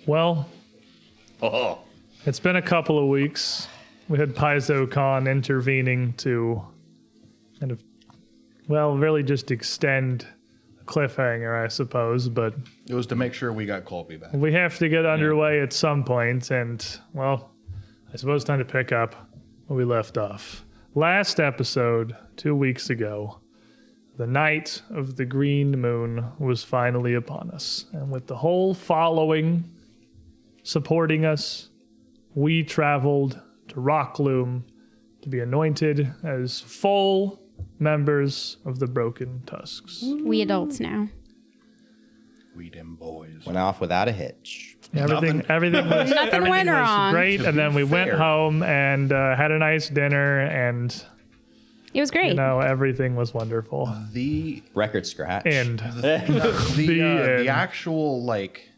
Well, it's been a couple of weeks. We had Paizo Khan intervening to kind of, well, really just extend a cliffhanger, I suppose, but It was to make sure we got Colby back. we have to get underway at some point, and, well, I suppose time to pick up where we left off. Last episode, 2 weeks ago, the night of the green moon was finally upon us, and with the whole following supporting us, we traveled to Rockloom to be anointed as full members of the Broken Tusks. We adults now. We them boys. Went off without a hitch. Everything was Nothing went wrong. great, and then we went home and had a nice dinner, and It was great. everything was wonderful. The Record scratch. And the actual like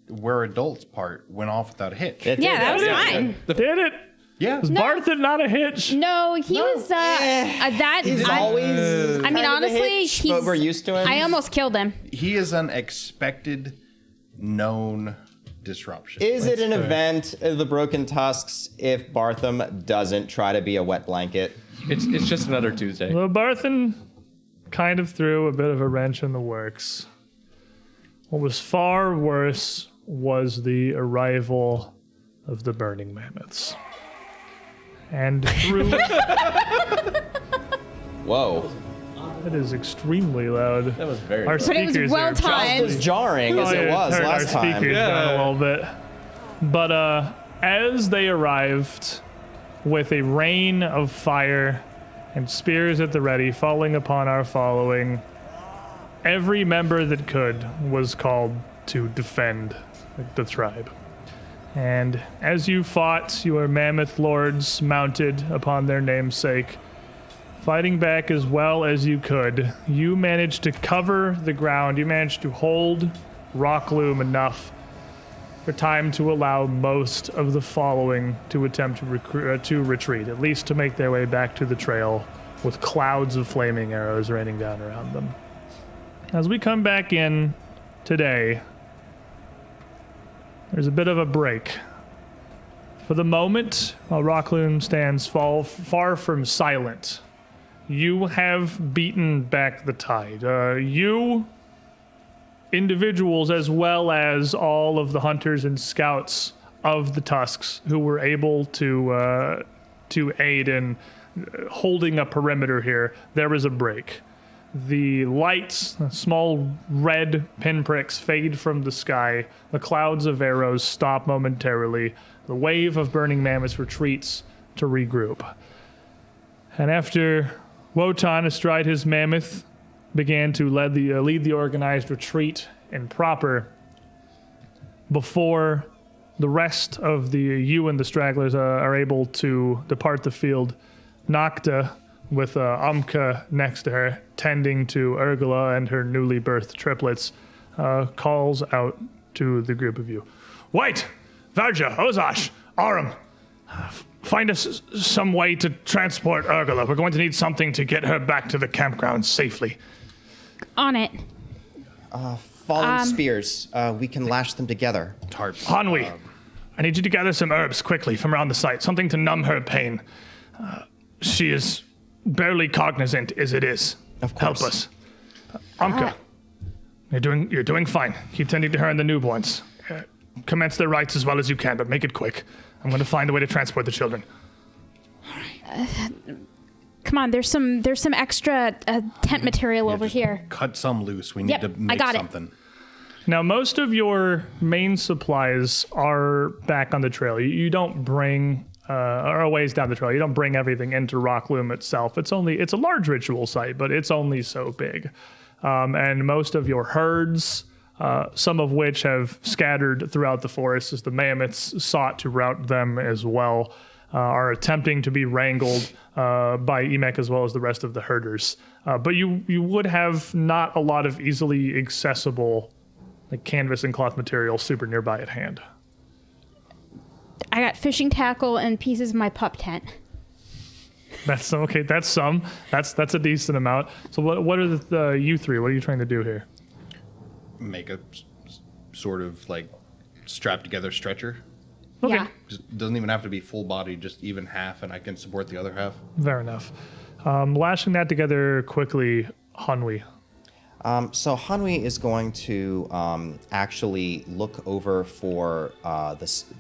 we're adults part went off without a hitch. Yeah, that was fine. did it? Yeah. Was Barthen not a hitch? No, he was that. He's always. I mean, honestly, but we're used to him. I almost killed him. He is an expected, known disruption. Is it an event of the Broken Tusks if Bartham doesn't try to be a wet blanket? It's just another Tuesday. Well, Barthen kind of threw a bit of a wrench in the works. What was far worse was the arrival of the Burning Mammoths. And through... Whoa. It is extremely loud. That was very. Our But it was speakers well are Just timed. as jarring as it was Turn last our time. speakers down a little bit. But as they arrived with a rain of fire and spears at the ready falling upon our following, every member that could was called to defend the tribe. And as you fought your mammoth lords mounted upon their namesake, fighting back as well as you could, you managed to cover the ground. You managed to hold Rockloom enough for time to allow most of the following to attempt to retreat, at least to make their way back to the trail with clouds of flaming arrows raining down around them. As we come back in today, there's a bit of a break. For the moment, while Rockloom stands far from silent, you have beaten back the tide. You, individuals, as well as all of the hunters and scouts of the Tusks who were able to aid in holding a perimeter here, there is a break. The lights, small red pinpricks fade from the sky. The clouds of arrows stop momentarily. The wave of burning mammoths retreats to regroup. And after Wotan, astride his mammoth, began to lead the organized retreat in proper, before the rest of you and the stragglers are able to depart the field, Nocta, with Amka next to her, tending to Urgula and her newly birthed triplets, calls out to the group of you. Wait! Varja, Ozash, Aram, find us some way to transport Urgula. We're going to need something to get her back to the campground safely. On it. Fallen spears. We can lash them together. Tarps. Hanwi, I need you to gather some herbs quickly from around the site, something to numb her pain. She is barely cognizant as it is. Of course. Help us. Amka, you're doing fine. Keep tending to her and the newborns. Commence their rites as well as you can, but make it quick. I'm going to find a way to transport the children. Come on, there's some extra tent material over here. Cut some loose. We need Yep, to I make got it. something. Now, most of your main supplies are back on the trail. You don't bring, or a ways down the trail, you don't bring everything into Rockloom itself. It's a large ritual site, but it's only so big. And most of your herds, some of which have scattered throughout the forest as the mammoths sought to rout them as well, are attempting to be wrangled by Emek as well as the rest of the herders. But you would have not a lot of easily accessible like canvas and cloth material super nearby at hand. I got fishing tackle and pieces of my pup tent. That's okay. That's some. That's a decent amount. So what are you three? What are you trying to do here? Make a sort of like strapped together stretcher. Okay. Yeah. Just doesn't even have to be full body, just even half, and I can support the other half. Fair enough. Lashing that together quickly, Hanwi. So Hanwi is going to actually look over for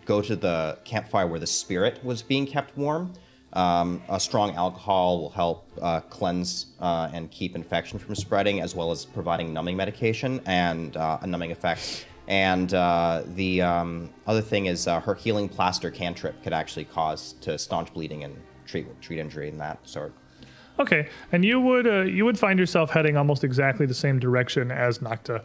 go to the campfire where the spirit was being kept warm. A strong alcohol will help cleanse and keep infection from spreading, as well as providing numbing medication and a numbing effect. And the other thing is her healing plaster cantrip could actually cause to staunch bleeding and treat injury and that sort. Okay, and you would find yourself heading almost exactly the same direction as Nocta,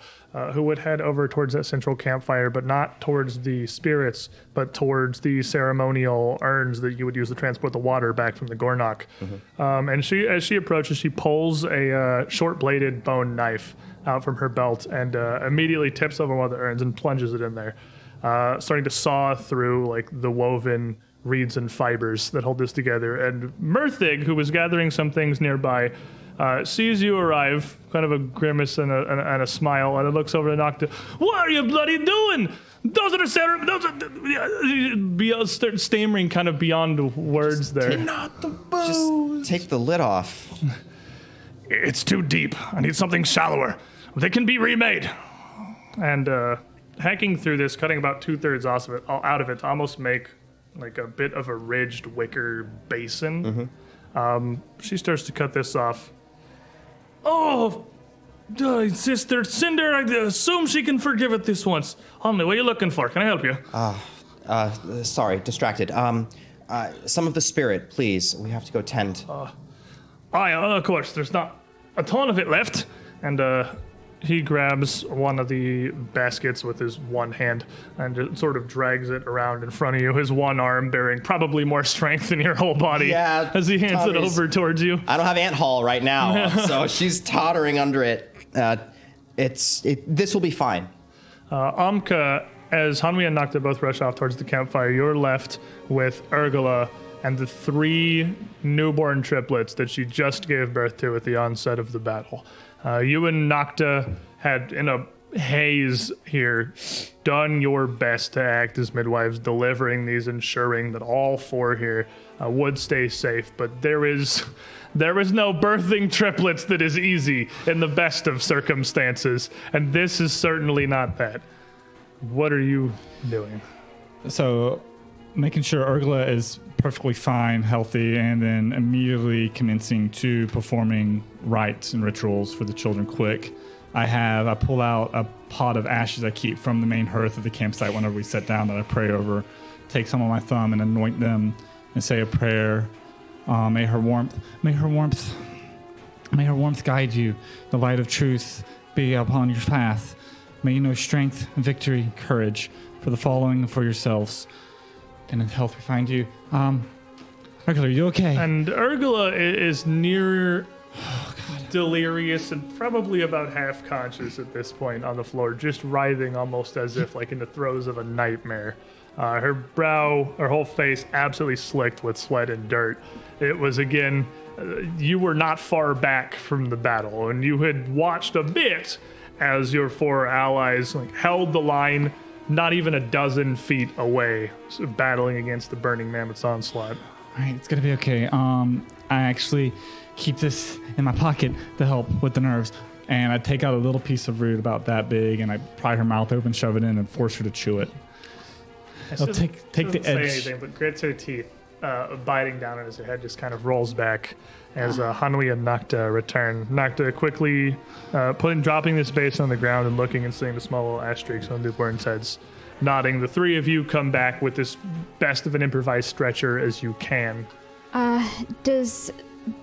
who would head over towards that central campfire, but not towards the spirits, but towards the ceremonial urns that you would use to transport the water back from the Gornok. Mm-hmm. And as she approaches, she pulls a short-bladed bone knife out from her belt and immediately tips over one of the urns and plunges it in there, starting to saw through like the woven reeds and fibers that hold this together. And Murthig, who was gathering some things nearby, sees you arrive, kind of a grimace and a smile, and it looks over to Nocta. What are you bloody doing? Those are start stammering kind of beyond words there. Not the booze. Just take the lid off. It's too deep. I need something shallower. They can be remade. And hacking through this, cutting about 2/3 out of it to almost make like a bit of a ridged wicker basin. Mm-hmm. She starts to cut this off. Oh, Sister Cinder, I assume she can forgive it this once. Homely, what are you looking for? Can I help you? Sorry, distracted. Some of the spirit, please. We have to go tend. Of course, there's not a ton of it left. And he grabs one of the baskets with his one hand and just sort of drags it around in front of you, his one arm bearing probably more strength than your whole body. Yeah, as he hands it over towards you. I don't have ant haul right now, so she's tottering under it. This will be fine. Amka, as Hanwi and Nocta both rush off towards the campfire, you're left with Urgula and the 3 newborn triplets that she just gave birth to at the onset of the battle. You and Nocta had, in a haze here, done your best to act as midwives, delivering these, ensuring that all 4 here would stay safe. But there is no birthing triplets that is easy in the best of circumstances, and this is certainly not that. What are you doing? So, making sure Urgla is perfectly fine, healthy, and then immediately commencing to performing rites and rituals for the children quick. I pull out a pot of ashes I keep from the main hearth of the campsite whenever we sit down that I pray over, take some on my thumb and anoint them and say a prayer. May her warmth guide you. The light of truth be upon your path. May you know strength, victory, courage for the following and for yourselves. And in health we find you. Urgula, are you okay? And Urgula is near delirious and probably about half conscious at this point on the floor, just writhing almost as if like in the throes of a nightmare. Her whole face absolutely slicked with sweat and dirt. It was, again, you were not far back from the battle, and you had watched a bit as your 4 allies held the line not even a dozen feet away, battling against the Burning Mammoth's onslaught. All right, it's gonna be okay. I actually keep this in my pocket to help with the nerves. And I take out a little piece of root about that big, and I pry her mouth open, shove it in, and force her to chew it. I'll take the edge. Say anything, but grits her teeth, biting down as her head just kind of rolls back as Hanwi and Nocta return. Nocta quickly dropping this base on the ground and looking and seeing the small little ash streaks on the newborn's heads. Nodding, the 3 of you come back with this best of an improvised stretcher as you can. Does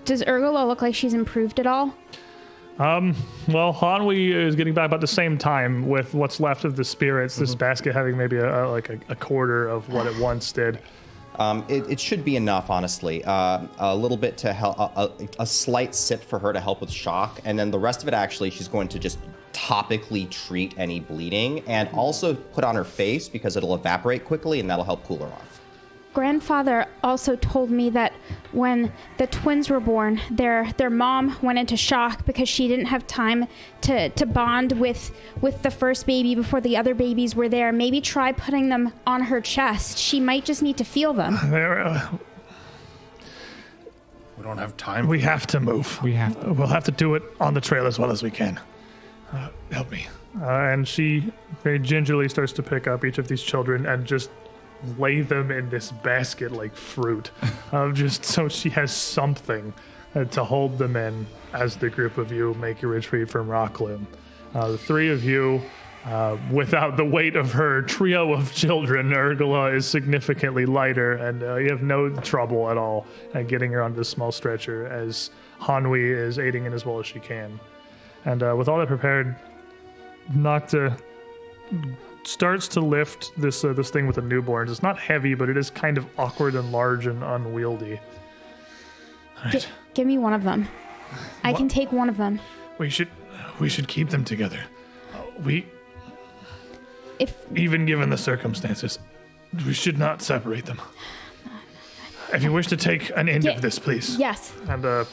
Urgula look like she's improved at all? Well, Hanwi is getting back about the same time with what's left of the spirits, this basket having maybe a quarter of what it once did. It should be enough, honestly. A little bit to help, a slight sip for her to help with shock, and then the rest of it, actually, she's going to just topically treat any bleeding and also put on her face because it'll evaporate quickly and that'll help cool her off. grandfather also told me that when the twins were born, their mom went into shock because she didn't have time to bond with the first baby before the other babies were there. Maybe try putting them on her chest. She might just need to feel them. We don't have time. We have to move. We'll have to do it on the trail as well as we can. Help me. And she very gingerly starts to pick up each of these children and just lay them in this basket like fruit, just so she has something to hold them in as the group of you make your retreat from Rockloom. The three of you, without the weight of her trio of children, Urgula is significantly lighter, and you have no trouble at all at getting her onto this small stretcher, as Hanwi is aiding in as well as she can. And with all that prepared, Nocta starts to lift this thing with the newborns. It's not heavy, but it is kind of awkward and large and unwieldy. All right. Give me one of them. I can take one of them. We should keep them together. If Even given the circumstances, we should not separate them. If you wish to take an end of this, please. Yes. And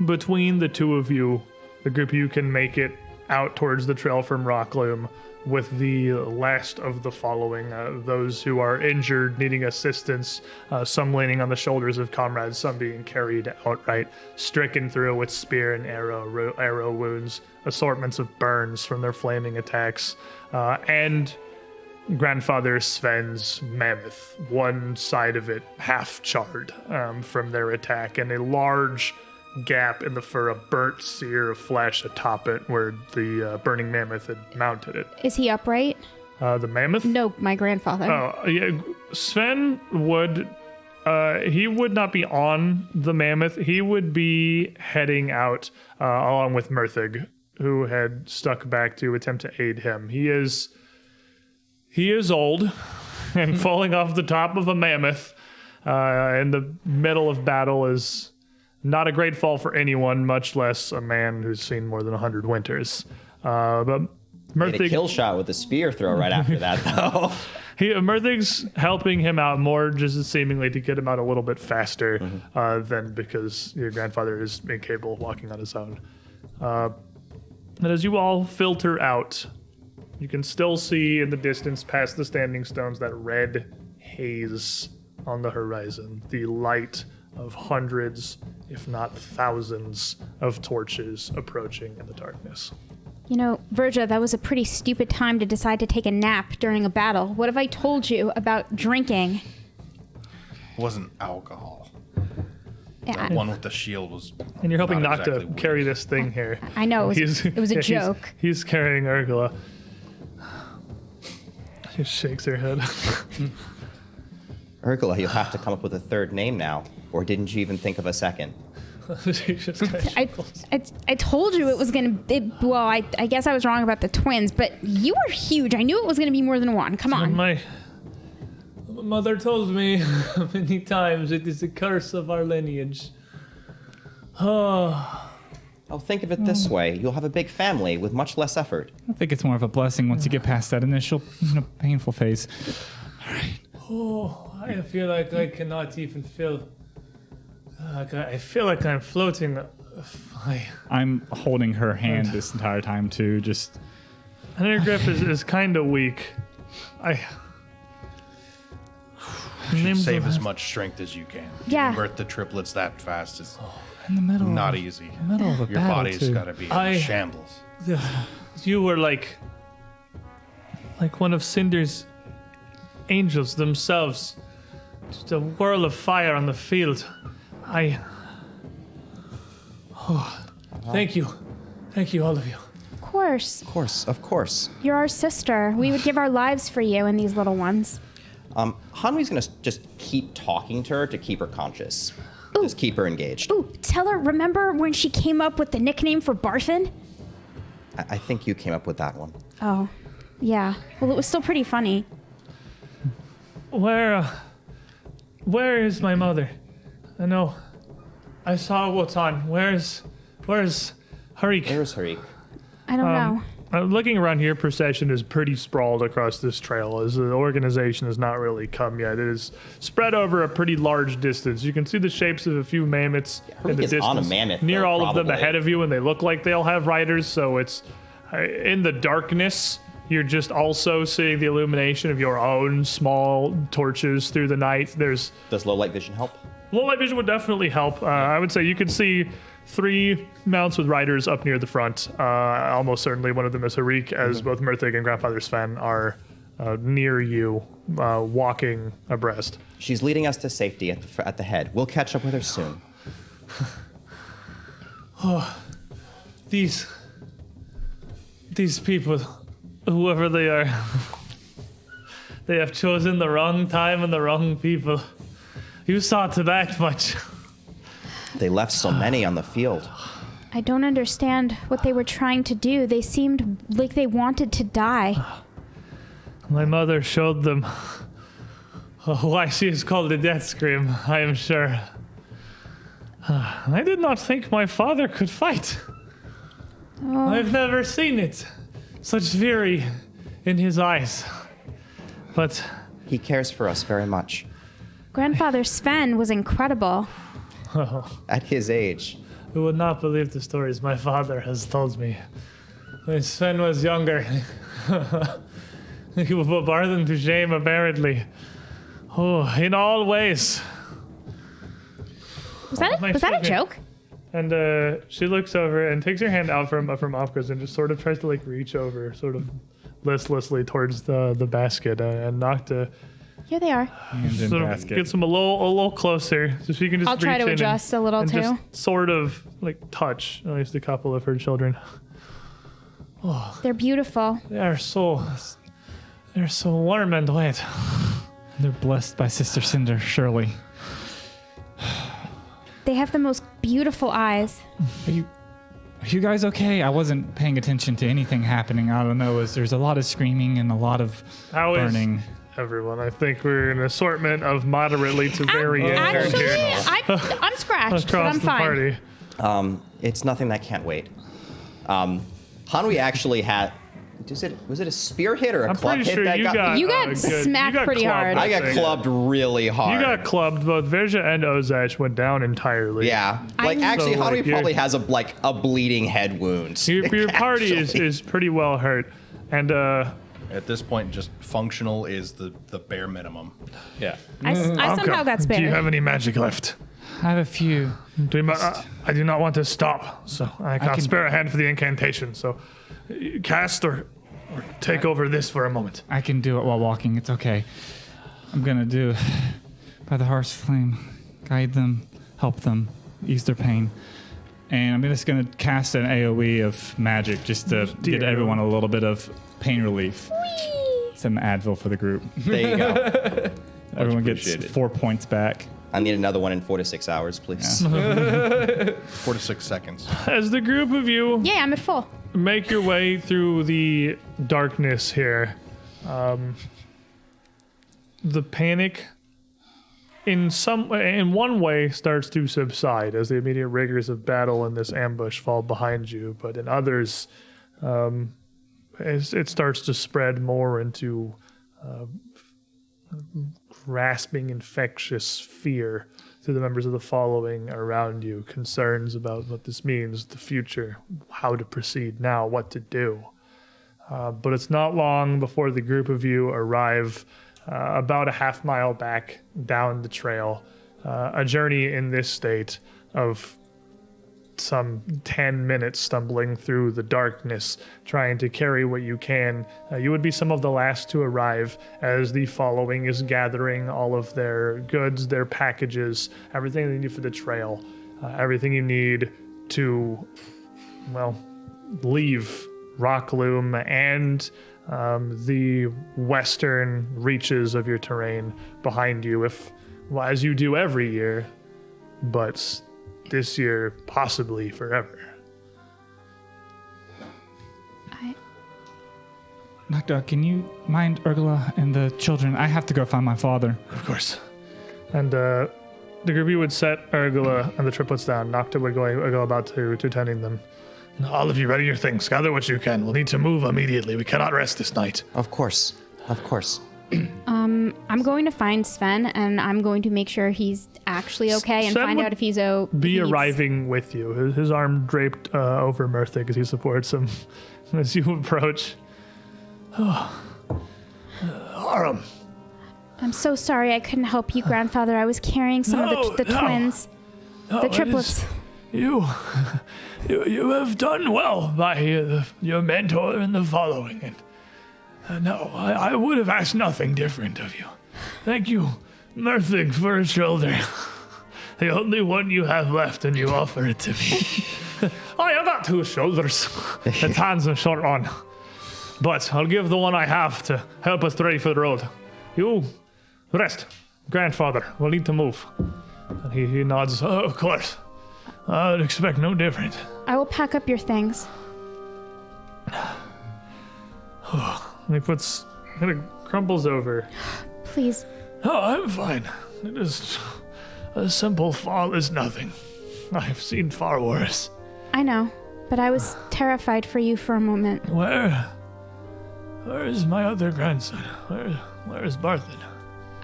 between the two of you, the group of you can make it out towards the trail from Rockloom with the last of the following, those who are injured, needing assistance, some leaning on the shoulders of comrades, some being carried outright, stricken through with spear and arrow wounds, assortments of burns from their flaming attacks, and Grandfather Sven's mammoth, one side of it half charred from their attack, and a large gap in the fur, a burnt sear of flesh atop it where the burning mammoth had mounted it. Is he upright? The mammoth? No, my grandfather. Oh, yeah. Sven would, he would not be on the mammoth. He would be heading out along with Murthig, who had stuck back to attempt to aid him. He is old and falling off the top of a mammoth in the middle of battle is not a great fall for anyone, much less a man who's seen more than 100 winters. But Murthig... Get a kill shot with a spear throw right after that, though. Murthig's helping him out more, just seemingly to get him out a little bit faster than because your grandfather is incapable of walking on his own. And as you all filter out, you can still see in the distance past the standing stones that red haze on the horizon, the light of hundreds, if not thousands, of torches approaching in the darkness. You know, Verja, that was a pretty stupid time to decide to take a nap during a battle. What have I told you about drinking? It wasn't alcohol. Yeah, The one with the shield was. And you're helping not not to exactly carry weak. this thing here. I know, it was a joke. He's carrying Urgula. She shakes her head. Urgula, you'll have to come up with a third name now. Or didn't you even think of a second? She just kind of I told you it was going to... Well, I guess I was wrong about the twins, but you were huge. I knew it was going to be more than one. Come on. My mother told me many times it is a curse of our lineage. Oh, Oh, think of it this way. You'll have a big family with much less effort. I think it's more of a blessing once you get past that initial, painful phase. oh, I feel like I cannot even feel. I feel like I'm floating. I'm holding her hand this entire time too. Just And her grip is kind of weak. You should save as much strength as you can. Yeah. Giving birth to triplets that fast is in the middle. not easy. Middle of a Your battle, body's too. got to be in shambles. You were like one of Cinder's angels themselves. Just a whirl of fire on the field. Thank you. Thank you, all of you. Of course. Of course. You're our sister. We would give our lives for you and these little ones. Hanwi's gonna just keep talking to her to keep her conscious. Just keep her engaged. Ooh, tell her, remember when she came up with the nickname for Barthen? I think you came up with that one. Oh, yeah. Well, it was still pretty funny. Where is my mother? I know. I saw Wotan. Where's Harik? There's Harik. I don't know. Looking around here, procession is pretty sprawled across this trail, as the organization has not really come yet. It is spread over a pretty large distance. You can see the shapes of a few mammoths in the is distance. on a mammoth, near though, all of them probably. ahead of you, and they look like they'll have riders, so it's in the darkness. You're just also seeing the illumination of your own small torches through the night. Does Does low light vision help? low light vision would definitely help. I would say you could see 3 mounts with riders up near the front. Almost certainly one of them is Harik, as both Murthig and Grandfather Sven are near you, walking abreast. She's leading us to safety at the head. We'll catch up with her soon. These people, whoever they are, they have chosen the wrong time and the wrong people. You saw to that much. They left so many on the field. I don't understand what they were trying to do. They seemed like they wanted to die. My mother showed them why she is called the Death Scream, I am sure. I did not think my father could fight. Oh, I've never seen it. Such fury in his eyes. But He cares for us very much. Grandfather Sven was incredible. At his age. you would not believe the stories my father has told me. When Sven was younger, he would put Barthen to shame, apparently. Oh, in all ways. Was that My a favorite. joke? And she looks over and takes her hand out from Opka's and just sort of tries to like reach over, sort of listlessly towards the basket, and Nocta Here they are. Hand in sort of basket. gets him a little closer, so she can just I'll try reach to in adjust a little and too. just sort of like touch at least a couple of her children. They're beautiful. They're so warm and wet. They're blessed by Sister Cinder, surely. They have the most beautiful eyes. Are you guys okay? I wasn't paying attention to anything happening. I don't know. There's a lot of screaming and a lot of How is burning. everyone? I think we're an assortment of moderately to very Actually, here I'm scratched, but across I'm the fine. party. It's nothing that can't wait. Hanwi actually had. Was it a spear hit or a I'm club pretty hit sure that you got? got You got good- smacked you got pretty clubbed, hard. I got think. clubbed really hard. You got clubbed. Both Verja and Ozach went down entirely. Yeah. Like actually, So, like, Hanwi you're- probably has a bleeding head wound. Your party actually. is pretty well hurt, and At this point, just functional is the bare minimum. Yeah. I somehow got spared. do you have any magic left? I have a few. I do not want to stop, so I can't can- spare a hand for the incantation. So cast or take over this for a moment. I can do it while walking. It's okay. I'm going to do by the hearth's flame. Guide them, help them, ease their pain. And I'm just going to cast an AoE of magic just to get everyone a little bit of pain relief. Some Advil for the group. There you go. Everyone gets appreciated. 4 points back. I need another one in 4 to 6 hours, please. 4 to 6 seconds. As the group of you Yeah, I'm at full. make your way through the darkness here, the panic in one way starts to subside as the immediate rigors of battle and this ambush fall behind you, but in others, as it starts to spread more into grasping infectious fear to the members of the following around you, concerns about what this means, the future, how to proceed now, what to do. But it's not long before the group of you arrive about a half mile back down the trail, a journey in this state of some 10 minutes stumbling through the darkness, trying to carry what you can. You would be some of the last to arrive as the following is gathering all of their goods, their packages, everything they need for the trail, everything you need to, well, leave Rockloom and the western reaches of your terrain behind you, as you do every year, but this year, possibly forever. Nocta, can you mind Urgla and the children? I have to go find my father. Of course. And the group you would set Urgula and the triplets down. Nocta would go about to tending them. All of you, ready your things. Gather what you can. We'll need to move immediately. We cannot rest this night. Of course. I'm going to find Sven, and I'm going to make sure he's actually okay and Sven find would out if he's okay. Be arriving with you. His arm draped over Murthic as he supports him as you approach. Aram. I'm so sorry I couldn't help you, Grandfather. I was carrying some of the twins, the triplets. You have done well by your mentor and the following. And no, I would have asked nothing different of you. Thank you, Murthic, for a shoulder. The only one you have left, and you offer it to me. I got 2 shoulders. The hand's a short one. But I'll give the one I have to help us ready for the road. You rest, Grandfather. We'll need to move. And he nods. Oh, of course. I would expect no different. I will pack up your things. And he kind of crumples over. Please. Oh, I'm fine. It is a simple fall is nothing. I've seen far worse. I know, but I was terrified for you for a moment. Where is my other grandson? Where is Barthen?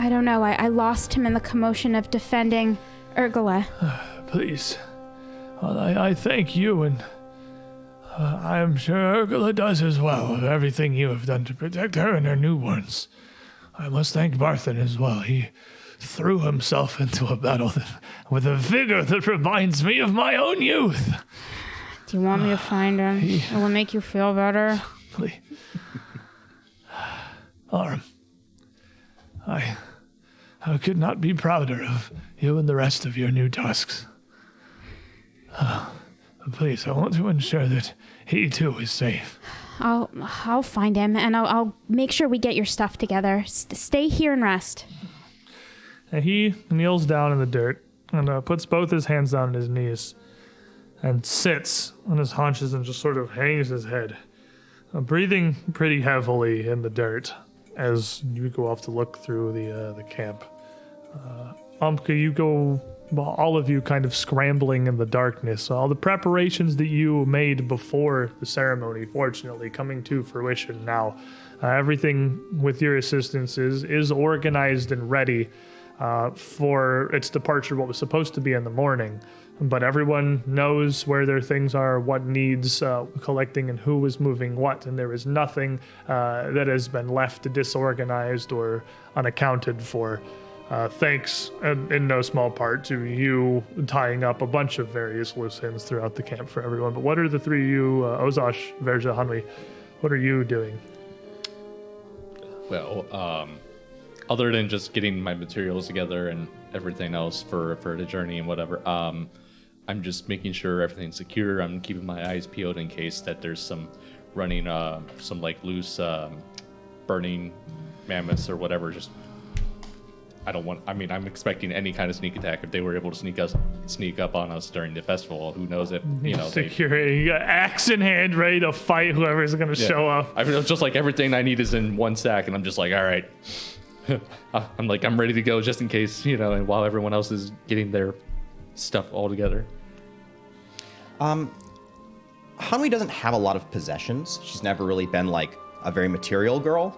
I don't know. I lost him in the commotion of defending Urgala. Please. Well, I thank you, and I am sure Urgala does as well, with everything you have done to protect her and her newborns. I must thank Barthen as well. He threw himself into a battle with a vigor that reminds me of my own youth. Do you want me to find him? It will make you feel better. Please. Aram, I could not be prouder of you and the rest of your new tusks. Please, I want to ensure that he too is safe. I'll find him, and I'll make sure we get your stuff together. Stay here and rest. And he kneels down in the dirt and puts both his hands down on his knees and sits on his haunches and just sort of hangs his head, breathing pretty heavily in the dirt as you go off to look through the camp. Umka, you go, well, all of you kind of scrambling in the darkness. All the preparations that you made before the ceremony, fortunately, coming to fruition now. Everything with your assistance is organized and ready for its departure, what was supposed to be in the morning. But everyone knows where their things are, what needs collecting, and who is moving what. And there is nothing that has been left disorganized or unaccounted for. Thanks, in no small part, to you tying up a bunch of various loose ends throughout the camp for everyone. But what are the three of you, Ozash, Verja, Hanwi, what are you doing? Well, other than just getting my materials together and everything else for the journey and whatever, I'm just making sure everything's secure. I'm keeping my eyes peeled in case that there's some running, some like loose burning mammoths or whatever. Just I'm expecting any kind of sneak attack. If they were able to sneak up on us during the festival, who knows if, Security, you got axe in hand, ready to fight whoever's going to show up. I mean, it's just like everything I need is in one sack, and I'm just like, all right. I'm ready to go just in case, and while everyone else is getting their stuff all together. Hanwi doesn't have a lot of possessions. She's never really been like a very material girl.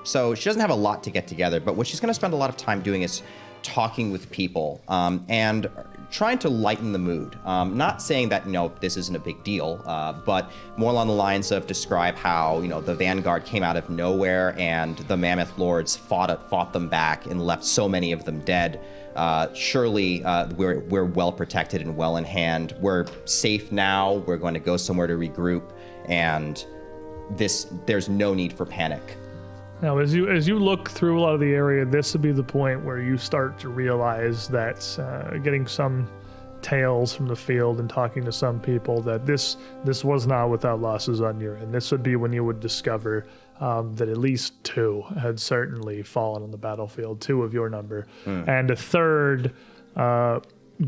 So she doesn't have a lot to get together, but what she's going to spend a lot of time doing is talking with people and trying to lighten the mood. Not saying that, this isn't a big deal, but more along the lines of describe how, the Vanguard came out of nowhere and the Mammoth Lords fought them back and left so many of them dead. Surely we're well protected and well in hand. We're safe now. We're going to go somewhere to regroup, and there's no need for panic. Now, as you look through a lot of the area, this would be the point where you start to realize that getting some tales from the field and talking to some people that this was not without losses on your end. This would be when you would discover that at least 2 had certainly fallen on the battlefield, 2 of your number, and a third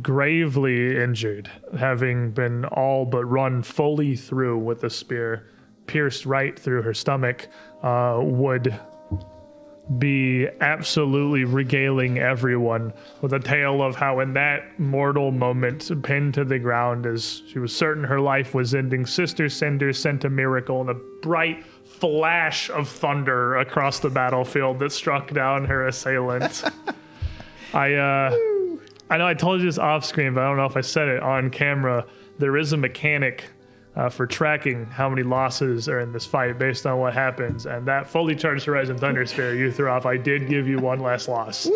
gravely injured, having been all but run fully through with a spear pierced right through her stomach, would be absolutely regaling everyone with a tale of how in that mortal moment, pinned to the ground as she was certain her life was ending, Sister Cinder sent a miracle and a bright flash of thunder across the battlefield that struck down her assailant. I know I told you this off screen, but I don't know if I said it on camera. There is a mechanic for tracking how many losses are in this fight based on what happens, and that fully charged Horizon Thunder Sphere you threw off, I did give you one less loss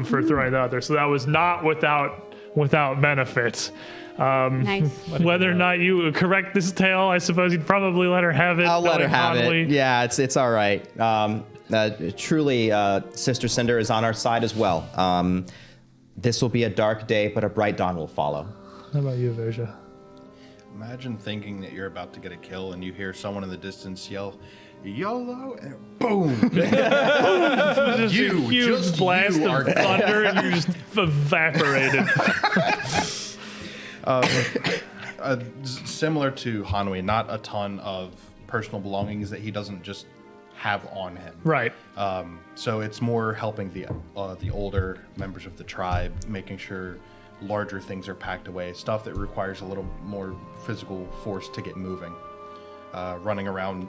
for throwing that out there. So that was not without benefit. Nice. Whether or not you correct this tale, I suppose you'd probably let her have it. I'll let her have it. Yeah, it's all right. Truly, Sister Cinder is on our side as well. This will be a dark day, but a bright dawn will follow. How about you, Verja? Imagine thinking that you're about to get a kill and you hear someone in the distance yell, YOLO, and boom! Just a huge blast of thunder and you're just evaporated. Similar to Hanwei, not a ton of personal belongings that he doesn't just have on him. Right. So it's more helping the older members of the tribe, making sure larger things are packed away, stuff that requires a little more physical force to get moving. Running around,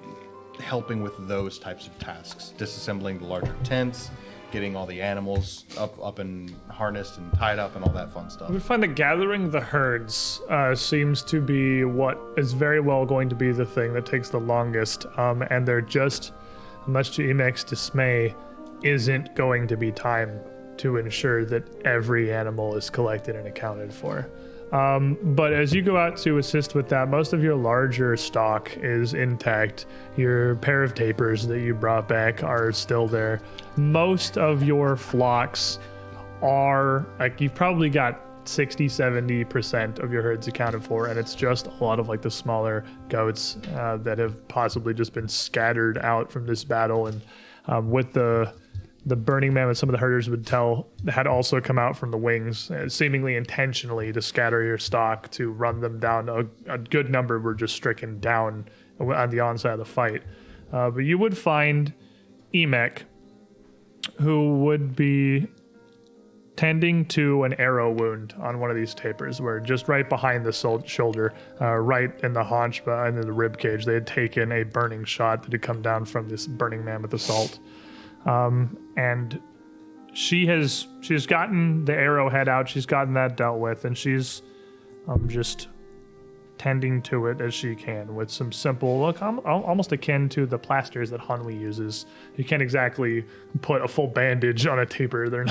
helping with those types of tasks, disassembling the larger tents, getting all the animals up and harnessed and tied up and all that fun stuff. We find that gathering the herds seems to be what is very well going to be the thing that takes the longest, and they're just, much to Emek's dismay, isn't going to be time to ensure that every animal is collected and accounted for. But as you go out to assist with that, most of your larger stock is intact. Your pair of tapers that you brought back are still there. Most of your flocks are, like, you've probably got 60-70% of your herds accounted for, and it's just a lot of like the smaller goats that have possibly just been scattered out from this battle. And with the Burning Mammoth, some of the herders would tell, had also come out from the wings, seemingly intentionally to scatter your stock, to run them down. A good number were just stricken down on the onset of the fight. But you would find Emek, who would be tending to an arrow wound on one of these tapers, where just right behind the shoulder, right in the haunch, and in the rib cage, they had taken a burning shot that had come down from this Burning Mammoth assault. And she's gotten the arrowhead out, she's gotten that dealt with, and she's just tending to it as she can with some simple, look, almost akin to the plasters that Hanwei uses. You can't exactly put a full bandage on a taper. They're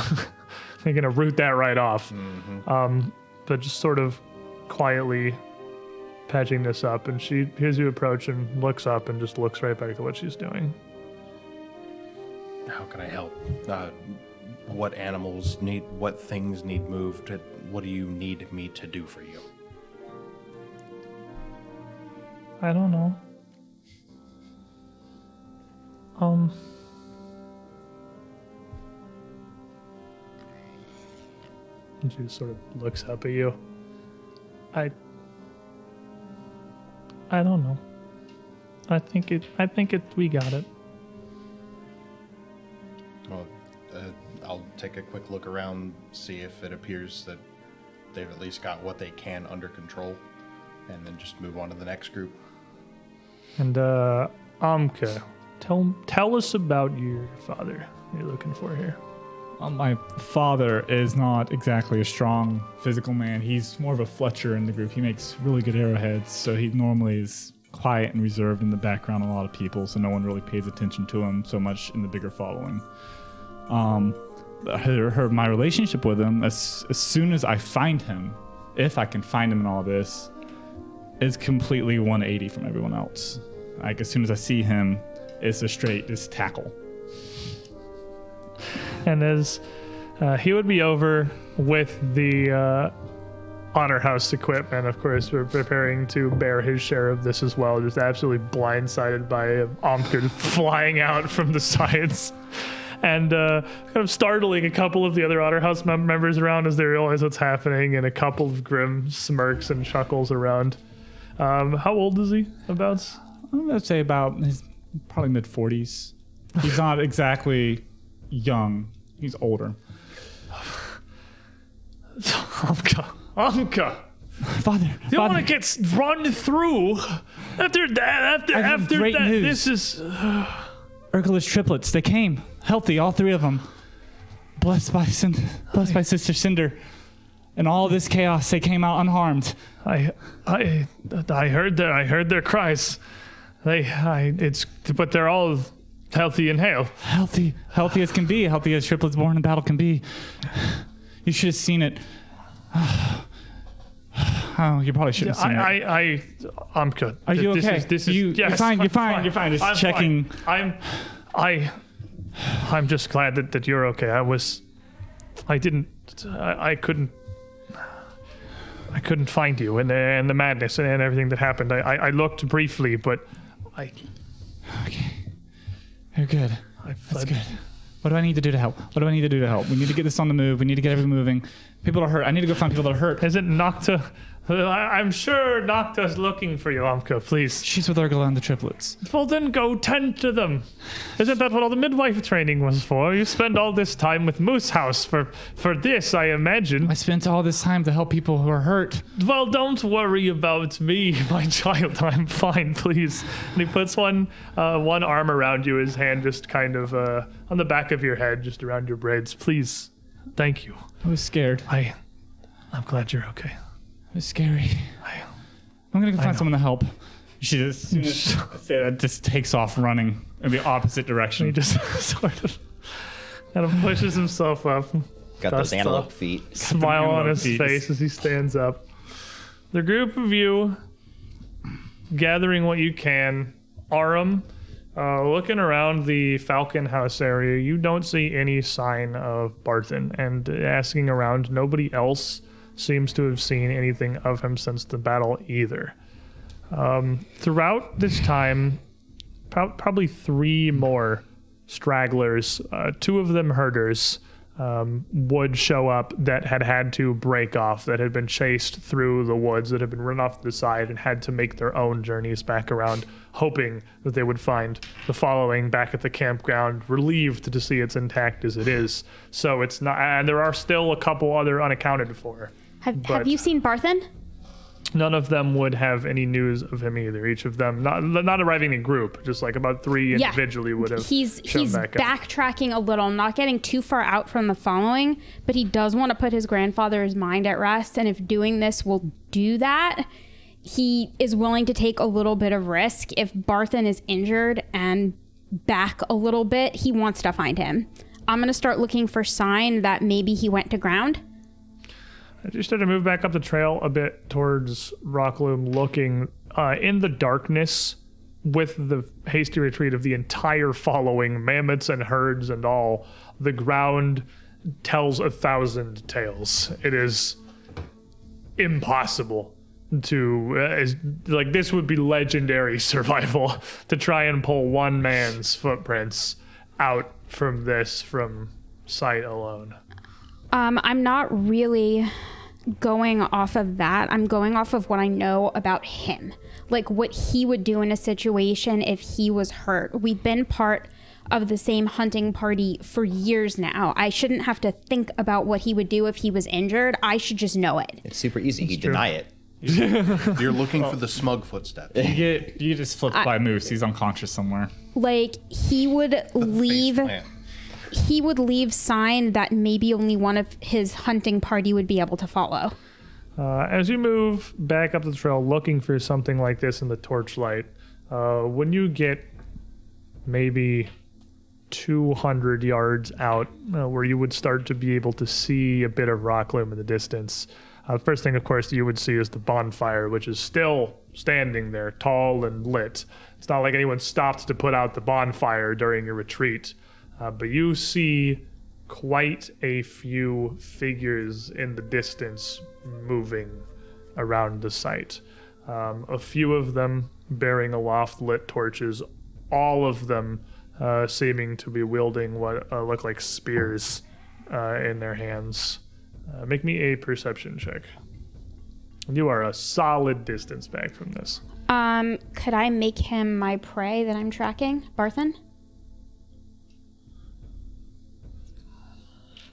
going to root that right off. Mm-hmm. But just sort of quietly patching this up, and she hears you approach and looks up and just looks right back to what she's doing. How can I help? What animals need, what things need moved? What do you need me to do for you? I don't know. And she sort of looks up at you. I don't know. I think we got it. Well, I'll take a quick look around, see if it appears that they've at least got what they can under control, and then just move on to the next group. And Amka, tell us about your father you're looking for here. My father is not exactly a strong physical man. He's more of a Fletcher in the group. He makes really good arrowheads, so he normally is quiet and reserved in the background of a lot of people, so no one really pays attention to him so much in the bigger following. My relationship with him, as soon as I find him, if I can find him in all this, is completely 180 from everyone else. Like, as soon as I see him, it's just tackle. And as he would be over with the Honor House equipment, of course, we're preparing to bear his share of this as well, just absolutely blindsided by Omkar flying out from the sides. And kind of startling a couple of the other Honor House members around as they realize what's happening, and a couple of grim smirks and chuckles around. How old is he, about? I'm going to say about his probably mid-40s. He's not exactly young. He's older. Amka. Father, You don't want to get run through after that. After great that, news. this is. Urgula's triplets. They came healthy, all three of them. Blessed by Sister Cinder. And all this chaos, they came out unharmed. I heard their cries. But they're all healthy and hale. Healthy as can be. Healthy as triplets born in battle can be. You should have seen it. Oh, you probably should have seen it. I'm good. Are you okay? Yes, You're fine. You're fine. Just I'm checking. Fine. I'm just glad that you're okay. I couldn't find you in the madness and everything that happened. I looked briefly, but Okay. You're good. I That's good. What do I need to do to help? We need to get this on the move. We need to get everything moving. People are hurt. I need to go find people that are hurt. Is it Nocta? I'm sure Nocta's looking for you, Amka, please. She's with Urgula and the triplets. Well, then go tend to them. Isn't that what all the midwife training was for? You spend all this time with Moose House for this, I imagine. I spent all this time to help people who are hurt. Well, don't worry about me, my child. I'm fine, please. And he puts one arm around you, his hand just kind of on the back of your head, just around your braids. Please. Thank you. I was scared. I'm glad you're okay. It was scary. I'm gonna go find someone to help. She just, as soon as I say that, just takes off running in the opposite direction. He just sort of kind of pushes himself up. Got those dusts antelope off, feet. Smile on his feet. face as he stands up. The group of you, gathering what you can, Aram, looking around the Falcon House area, you don't see any sign of Barthen, and asking around, nobody else seems to have seen anything of him since the battle either. Throughout this time, probably 3 more stragglers, 2 of them herders, would show up that had to break off, that had been chased through the woods, that had been run off to the side and had to make their own journeys back around, hoping that they would find the following back at the campground, relieved to see it's intact as it is. So it's not, and there are still a couple other unaccounted for. Have you seen Barthen? None of them would have any news of him either. Each of them, not arriving in group, just like about 3 individually would have. He's back up. backtracking a little, not getting too far out from the following, but he does want to put his grandfather's mind at rest. And if doing this will do that, he is willing to take a little bit of risk. If Barthen is injured and back a little bit, he wants to find him. I'm going to start looking for sign that maybe he went to ground. As you start to move back up the trail a bit towards Rockloom, looking in the darkness with the hasty retreat of the entire following, mammoths and herds and all, the ground tells 1,000 tales. It is impossible to, like, this would be legendary survival to try and pull one man's footprints out from sight alone. I'm not really going off of that. I'm going off of what I know about him. Like what he would do in a situation if he was hurt. We've been part of the same hunting party for years now. I shouldn't have to think about what he would do if he was injured. I should just know it. It's super easy. He'd deny it. You're looking for the smug footsteps. You get just flipped by Moose. He's unconscious somewhere. Like he would leave. He would leave sign that maybe only one of his hunting party would be able to follow. As you move back up the trail looking for something like this in the torchlight, when you get maybe 200 yards out where you would start to be able to see a bit of Rockloom in the distance, first thing, of course, you would see is the bonfire, which is still standing there, tall and lit. It's not like anyone stopped to put out the bonfire during your retreat. But you see quite a few figures in the distance moving around the site. A few of them bearing aloft lit torches, all of them seeming to be wielding what look like spears in their hands. Make me a perception check. You are a solid distance back from this. Could I make him my prey that I'm tracking, Barthen?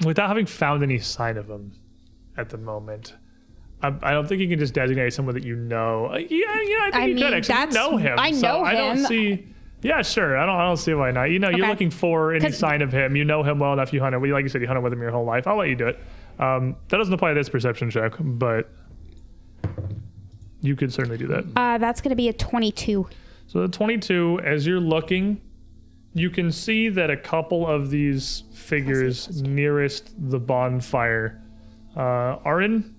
without having found any sign of him at the moment, I don't think you can just designate someone that you know. I think you could actually. You know him. I know I don't him. see. Yeah, sure. I don't see why not. You're Okay. looking for any sign of him. You know him well enough. You hunted. Like you said, you hunted with him your whole life. I'll let you do it. That doesn't apply to this perception check, but you could certainly do that. That's going to be a 22. So the 22, as you're looking, you can see that a couple of these figures nearest the bonfire are in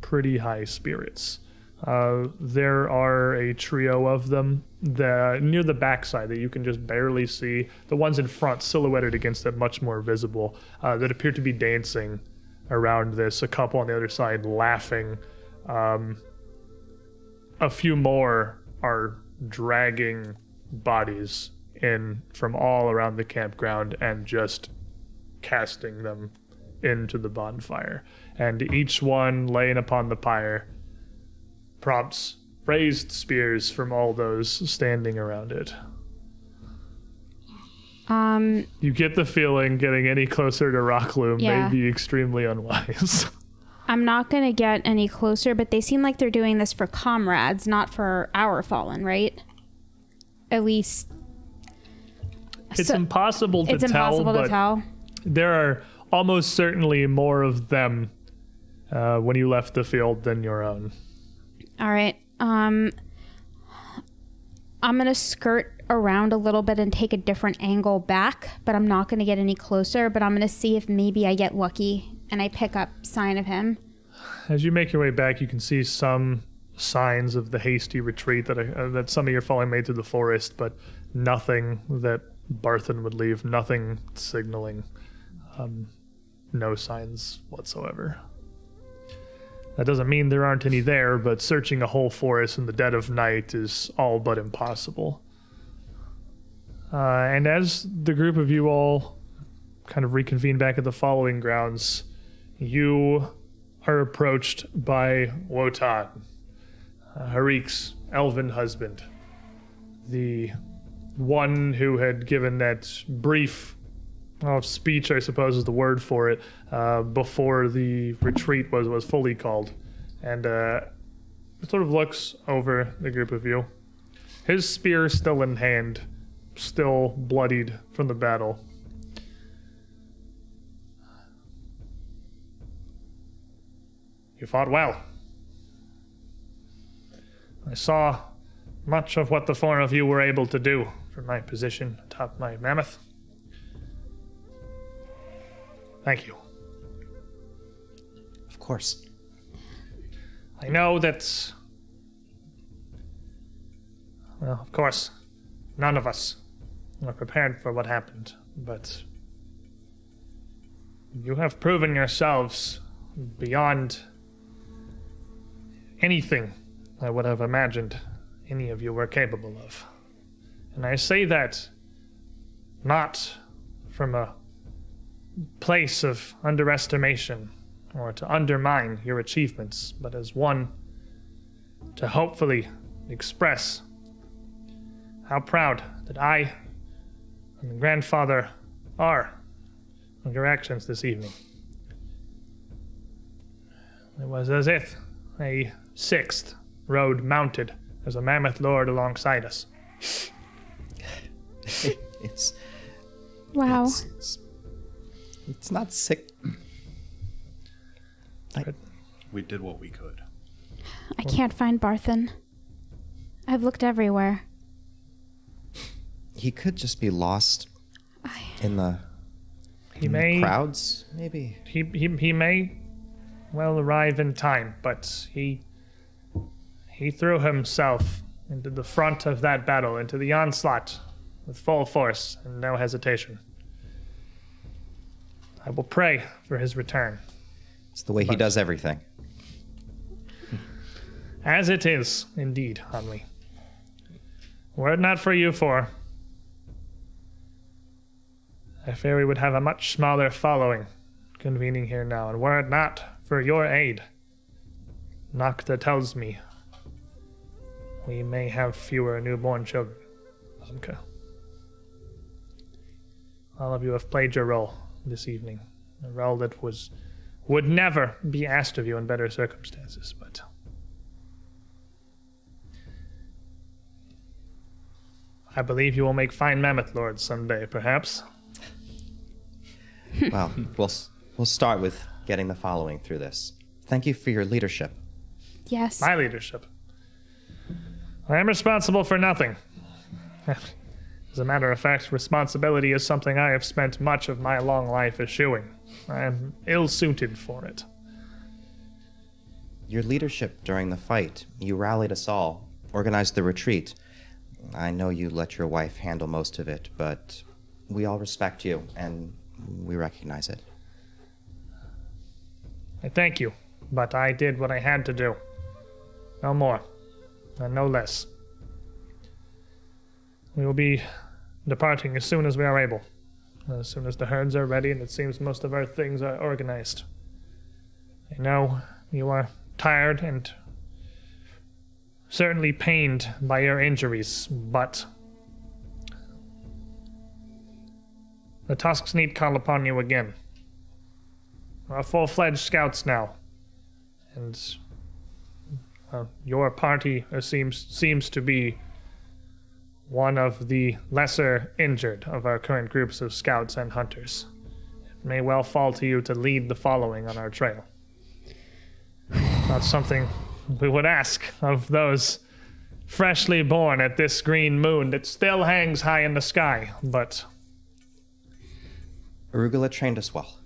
pretty high spirits. There are a trio of them near the backside that you can just barely see. The ones in front, silhouetted against it, much more visible, that appear to be dancing around this. A couple on the other side laughing. A few more are dragging bodies in from all around the campground and just casting them into the bonfire. And each one laying upon the pyre prompts raised spears from all those standing around it. You get the feeling getting any closer to Rockloom may be extremely unwise. I'm not going to get any closer, but they seem like they're doing this for comrades, not for our fallen, right? At least... It's impossible to It's impossible to tell. There are almost certainly more of them when you left the field than your own. All right. I'm going to skirt around a little bit and take a different angle back, but I'm not going to get any closer, but I'm going to see if maybe I get lucky and I pick up sign of him. As you make your way back, you can see some signs of the hasty retreat that some of your fallen made through the forest, but nothing that Barthen would leave, nothing signaling, no signs whatsoever. That doesn't mean there aren't any there, but searching a whole forest in the dead of night is all but impossible. And as the group of you all kind of reconvene back at the following grounds, you are approached by Wotan, Harik's elven husband, the one who had given that brief speech, I suppose is the word for it, before the retreat was fully called, and sort of looks over the group of you, his spear still in hand, still bloodied from the battle. You fought well. I saw much of what the four of you were able to do from my position atop my mammoth. Thank you. Of course. I know that, well, of course, none of us were prepared for what happened, but you have proven yourselves beyond anything I would have imagined any of you were capable of. And I say that not from a place of underestimation or to undermine your achievements, but as one to hopefully express how proud that I and the grandfather are of your actions this evening. It was as if a sixth rode mounted as a mammoth lord alongside us. It's Wow. it's not sick. We did what we could. I can't find Barthen. I've looked everywhere. He could just be lost in the He may crowds, maybe. he may well arrive in time, but he threw himself into the front of that battle, into the onslaught with full force and no hesitation. I will pray for his return. It's the way he does everything. As it is, indeed, Hunley. Were it not for you four, I fear we would have a much smaller following convening here now, and were it not for your aid, Nocta tells me we may have fewer newborn children. Amka. All of you have played your role this evening. A role that would never be asked of you in better circumstances, but I believe you will make fine mammoth lords someday, perhaps. Well, we'll start with getting the following through this. Thank you for your leadership. Yes. My leadership. I am responsible for nothing. As a matter of fact, responsibility is something I have spent much of my long life eschewing. I am ill-suited for it. Your leadership during the fight, you rallied us all, organized the retreat. I know you let your wife handle most of it, but we all respect you, and we recognize it. I thank you, but I did what I had to do. No more, and no less. We will be departing as soon as we are able. As soon as the herds are ready, and it seems most of our things are organized. I know you are tired and certainly pained by your injuries, but the Tusks need call upon you again. We're full-fledged scouts now, and your party seems to be one of the lesser injured of our current groups of scouts and hunters. It may well fall to you to lead the following on our trail. Not something we would ask of those freshly born at this green moon that still hangs high in the sky, but Arugula trained us well.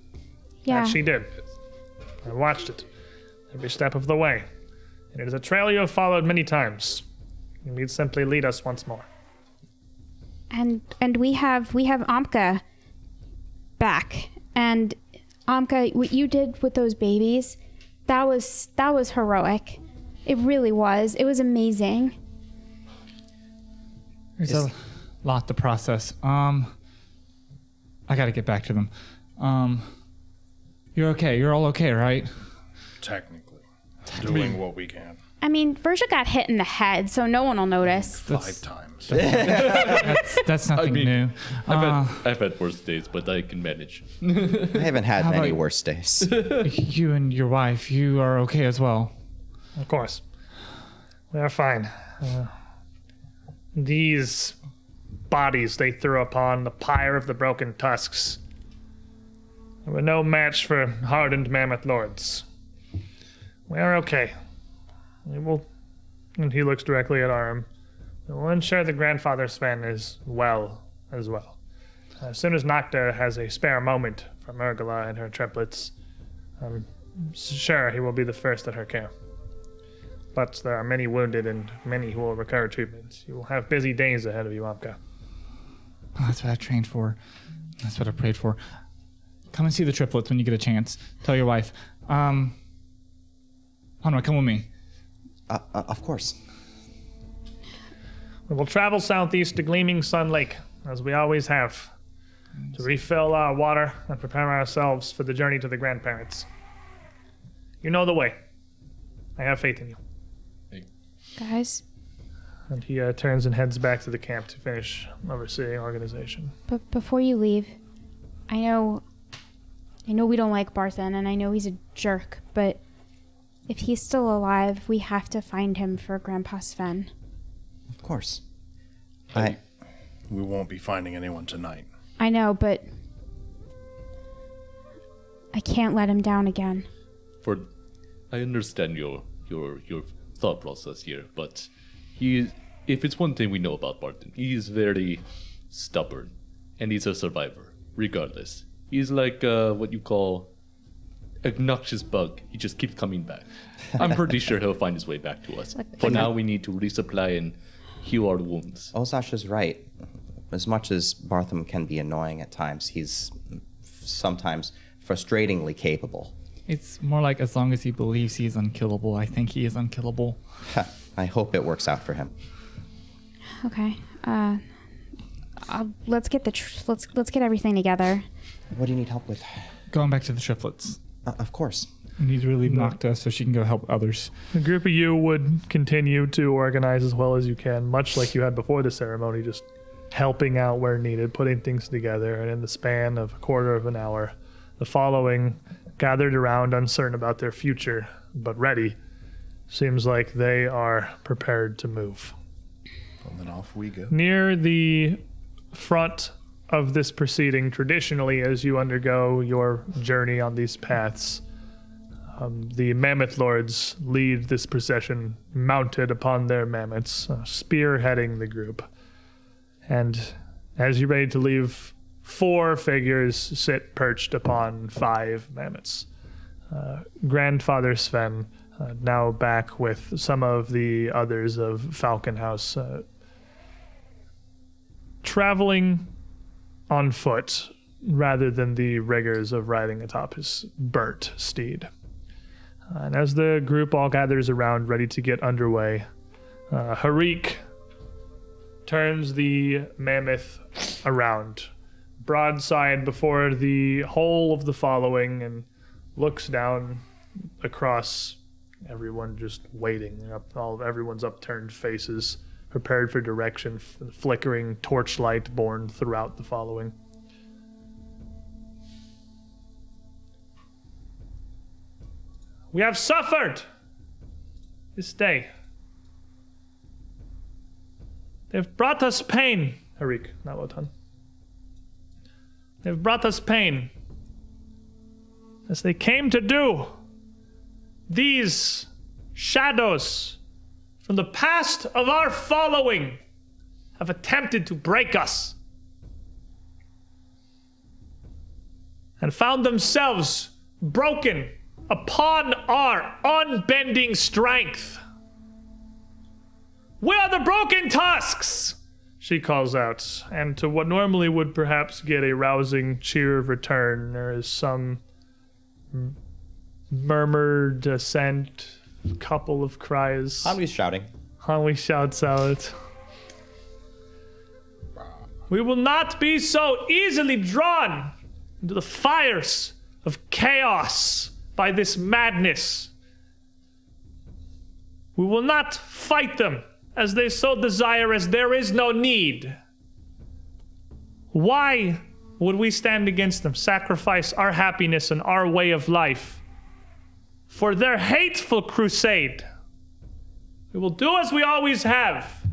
Yeah. that she did. I watched it every step of the way, and it is a trail you have followed many times. You need simply lead us once more. And we have Amka back. And Amka, what you did with those babies, that was heroic. It really was. It was amazing. There's a lot to process. I gotta get back to them. You're okay. You're all okay, right? Technically. Doing what we can. I mean, Virgil got hit in the head, so no one will notice. 5 times. That's nothing new. I've had worse days, but I can manage. I haven't had How many about- worse days. You and your wife, you are okay as well. Of course. We are fine. These bodies they threw upon the pyre of the Broken Tusks were no match for hardened mammoth lords. We are okay. We will, and he looks directly at Aram, we will ensure the grandfather Sven is well as well. As soon as Nocta has a spare moment from Urgula and her triplets, I'm sure he will be the first at her care. But there are many wounded and many who will require treatment. You will have busy days ahead of you, Amka. Oh, that's what I trained for. That's what I prayed for. Come and see the triplets when you get a chance. Tell your wife. Hanma, come with me. Of course. We will travel southeast to Gleaming Sun Lake, as we always have, to refill our water and prepare ourselves for the journey to the grandparents. You know the way. I have faith in you. Guys, And he turns and heads back to the camp to finish overseeing organization. but before you leave, I know we don't like Barthen, and I know he's a jerk, but if he's still alive, we have to find him for Grandpa Sven. Of course. We won't be finding anyone tonight. I know, but I can't let him down again. I understand your thought process here, but if it's one thing we know about Barton, he is very stubborn, and he's a survivor, regardless. He's like what you call obnoxious bug. He just keeps coming back. I'm pretty sure he'll find his way back to us. For now, we need to resupply and heal our wounds. Ozash is right. As much as Bartham can be annoying at times, he's sometimes frustratingly capable. It's more like as long as he believes he's unkillable, I think he is unkillable. I hope it works out for him. Okay. Let's get let's get everything together. What do you need help with? Going back to the triplets. Of course. We need to relieve Nocta so she can go help others. The group of you would continue to organize as well as you can, much like you had before the ceremony, just helping out where needed, putting things together, and in the span of a quarter of an hour, The following, gathered around, uncertain about their future, but ready. Seems like they are prepared to move. And then off we go. Near the front of this proceeding, traditionally, as you undergo your journey on these paths, the Mammoth Lords lead this procession, mounted upon their mammoths, spearheading the group. And as you're ready to leave, 4 figures sit perched upon 5 mammoths. Grandfather Sven, now back with some of the others of Falcon House, traveling on foot rather than the rigors of riding atop his burnt steed. And as the group all gathers around, ready to get underway, Harik turns the mammoth around, broadside before the whole of the following, and looks down across everyone just waiting. Everyone's upturned faces, prepared for direction, flickering torchlight borne throughout the following. We have suffered this day. They've brought us pain, Harik, not Wotan. They've brought us pain, as they came to do. These shadows from the past of our following have attempted to break us and found themselves broken upon our unbending strength. We are the Broken Tusks, she calls out, and to what normally would perhaps get a rousing cheer of return, there is some murmured assent, a couple of cries. Hanwi's shouting. Hanwi shouts out, "We will not be so easily drawn into the fires of chaos by this madness. We will not fight them as they so desire, as there is no need. Why would we stand against them, sacrifice our happiness and our way of life for their hateful crusade? We will do as we always have,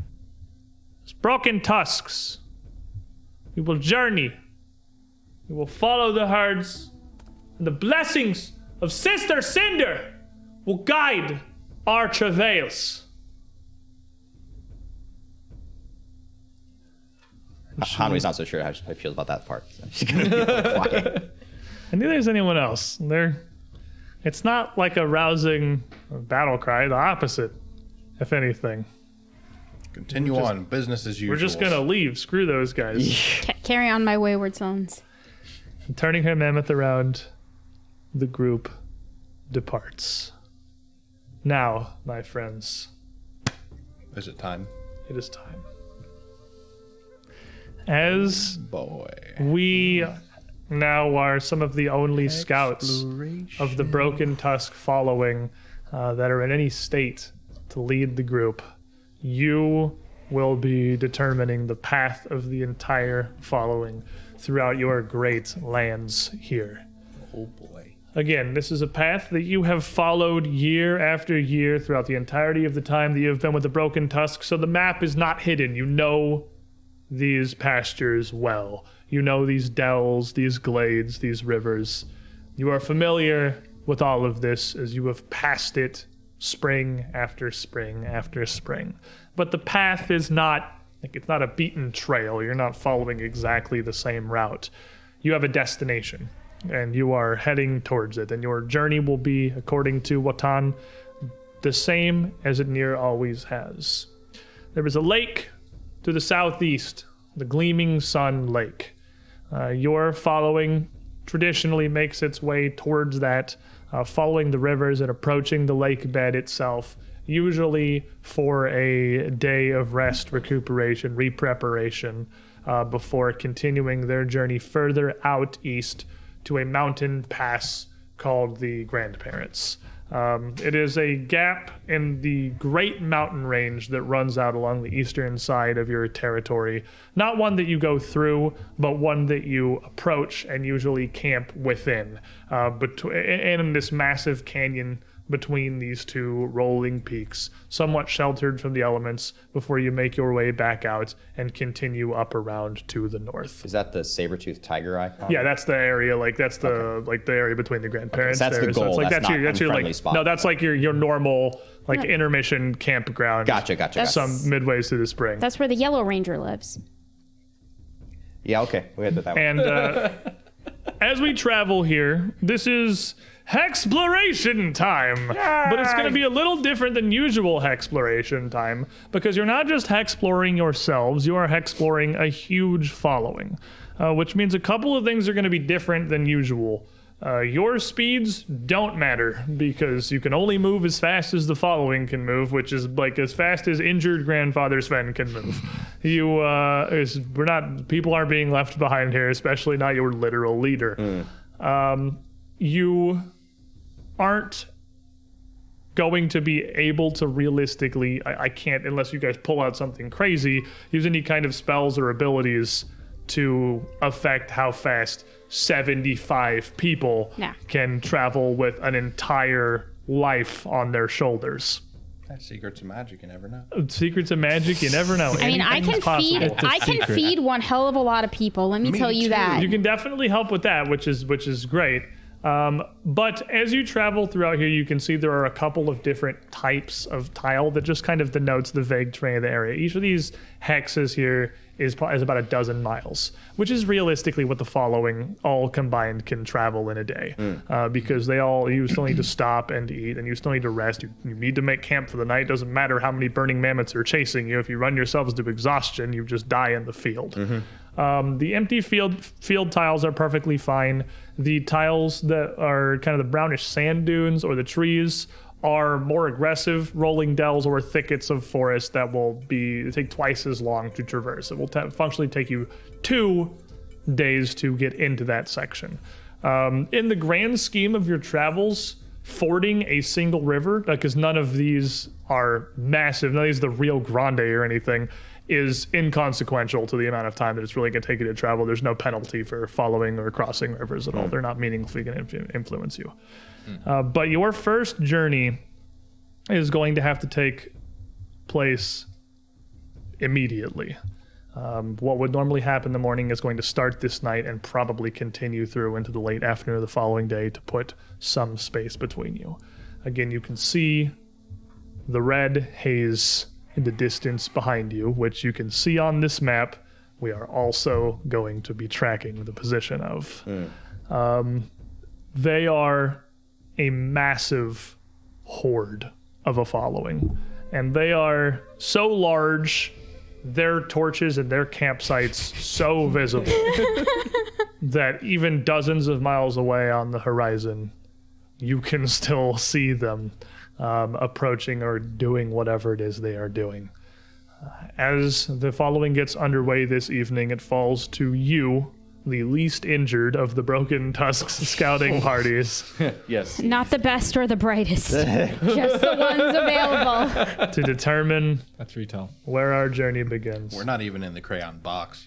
as Broken Tusks. We will journey. We will follow the herds, and the blessings of Sister Cinder will guide our travails." Hanwi's not so sure how I feel about that part. So she's gonna be a little quiet. And neither is anyone else. It's not like a rousing battle cry, the opposite, if anything. Continue on, business as usual. We're just gonna leave, screw those guys. Carry on my wayward sons. And turning her mammoth around, the group departs. Now, my friends, Is it time? it is time. As Boy. we now are some of the only scouts of the Broken Tusk following that are in any state to lead the group, you will be determining the path of the entire following throughout your great lands here. Oh boy. Again, this is a path that you have followed year after year throughout the entirety of the time that you have been with the Broken Tusk, so the map is not hidden. You know these pastures well. You know these dells, these glades, these rivers. You are familiar with all of this as you have passed it spring after spring after spring. But the path is not, it's not a beaten trail. You're not following exactly the same route. You have a destination, and you are heading towards it. And your journey will be, according to Wotan, the same as it near always has. There is a lake to the southeast, the Gleaming Sun Lake. Your following traditionally makes its way towards that, following the rivers and approaching the lake bed itself, usually for a day of rest, recuperation, repreparation, before continuing their journey further out east to a mountain pass called the Grandparents. It is a gap in the Great Mountain Range that runs out along the eastern side of your territory. Not one that you go through, but one that you approach and usually camp within. And in this massive canyon between these two rolling peaks, somewhat sheltered from the elements before you make your way back out and continue up around to the north. Is that the saber-toothed tiger icon? Yeah, that's the area. Like that's the the area between the grandparents. So that's there. the goal. So it's like That's not your unfriendly spot. No, that's like your normal intermission campground. Gotcha. Some midways through the spring. That's where the Yellow Ranger lives. Yeah, okay. We had that one. And as we travel here, this is Hexploration time. But it's going to be a little different than usual Hexploration time because you're not just Hexploring yourselves, you are Hexploring a huge following, which means a couple of things are going to be different than usual. Your speeds don't matter because you can only move as fast as the following can move, which is like as fast as injured grandfather Sven can move. People aren't being left behind here, especially not your literal leader. You aren't going to be able to realistically, I can't, unless you guys pull out something crazy, use any kind of spells or abilities to affect how fast 75 people can travel with an entire life on their shoulders. That's secrets of magic, you never know. Secrets of magic, you never know. I mean, I can feed one hell of a lot of people. Let me tell you that. You can definitely help with that, which is great. But as you travel throughout here, you can see there are a couple of different types of tile that just kind of denotes the vague terrain of the area. Each of these hexes here is about a dozen miles, which is realistically what the following all combined can travel in a day. Because you still need to stop and eat, and you still need to rest. You need to make camp for the night. Doesn't matter how many burning mammoths are chasing you. If you run yourselves to exhaustion, you just die in the field. The empty field tiles are perfectly fine. The tiles that are kind of the brownish sand dunes or the trees are more aggressive rolling dells or thickets of forest that will take twice as long to traverse. It will functionally take you 2 days to get into that section. In the grand scheme of your travels, fording a single river, because none of these are massive, none of these are the Rio Grande or anything, is inconsequential to the amount of time that it's really going to take you to travel. There's no penalty for following or crossing rivers at all. They're not meaningfully going to influence you. But your first journey is going to have to take place immediately. What would normally happen in the morning is going to start this night and probably continue through into the late afternoon of the following day to put some space between you. Again, you can see the red haze in the distance behind you, which you can see on this map. We are also going to be tracking the position of. They are a massive horde of a following, and they are so large, their torches and their campsites so visible that even dozens of miles away on the horizon, you can still see them approaching or doing whatever it is they are doing. As the following gets underway this evening, it falls to you, the least injured of the Broken Tusk's scouting parties. Yes. Not the best or the brightest. Just the ones available. To determine That's retail. where our journey begins. We're not even in the crayon box.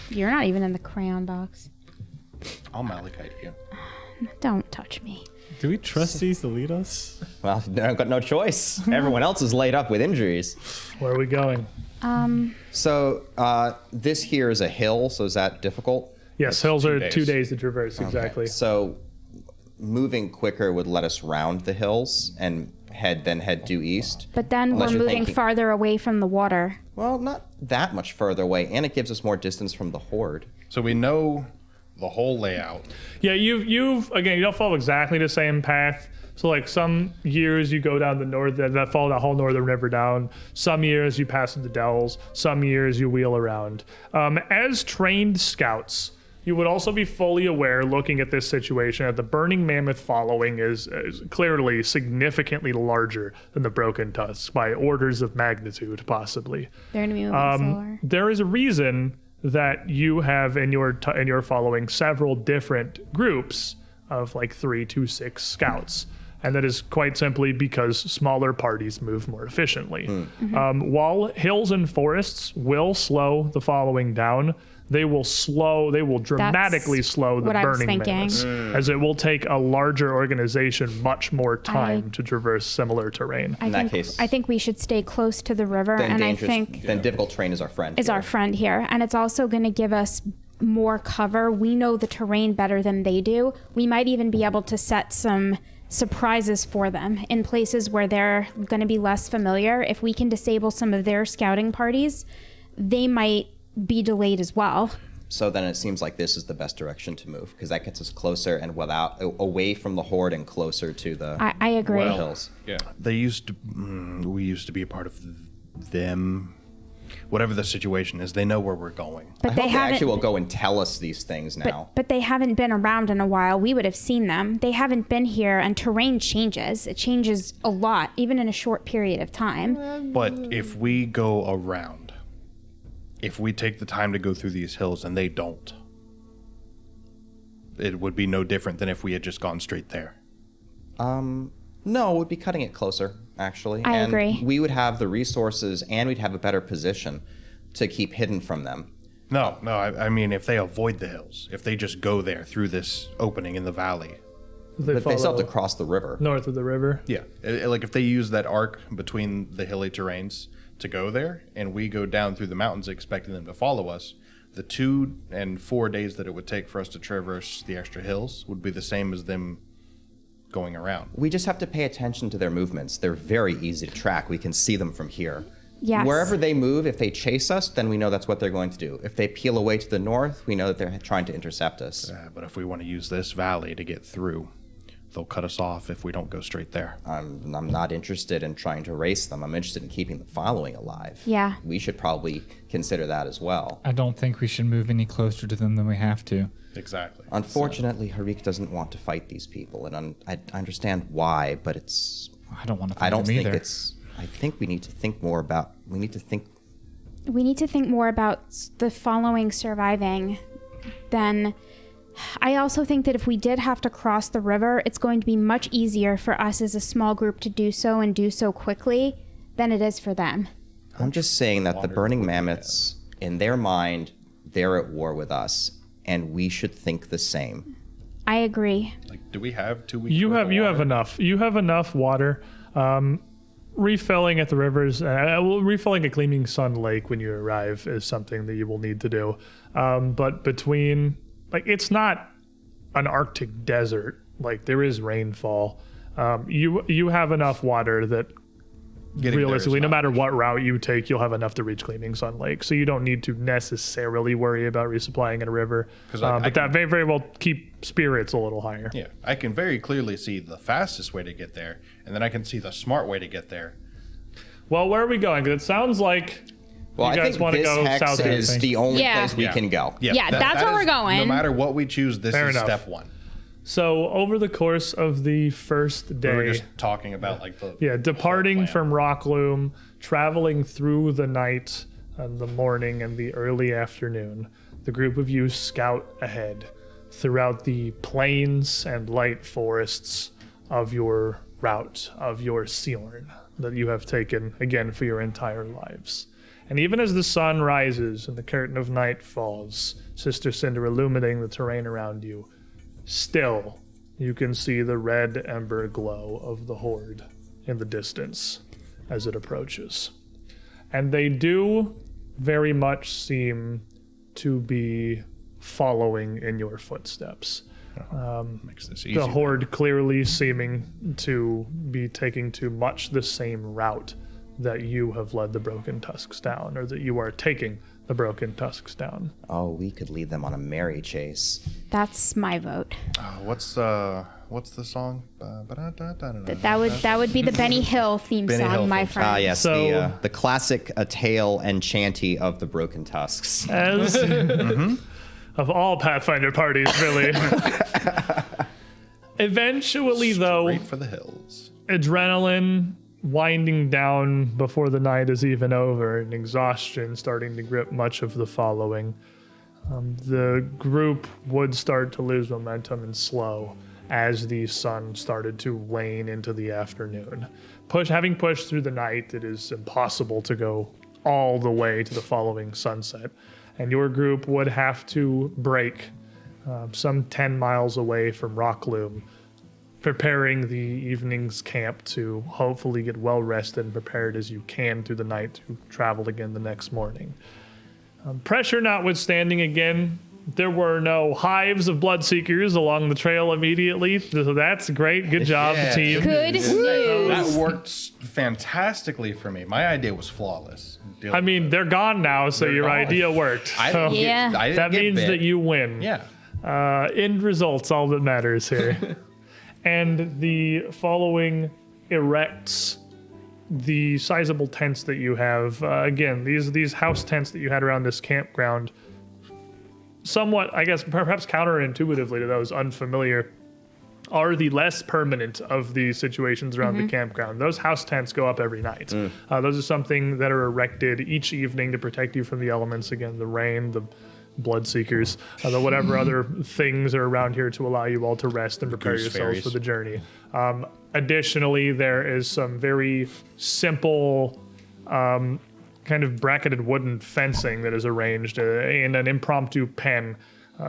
You're not even in the crayon box. I'll malachite you. Don't touch me. Do we trust these to lead us? Well, I've got no choice. Everyone else is laid up with injuries. Where are we going? So this here is a hill, so is that difficult? Yes, hills are 2 days. days to traverse, exactly. So moving quicker would let us round the hills and head due east. But then Unless we're you're moving thinking- farther away from the water. Well, not that much further away, and it gives us more distance from the horde. So we know the whole layout. Yeah, you've again, you don't follow exactly the same path. So like some years you go down the north, that follow that whole northern river down. Some years you pass the dells. Some years you wheel around. As trained scouts, you would also be fully aware, looking at this situation, that the Burning Mammoth following is clearly significantly larger than the Broken Tusk by orders of magnitude, possibly. They're going to be moving slower. There is a reason that you have in your following several different groups of like 3 to 6 scouts. And that is quite simply because smaller parties move more efficiently. While hills and forests will slow the following down, they will dramatically slow the what I was burning thinking. mammoths, as it will take a larger organization much more time to traverse similar terrain. I think we should stay close to the river, and I think then difficult terrain is our friend. is our friend here, and it's also going to give us more cover. We know the terrain better than they do. We might even be able to set some surprises for them in places where they're going to be less familiar. If we can disable some of their scouting parties, they might be delayed as well. So then it seems like this is the best direction to move, because that gets us closer and away from the horde and closer to the I agree. hills. Yeah. We used to be a part of them. Whatever the situation is, they know where we're going. But I they hope haven't actually will go and tell us these things now. But they haven't been around in a while. We would have seen them. They haven't been here, and terrain changes. It changes a lot, even in a short period of time. But if we go around, if we take the time to go through these hills and they don't, it would be no different than if we had just gone straight there. No, it would be cutting it closer, actually. I and agree. We would have the resources and we'd have a better position to keep hidden from them. No, I mean, if they avoid the hills, if they just go there through this opening in the valley. But they still follow have to cross the river. north of the river. Yeah, like if they use that arc between the hilly terrains to go there, and we go down through the mountains expecting them to follow us, the 2 and 4 days that it would take for us to traverse the extra hills would be the same as them going around. We just have to pay attention to their movements. They're very easy to track. We can see them from here. Yes. Wherever they move, if they chase us, then we know that's what they're going to do. If they peel away to the north, we know that they're trying to intercept us. But if we want to use this valley to get through, they'll cut us off if we don't go straight there. I'm not interested in trying to race them. I'm interested in keeping the following alive. Yeah. We should probably consider that as well. I don't think we should move any closer to them than we have to. Exactly. Unfortunately, Harik doesn't want to fight these people, and I understand why, but it's... I don't want to fight I don't them think either. it's... I think we need to think more about... We need to think more about the following surviving than... I also think that if we did have to cross the river, it's going to be much easier for us as a small group to do so and do so quickly than it is for them. I'm just saying that the Burning Mammoths, in their mind, they're at war with us, and we should think the same. I agree. Like, do we have 2 weeks? You worth have of you water? have enough. You have enough water. Refilling at the rivers, refilling a gleaming sun lake when you arrive is something that you will need to do. But between, like, it's not an Arctic desert. Like, there is rainfall. You have enough water that Getting there is realistically, no not matter an what route you take, you'll have enough to reach Gleaming Sun Lake. So you don't need to necessarily worry about resupplying in a river. But that may very well keep spirits a little higher. Yeah, I can very clearly see the fastest way to get there, and then I can see the smart way to get there. Well, where are we going? 'Cause it sounds like Well, you I guys think want to this go hex south. is the only Yeah. place we can go. Yeah, that's that where we're is- going. No matter what we choose, this Fair is enough. step 1. So over the course of the first We day, were just talking about like the departing whole plan. from Rockloom, traveling through the night and the morning and the early afternoon, the group of you scout ahead throughout the plains and light forests of your route, of your Seorn that you have taken again for your entire lives. And even as the sun rises and the curtain of night falls, Sister Cinder illuminating the terrain around you, still you can see the red ember glow of the horde in the distance as it approaches. And they do very much seem to be following in your footsteps. Makes this easy. The horde clearly seeming to be taking to much the same route that you have led the Broken Tusks down, or that you are taking the Broken Tusks down. Oh, we could lead them on a merry chase. That's my vote. What's the song? That would be the Benny Hill theme Benny song, Hill my theme friend. Ah, yes, So- the classic tale and chanty of the Broken Tusks. As of all Pathfinder parties, really. Eventually, though, Straight for the hills. adrenaline winding down before the night is even over and exhaustion starting to grip much of the following, the group would start to lose momentum and slow as the sun started to wane into the afternoon. Having pushed through the night, it is impossible to go all the way to the following sunset. And your group would have to break some 10 miles away from Rockloom, preparing the evening's camp to hopefully get well rested and prepared as you can through the night to travel again the next morning. Pressure notwithstanding, again, there were no hives of bloodseekers along the trail immediately, so that's great. Good job, Yeah. team. Good news. That worked fantastically for me. My idea was flawless. I mean, they're gone now, so They're your gone. idea worked. I So didn't Yeah. get, I didn't that get means bit. that you win. Yeah. End results, all that matters here. And the following erects the sizable tents that you have. Again, these house tents that you had around this campground, somewhat, I guess, perhaps counterintuitively to those unfamiliar, are the less permanent of the situations around the campground. Those house tents go up every night. Those are something that are erected each evening to protect you from the elements. Again, the rain, the bloodseekers, the whatever other things are around here to allow you all to rest and prepare Goose yourselves fairies. for the journey. Additionally, there is some very simple kind of bracketed wooden fencing that is arranged in an impromptu pen,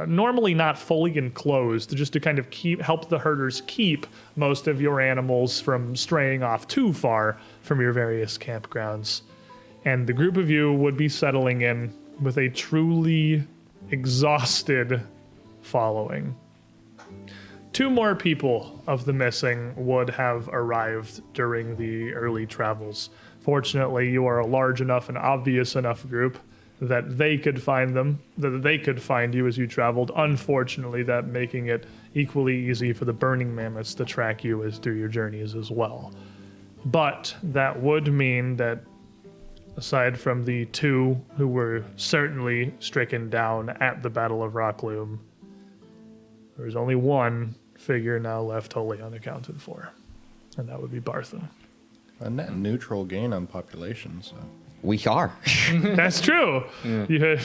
normally not fully enclosed, just to kind of help the herders keep most of your animals from straying off too far from your various campgrounds. And the group of you would be settling in with a truly exhausted following. 2 more people of the missing would have arrived during the early travels. Fortunately, you are a large enough and obvious enough group that they could find them, that they could find you as you traveled. Unfortunately, that making it equally easy for the Burning Mammoths to track you as through your journeys as well. But that would mean that aside from the 2 who were certainly stricken down at the Battle of Rockloom, there's only one figure now left wholly unaccounted for, and that would be Barthen. A net neutral gain on population, so. We are. That's true. You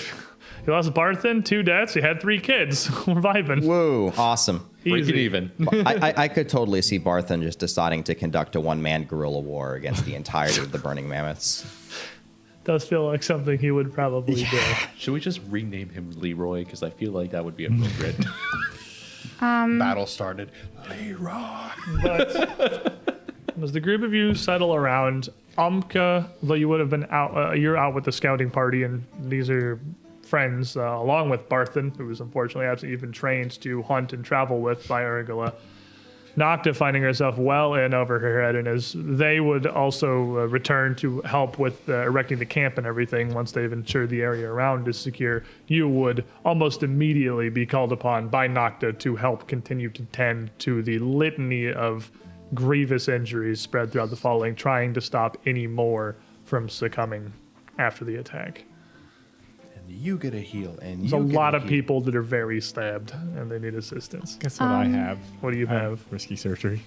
lost Barthen, 2 deaths, you had 3 kids. We're vibing. Whoa, awesome. Break it Easy. even. I could totally see Barthen just deciding to conduct a one-man guerrilla war against the entirety of the Burning Mammoths. Does feel like something he would probably do. Should we just rename him Leroy? Because I feel like that would be appropriate. Battle started. Leroy. But as the group of you settle around, Amka, though you would have been out, you're out with the scouting party, and these are friends, along with Barthen, who was unfortunately absent. You've been trained to hunt and travel with by Urgula. Nocta finding herself well in over her head, and as they would also return to help with erecting the camp and everything once they've ensured the area around is secure, you would almost immediately be called upon by Nocta to help continue to tend to the litany of grievous injuries spread throughout the following, trying to stop any more from succumbing after the attack. And you get a heal, and There's you a get lot a of heal. people that are very stabbed, and they need assistance. Guess what I have? What do you I have? risky surgery.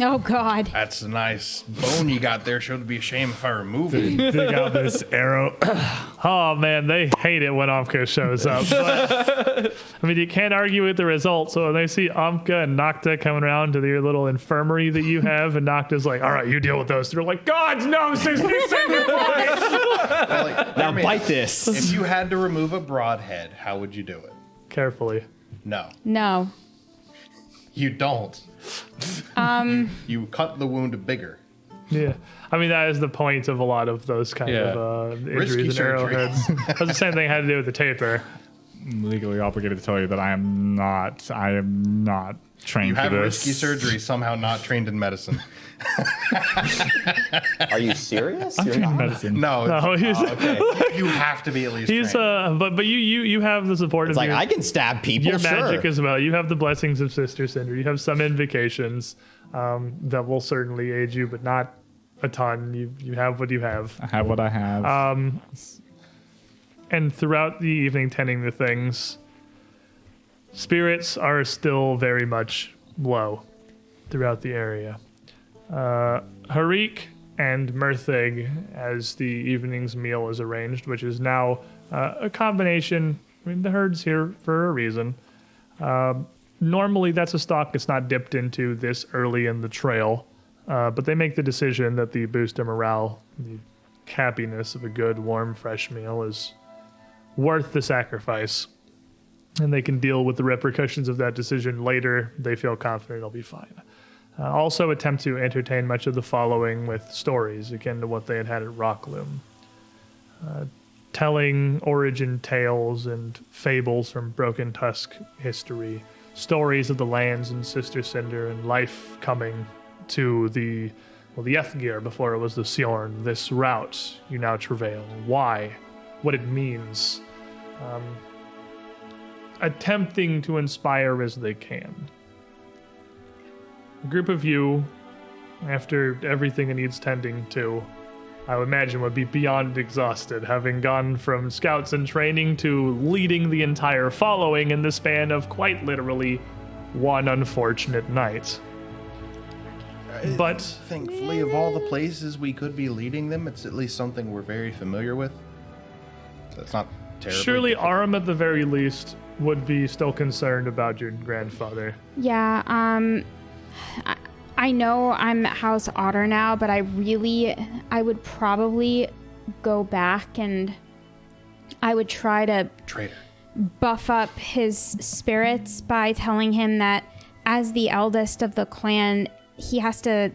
Oh God. That's a nice bone you got there. Sure would be a shame if I remove it. Dig out this arrow. Oh man, they hate it when Amka shows up. But, I mean, you can't argue with the result. So when they see Amka and Nocta coming around to your little infirmary that you have, and Nocta's like, "All right, you deal with those." They're like, "God no, sister, save your life." Well, like, Now I mean, bite this. If you had to remove a broadhead, how would you do it? Carefully. No, No. you don't. You cut the wound bigger. Yeah, I mean that is the point of a lot of those kind Yeah. of Risky injuries and surgery. arrowheads. That's the same thing had to do with the taper. I'm legally obligated to tell you that I am not trained You for have this. risky surgery, somehow not trained in medicine. Are you serious? I'm You're trained in not? medicine. No, No, he's Okay. you have to be at least he's trained. but you have the support It's of like, your, I can stab people, your sure. magic as well. You have the blessings of Sister Cinder. You have some invocations that will certainly aid you, but not a ton. You have what you have. I have what I have. And throughout the evening tending to things, spirits are still very much low throughout the area. Harik and Murthig, as the evening's meal is arranged, which is now a combination. I mean, the herd's here for a reason. normally that's a stock that's not dipped into this early in the trail, but they make the decision that the boost of morale, the happiness of a good, warm, fresh meal is worth the sacrifice, and they can deal with the repercussions of that decision later. They feel confident it'll be fine. Also attempt to entertain much of the following with stories, akin to what they had at Rockloom. Telling origin tales and fables from Broken Tusk history, stories of the lands in Sister Cinder and life coming to the Ethgir before it was the Sjorn, this route you now travail, why, what it means. Attempting to inspire as they can. A group of you, after everything it needs tending to, I would imagine would be beyond exhausted, having gone from scouts and training to leading the entire following in the span of quite literally one unfortunate night. But thankfully, of all the places we could be leading them, it's at least something we're very familiar with. That's not terribly surely difficult. Aram at the very least would be still concerned about your grandfather. Yeah, I know I'm at House Otter now, but I would probably go back and I would try to Traitor. buff up his spirits by telling him that as the eldest of the clan, we have to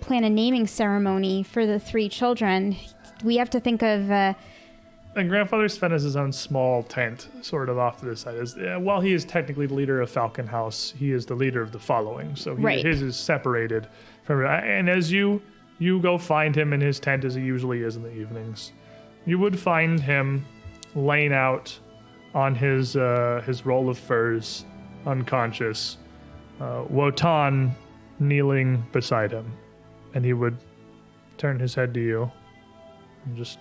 plan a naming ceremony for the 3 children. We have to think of And Grandfather Sven has his own small tent, sort of off to the side. While he is technically the leader of Falcon House, he is the leader of the following. So Right. his is separated from. And as you go find him in his tent, as he usually is in the evenings, you would find him laying out on his roll of furs, unconscious. Wotan kneeling beside him, and he would turn his head to you and just.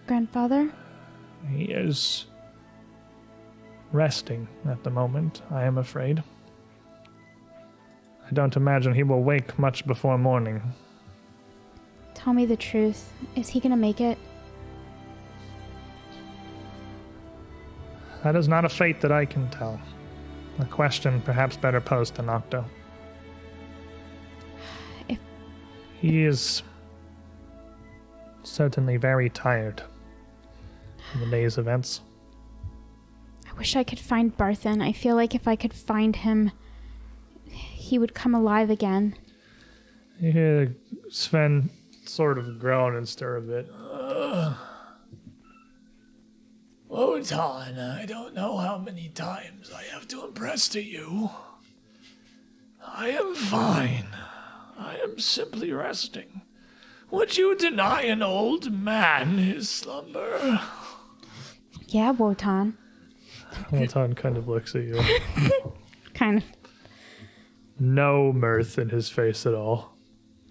grandfather. He is resting at the moment, I am afraid. I don't imagine he will wake much before morning. Tell me the truth. Is he gonna make it? That is not a fate that I can tell. A question perhaps better posed to Nocto. If- He is certainly very tired from the day's events. I wish I could find Barthen. I feel like if I could find him, he would come alive again. You hear Sven sort of groan and stir a bit. Wotan, I don't know how many times I have to impress to you. I am fine. I am simply resting. Would you deny an old man his slumber? Yeah, Wotan. Wotan kind of looks at you. Kind of. No mirth in his face at all.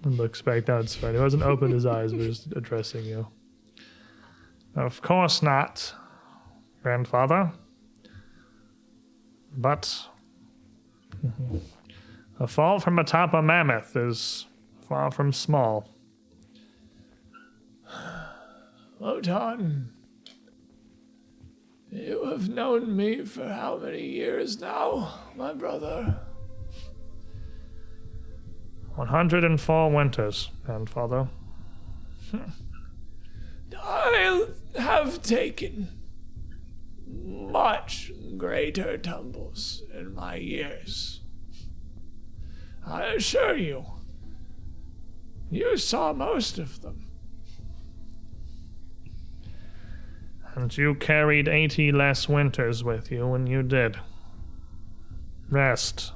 And looks back down at Sven. He hasn't opened his eyes, but is addressing you. Of course not, grandfather. But a fall from atop a mammoth is far from small. Wotan, you have known me for how many years now, my brother? 104 winters, grandfather. I have taken much greater tumbles in my years. I assure you, you saw most of them. And you carried 80 less winters with you when you did. Rest,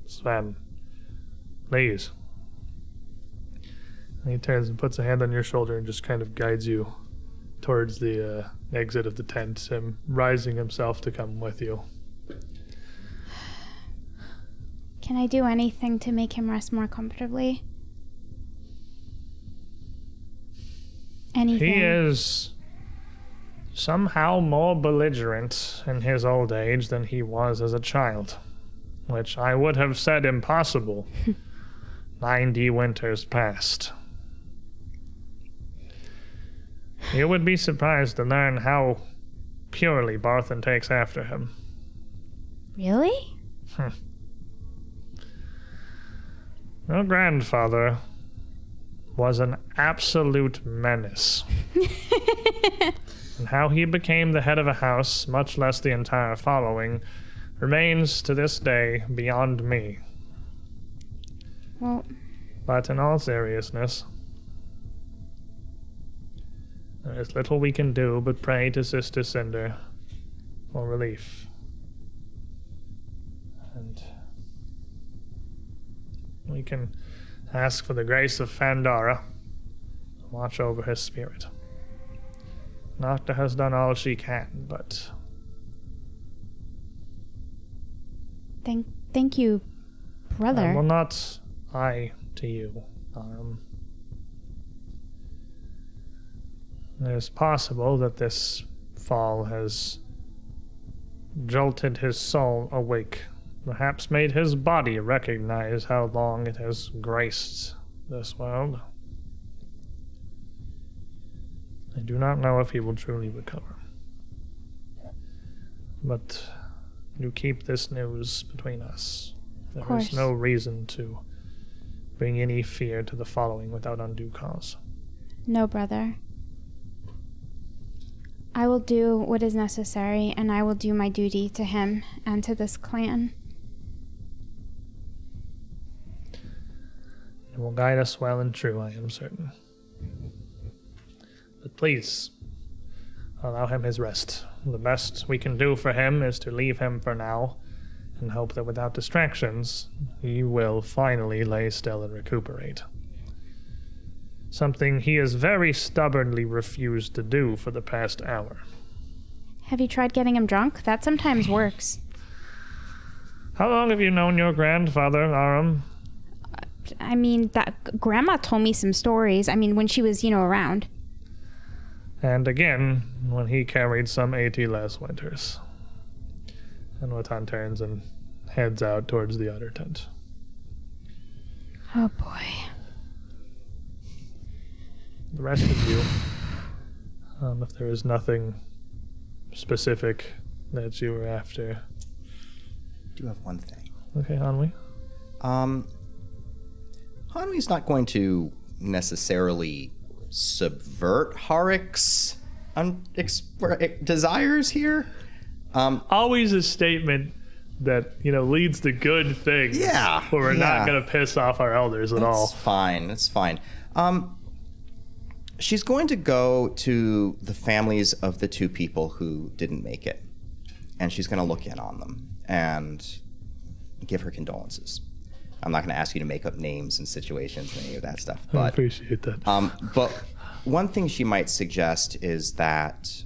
Sven. Please. And he turns and puts a hand on your shoulder and just kind of guides you towards the exit of the tent, him rising himself to come with you. Can I do anything to make him rest more comfortably? Anything? He is somehow more belligerent in his old age than he was as a child, which I would have said impossible 90 winters past. You would be surprised to learn how purely Barthen takes after him. Really? Your grandfather was an absolute menace. And how he became the head of a house, much less the entire following, remains to this day beyond me. Well, But in all seriousness, there is little we can do but pray to Sister Cinder for relief. And we can ask for the grace of Fandara to watch over his spirit. Nocta has done all she can, but thank you, brother. well, not I to you. It's possible that this fall has jolted his soul awake, perhaps made his body recognize how long it has graced this world. I do not know if he will truly recover. But do keep this news between us. There is no reason to bring any fear to the following without undue cause. No, brother. I will do what is necessary, and I will do my duty to him and to this clan. It will guide us well and true, I am certain. But please, allow him his rest. The best we can do for him is to leave him for now, and hope that without distractions, he will finally lay still and recuperate. Something he has very stubbornly refused to do for the past hour. Have you tried getting him drunk? That sometimes works. How long have you known your grandfather, Aram? I mean, that Grandma told me some stories. I mean, when she was, around. And again, when he carried some 80 last winters. And Wotan turns and heads out towards the other tent. Oh, boy. The rest of you, if there is nothing specific that you were after. I do have one thing. Okay, Hanwi. Hanwi's not going to necessarily subvert Harik's desires here. Always a statement that, leads to good things. Yeah. Where we're not going to piss off our elders at all. That's fine. She's going to go to the families of the two people who didn't make it. And she's going to look in on them and give her condolences. I'm not going to ask you to make up names and situations and any of that stuff. But, I appreciate that. But one thing she might suggest is that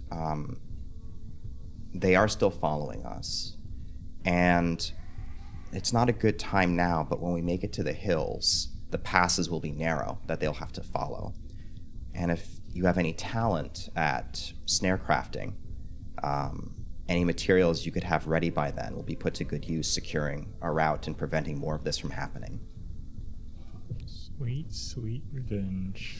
they are still following us. And it's not a good time now, but when we make it to the hills, the passes will be narrow that they'll have to follow. And if you have any talent at snare crafting, any materials you could have ready by then will be put to good use securing our route and preventing more of this from happening. Sweet, sweet revenge.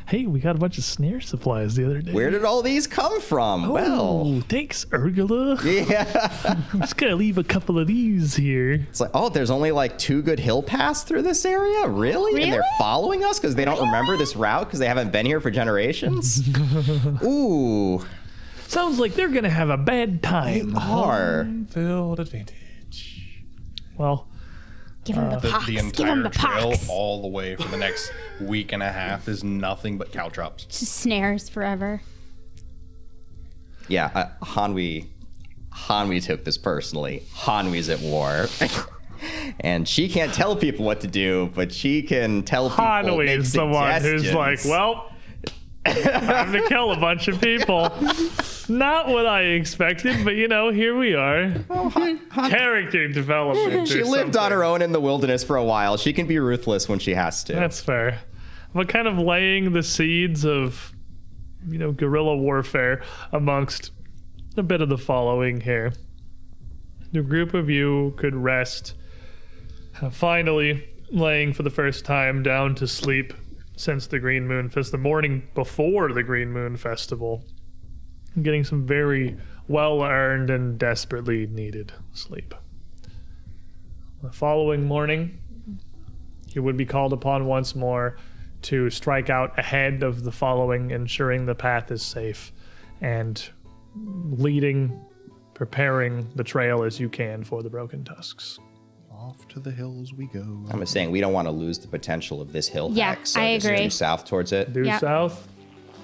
Hey, we got a bunch of snare supplies the other day. Where did all these come from? Oh, well, thanks, Urgula. yeah. I'm just going to leave a couple of these here. It's like, oh, there's only like 2 good hill paths through this area? Really? And they're following us because they don't remember this route because they haven't been here for generations? Ooh. Sounds like they're going to have a bad time. Filled advantage. Well, Give him the pox. The Give him entire the trail pox. all the way for the next week and a half is nothing but caltrops. Just snares forever. Yeah, Hanwi took this personally. Hanwi's at war. And she can't tell people what to do, but she can tell people, Hanwi make is the one who's like, suggestions. well, time to kill a bunch of people. Not what I expected, but here we are. Character development. She lived on her own in the wilderness for a while. She can be ruthless when she has to. That's fair. But kind of laying the seeds of, guerrilla warfare amongst a bit of the following here. The group of you could rest, finally laying for the first time down to sleep since the Green Moon Festival, the morning before the Green Moon Festival. Getting some very well-earned and desperately needed sleep. The following morning, you would be called upon once more to strike out ahead of the following, ensuring the path is safe, and preparing the trail as you can for the Broken Tusks. Off to the hills we go. I'm just saying we don't want to lose the potential of this hill Yeah, hack, so I just agree. due south towards it. Due Yep. south.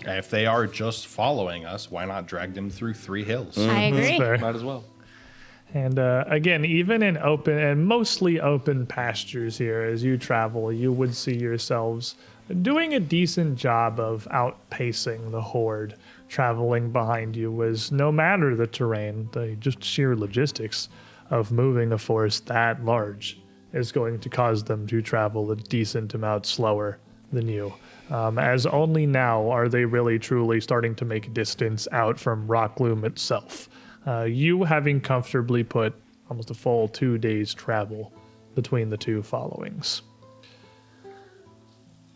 If they are just following us, why not drag them through 3 hills? I agree. Fair. Might as well. And again, even in open and mostly open pastures here, as you travel, you would see yourselves doing a decent job of outpacing the horde traveling behind you, as no matter the terrain, the just sheer logistics of moving a force that large is going to cause them to travel a decent amount slower than you. As only now are they really truly starting to make distance out from Rockloom itself. You having comfortably put almost a full 2 days travel between the two followings.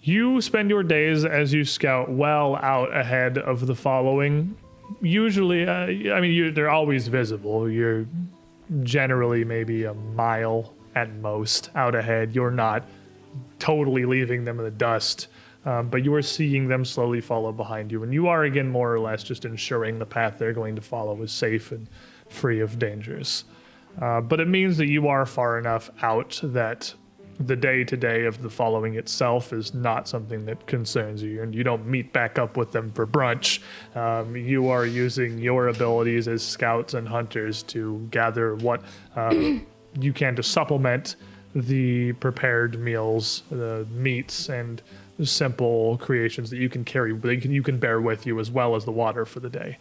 You spend your days as you scout well out ahead of the following. Usually, they're always visible. You're generally maybe a mile at most out ahead. You're not totally leaving them in the dust, but you are seeing them slowly follow behind you. And you are, again, more or less just ensuring the path they're going to follow is safe and free of dangers. But it means that you are far enough out that the day-to-day of the following itself is not something that concerns you, and you don't meet back up with them for brunch. You are using your abilities as scouts and hunters to gather what you can to supplement the prepared meals, the meats, and simple creations that you can carry, you can bear with you, as well as the water for the day,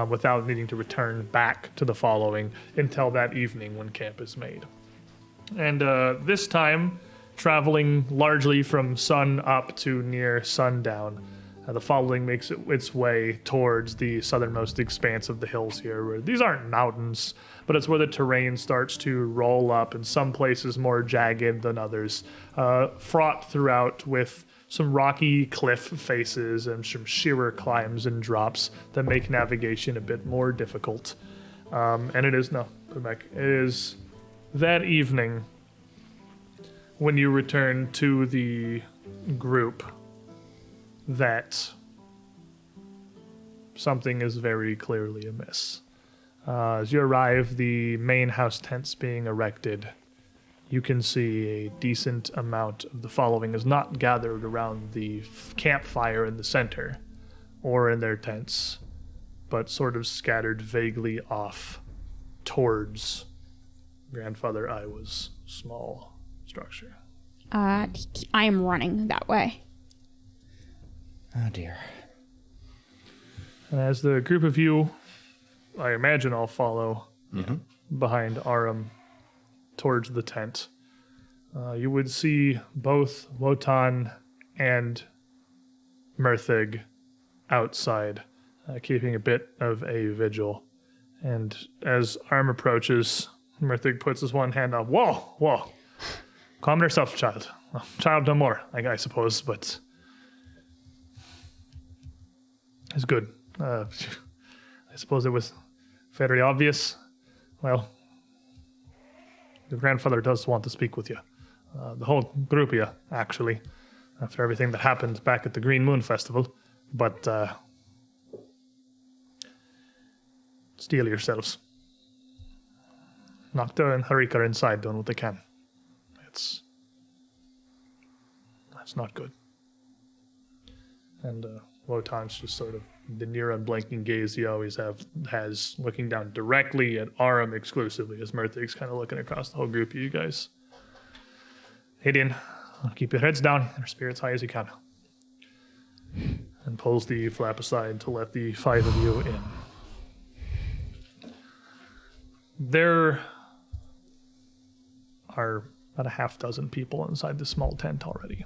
without needing to return back to the following until that evening when camp is made. And this time, traveling largely from sun up to near sundown, the following makes its way towards the southernmost expanse of the hills here, where these aren't mountains, but it's where the terrain starts to roll up, in some places more jagged than others, fraught throughout with some rocky cliff faces and some sheerer climbs and drops that make navigation a bit more difficult. And it is that evening when you return to the group that something is very clearly amiss. As you arrive, the main house tents being erected, you can see a decent amount of the following is not gathered around the campfire in the center or in their tents, but sort of scattered vaguely off towards Grandfather Iowa's small structure. I am running that way. Oh dear. And as the group of you, I imagine, all follow behind Aram towards the tent, you would see both Wotan and Murthig outside, keeping a bit of a vigil. And as Aram approaches, Murthig puts his one hand up. Whoa. Calm yourself, child. Well, child no more, I suppose, but it's good. I suppose it was very obvious. Well, your grandfather does want to speak with you. The whole group of you, actually, after everything that happened back at the Green Moon Festival. But steel yourselves. Nocta and Harika are inside doing what they can. That's not good. And Wotan's just sort of the near unblinking gaze he always has, looking down directly at Aram exclusively, as Murthig's kind of looking across the whole group of you guys. Hideon, keep your heads down and your spirits high as you can. And pulls the flap aside to let the 5 of you in. There are about a half dozen people inside the small tent already.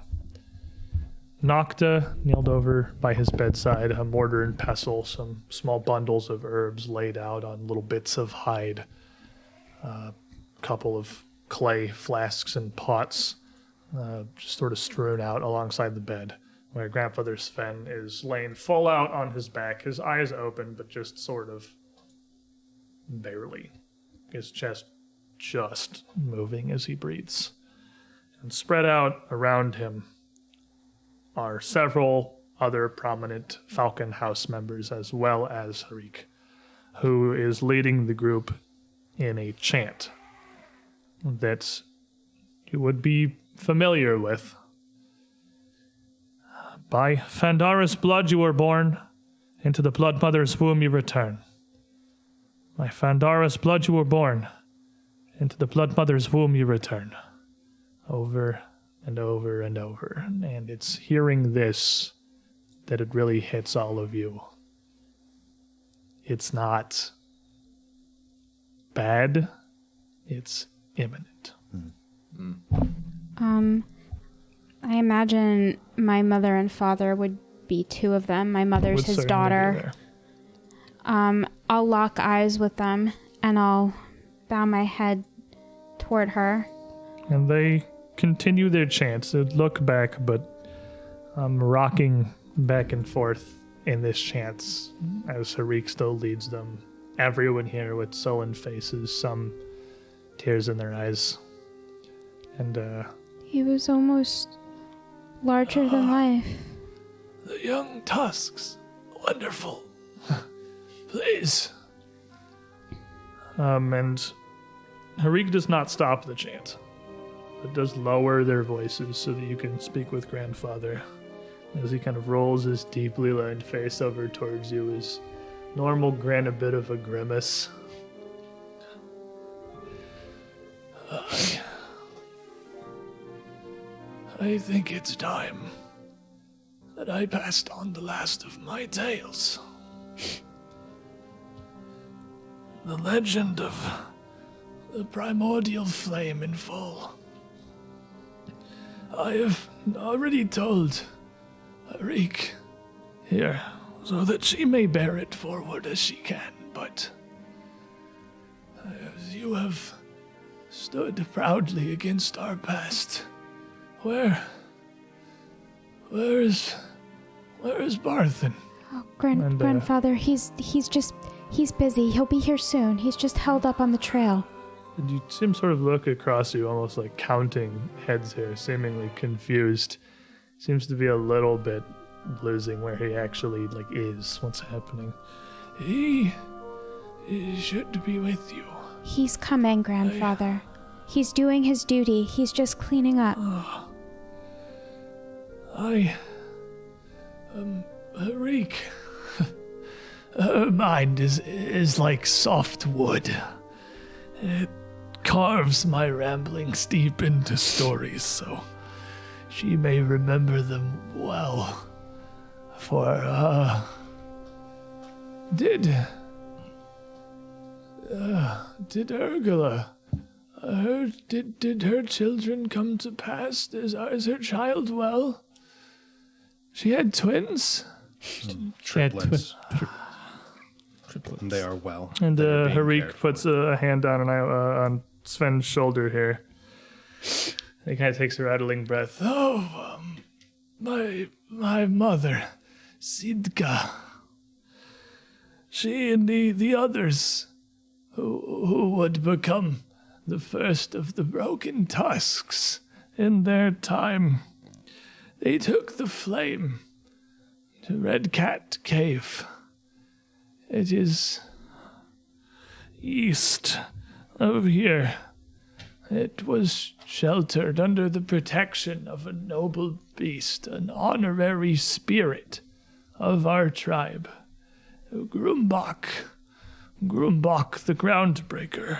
Nocta kneeled over by his bedside, a mortar and pestle, some small bundles of herbs laid out on little bits of hide, a couple of clay flasks and pots just sort of strewn out alongside the bed, where Grandfather Sven is laying full out on his back, his eyes open, but just sort of barely. His chest just moving as he breathes. And spread out around him are several other prominent Falcon House members, as well as Harik, who is leading the group in a chant that you would be familiar with. By Fandara's blood you were born, into the Blood Mother's womb you return. By Fandara's blood you were born, into the Blood Mother's womb you return. Over and over and over. And it's hearing this that it really hits all of you. It's not bad, it's imminent. I imagine my mother and father would be two of them. My mother's Would his certainly daughter. be there. I'll lock eyes with them and I'll bow my head toward her. And they continue their chants. They look back, but rocking back and forth in this chant as Harik still leads them. Everyone here with sullen faces, some tears in their eyes. And He was almost larger than life. The young tusks. Wonderful. Please. and Harik does not stop the chant, but does lower their voices so that you can speak with grandfather. As he kind of rolls his deeply lined face over towards you, his normal grin a bit of a grimace. I think it's time that I passed on the last of my tales. The legend of the primordial flame in full. I have already told Harik here, so that she may bear it forward as she can, but as you have stood proudly against our past, where is Barthen? Oh, grandfather, he's busy. He'll be here soon. He's just held up on the trail. And you see him sort of look across you, almost like counting heads here, seemingly confused. Seems to be a little bit losing where he actually is, what's happening. He should be with you. He's coming, grandfather. He's doing his duty. He's just cleaning up. Harik. Her mind is like soft wood. It carves my ramblings deep into stories, so she may remember them well. For, did Urgula, did her children come to pass? Is her child well? She had twins? Triplets. And they are well. And They are being Harik cared puts for. a hand on Sven's shoulder here. And he kind of takes a rattling breath. Oh, my mother, Sidka. She and the others who would become the first of the Broken Tusks in their time. They took the flame to Red Cat Cave. It is east of here. It was sheltered under the protection of a noble beast, an honorary spirit of our tribe, Grumbach the Groundbreaker.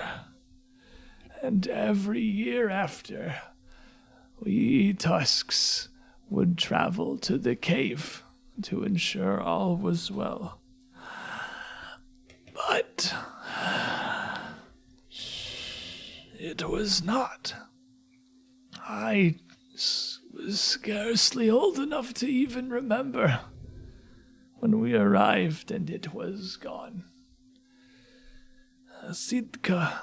And every year after, we Tusks would travel to the cave to ensure all was well. But it was not. I was scarcely old enough to even remember when we arrived and it was gone. Sidka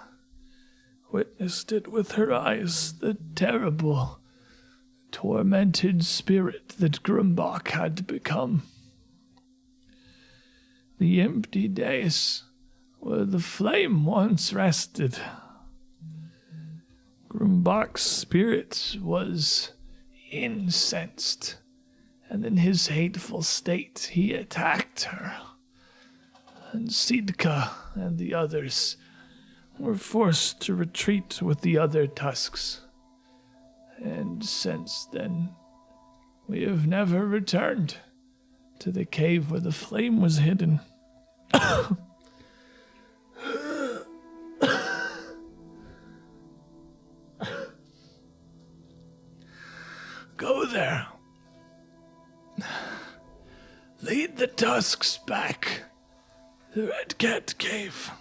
witnessed it with her eyes, the terrible, tormented spirit that Grumbach had become. The empty days where the flame once rested. Grumbach's spirit was incensed, and in his hateful state he attacked her. And Sidka and the others were forced to retreat with the other Tusks. And since then, we have never returned to the cave where the flame was hidden. Go there. Lead the Tusks back to the Red Cat Cave.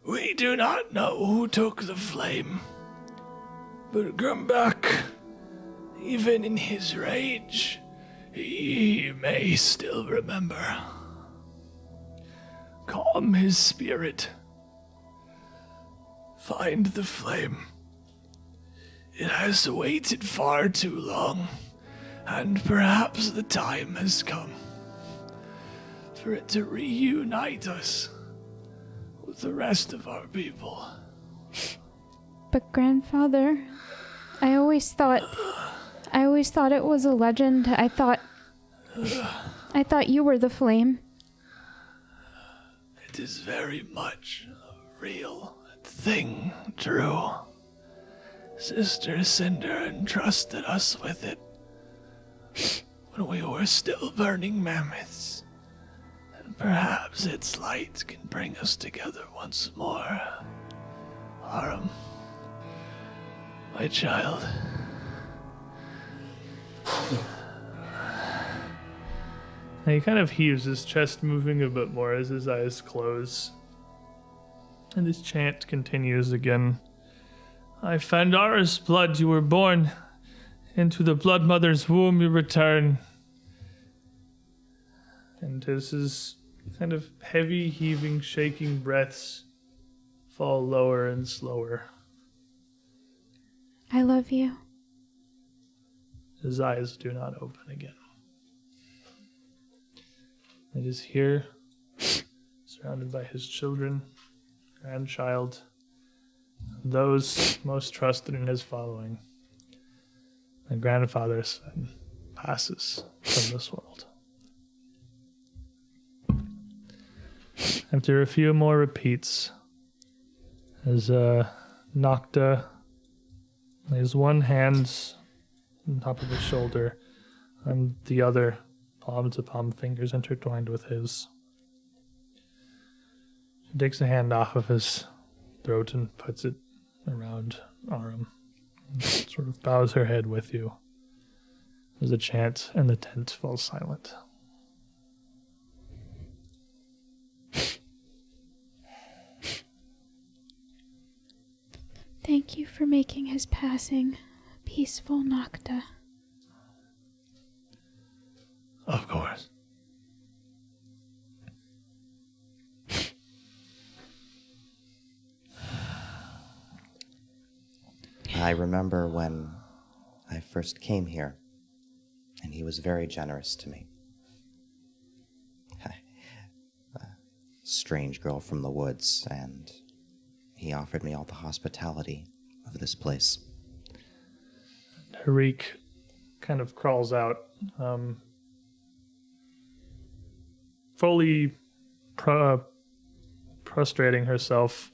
We do not know who took the flame, but Grumbach, even in his rage, he may still remember. Calm his spirit. Find the flame. It has waited far too long, and perhaps the time has come for it to reunite us with the rest of our people. But grandfather, I always thought it was a legend. I thought you were the flame. It is very much a real thing, Drew. Sister Cinder entrusted us with it when we were still burning mammoths. And perhaps its light can bring us together once more. Aram, my child. And he kind of heaves his chest, moving a bit more as his eyes close. And his chant continues again. I Fandara's blood you were born. Into the blood mother's womb you return. And as his kind of heavy, heaving, shaking breaths fall lower and slower, I love you. his eyes do not open again. It is here, surrounded by his children, grandchild, those most trusted in his following. The grandfather son passes from this world. After a few more repeats, as Nocta lays one hand on top of his shoulder and the other palm-to-palm fingers intertwined with his. She takes a hand off of his throat and puts it around Aram. And sort of bows her head with you as the chant and the tent falls silent. Thank you for making his passing peaceful, Nocta. Of course. I remember when I first came here, and he was very generous to me. A strange girl from the woods, and he offered me all the hospitality of this place. Harik kind of crawls out, fully prostrating herself,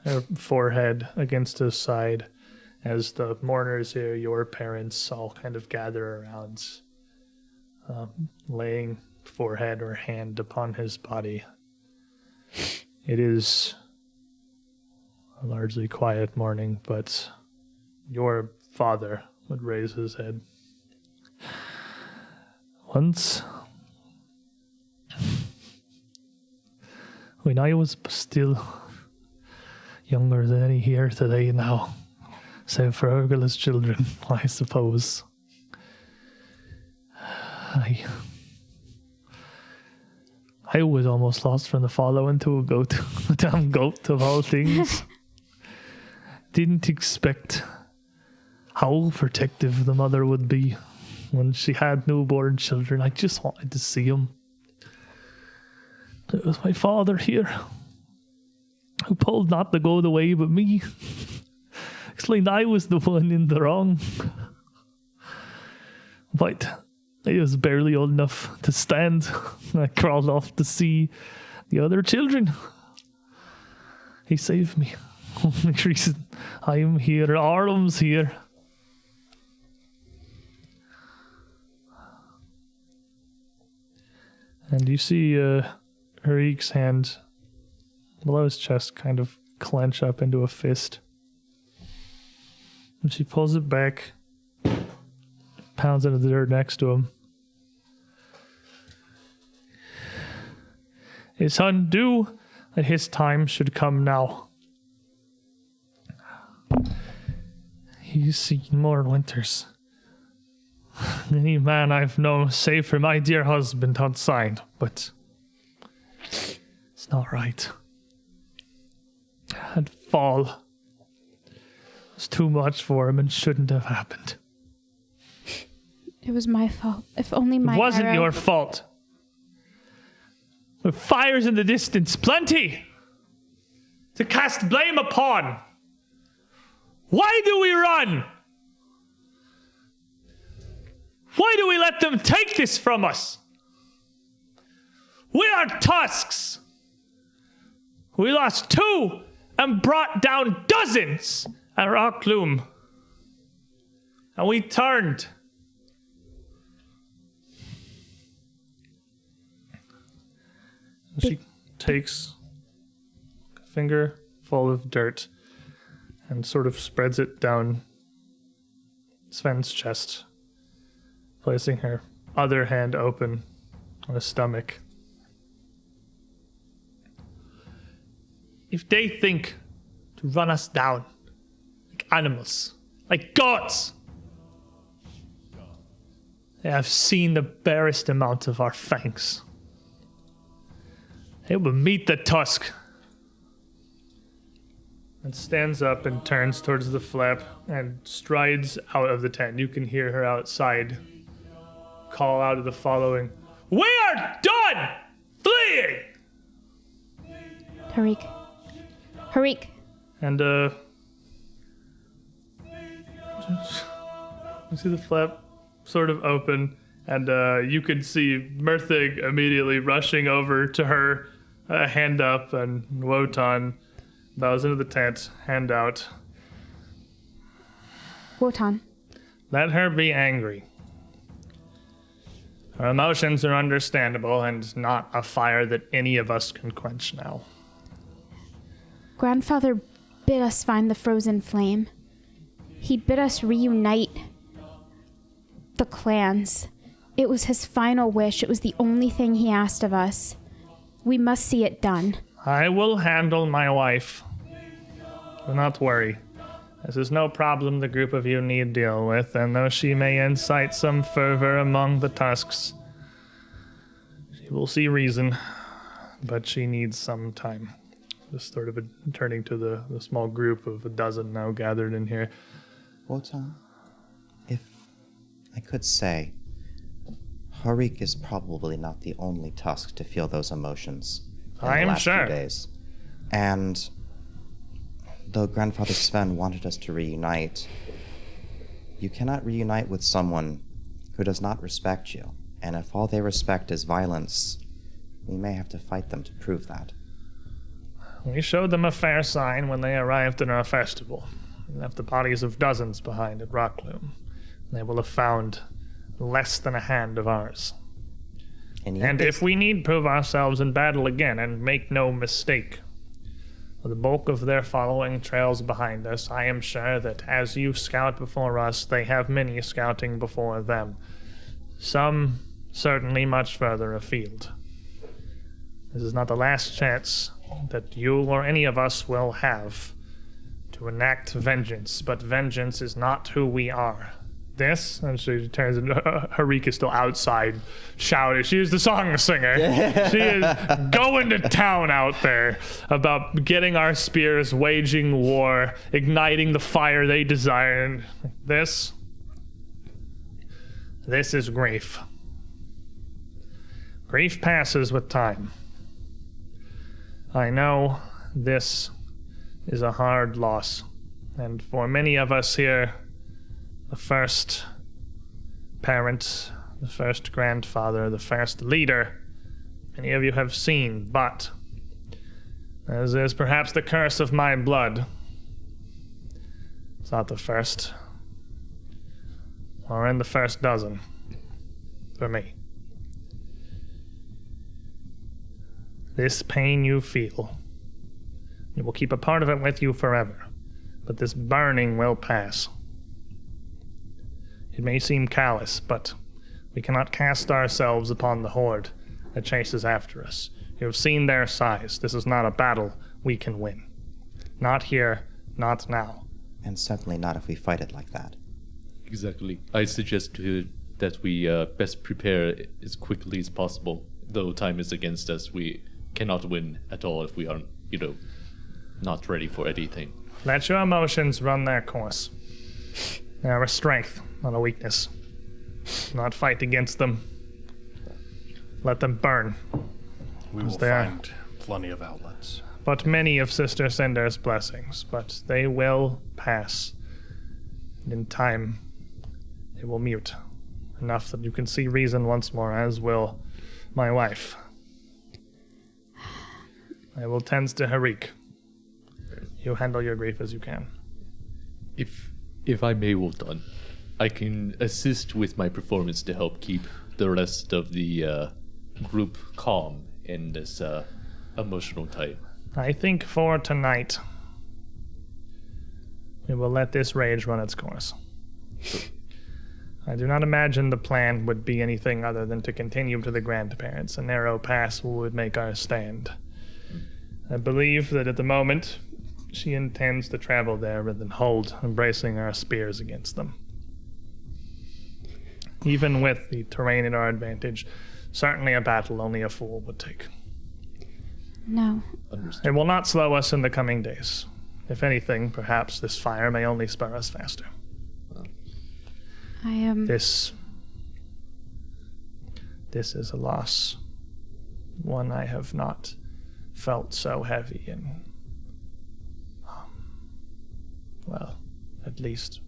her forehead against his side, as the mourners here, your parents, all kind of gather around, laying forehead or hand upon his body. It is a largely quiet morning, but your father would raise his head. Once, when I was still younger than any here today now, save for Urgula's children, I suppose. I was almost lost from the follow into a goat, a damn goat of all things. Didn't expect how protective the mother would be when she had newborn children. I just wanted to see them. It was my father here who pulled not to go the way but me. Explained I was the one in the wrong. But I was barely old enough to stand. I crawled off to see the other children. He saved me. Only reason I'm here, Arlem's here. And you see Harik's hand below his chest kind of clench up into a fist. And she pulls it back, pounds into the dirt next to him. His son knew that his time should come now. He's seen more winters than any man I've known, save for my dear husband outside, but it's not right. That fall was too much for him and shouldn't have happened. It was my fault. If only my It wasn't arrow... your fault. The fires in the distance, plenty to cast blame upon. Why do we run? Why do we let them take this from us? We are Tusks. We lost 2 and brought down dozens at Rockloom. And we turned. She takes a finger full of dirt and sort of spreads it down Sven's chest, placing her other hand open on his stomach. If they think to run us down like animals, like gods, they have seen the barest amount of our fangs. They will meet the tusk. And stands up and turns towards the flap and strides out of the tent. You can hear her outside call out of the following, "We are done fleeing!" Harik. And you see the flap sort of open, and you can see Murthig immediately rushing over to her, hand up, and Wotan bows into the tent, hand out. Wotan. Let her be angry. Her emotions are understandable and not a fire that any of us can quench now. Grandfather bid us find the frozen flame. He bid us reunite the clans. It was his final wish. It was the only thing he asked of us. We must see it done. I will handle my wife. Do not worry. This is no problem the group of you need deal with, and though she may incite some fervor among the Tusks, she will see reason, but she needs some time. Just sort of turning to the small group of a dozen now gathered in here. Wotan, if I could say, Harik is probably not the only Tusk to feel those emotions in I the am last sure. few days. And though Grandfather Sven wanted us to reunite, you cannot reunite with someone who does not respect you. And if all they respect is violence, we may have to fight them to prove that. We showed them a fair sign when they arrived at our festival. We left the bodies of dozens behind at Rockloom. They will have found less than a hand of ours. And if we need prove ourselves in battle again, and make no mistake, the bulk of their following trails behind us, I am sure that as you scout before us, they have many scouting before them. Some certainly much further afield. This is not the last chance that you or any of us will have to enact vengeance, but vengeance is not who we are. This, and she turns, and Harik is still outside shouting. She is the song singer. She is going to town out there about getting our spears, waging war, igniting the fire they desire. And this is grief. Grief passes with time. I know this is a hard loss, and for many of us here, the first parent, the first grandfather, the first leader, many of you have seen, but as is perhaps the curse of my blood, it's not the first, or in the first dozen, for me. This pain you feel, you will keep a part of it with you forever, but this burning will pass. It may seem callous, but we cannot cast ourselves upon the horde that chases after us. You have seen their size. This is not a battle we can win. Not here, not now. And certainly not if we fight it like that. Exactly. I suggest that we best prepare as quickly as possible. Though time is against us, we cannot win at all if we are, not ready for anything. Let your emotions run their course. They are a strength, not a weakness. Do not fight against them. Let them burn. We will there. find plenty of outlets. But many of Sister Cinder's blessings, but they will pass. And in time, they will mute. Enough that you can see reason once more, as will my wife. I will tend to Harik. You handle your grief as you can. If I may, Wotan, I can assist with my performance to help keep the rest of the group calm in this emotional time. I think for tonight, we will let this rage run its course. I do not imagine the plan would be anything other than to continue to the grandparents. A narrow pass would make our stand. I believe that at the moment, she intends to travel there rather than hold, embracing our spears against them. Even with the terrain at our advantage, certainly a battle only a fool would take. No. It will not slow us in the coming days. If anything, perhaps this fire may only spur us faster. I am. This is a loss. One I have not felt so heavy in, at least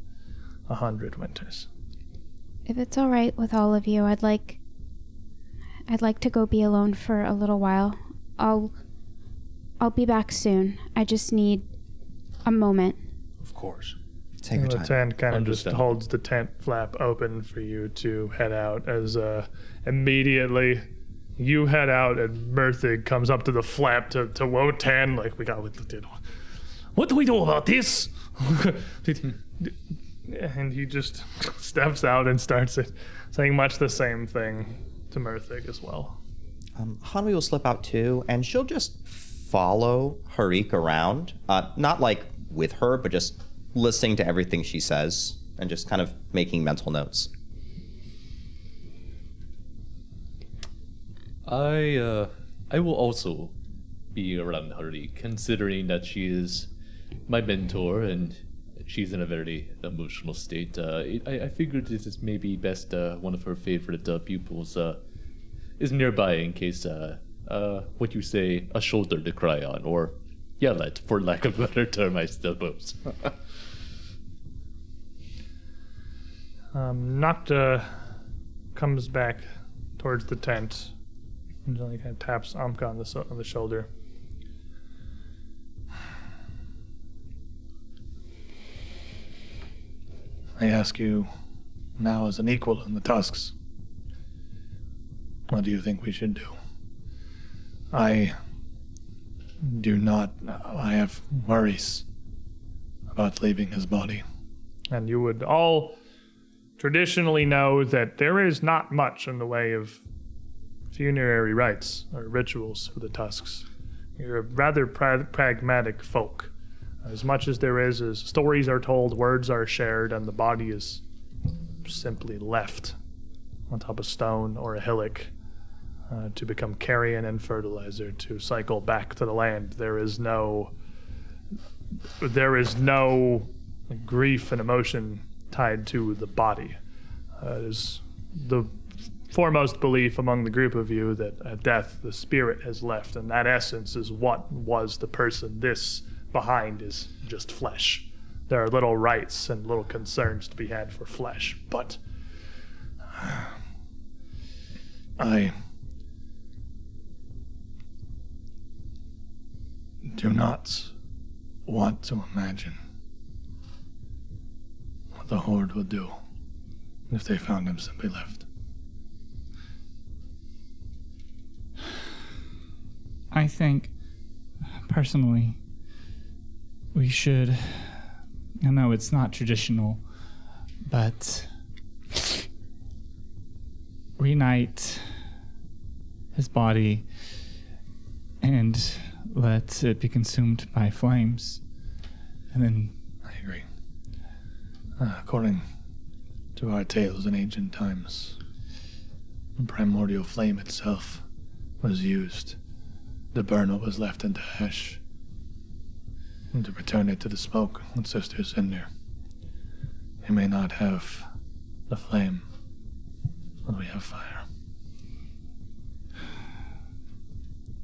100 winters. If it's all right with all of you, I'd like to go be alone for a little while. I'll be back soon. I just need a moment. Of course. Take your The time. tent kind of just Understand. holds the tent flap open for you to head out as immediately you head out and Mirthig comes up to the flap to Wotan like, what do we do about this? And he just steps out and starts it, saying much the same thing to Mirthig as well. Hanwi will slip out too, and she'll just follow Harik around. Not like with her, but just listening to everything she says and just kind of making mental notes. I will also be around Harik, considering that she is my mentor and she's in a very emotional state. I figured this is maybe best one of her favorite pupils is nearby in case, what you say, a shoulder to cry on, or yell at, for lack of a better term, I suppose. Nocta comes back towards the tent and kind of taps Amka on the shoulder. I ask you now as an equal in the Tusks, what do you think we should do? I have worries about leaving his body. And you would all traditionally know that there is not much in the way of funerary rites or rituals for the Tusks. You're a rather pragmatic folk. As much as there is stories are told, words are shared, and the body is simply left on top of stone or a hillock to become carrion and fertilizer to cycle back to the land. There is no grief and emotion tied to the body. It is the foremost belief among the group of you that at death the spirit has left, and that essence is what was the person. This behind is just flesh. There are little rights and little concerns to be had for flesh, but I do not want to imagine what the Horde would do if they found him simply left. I think, personally, we should, I know it's not traditional, but reunite his body and let it be consumed by flames. And then... I agree. According to our tales in ancient times, the primordial flame itself was used to burn what was left into ash and to return it to the smoke with Sister Cinder. We may not have the flame, but we have fire.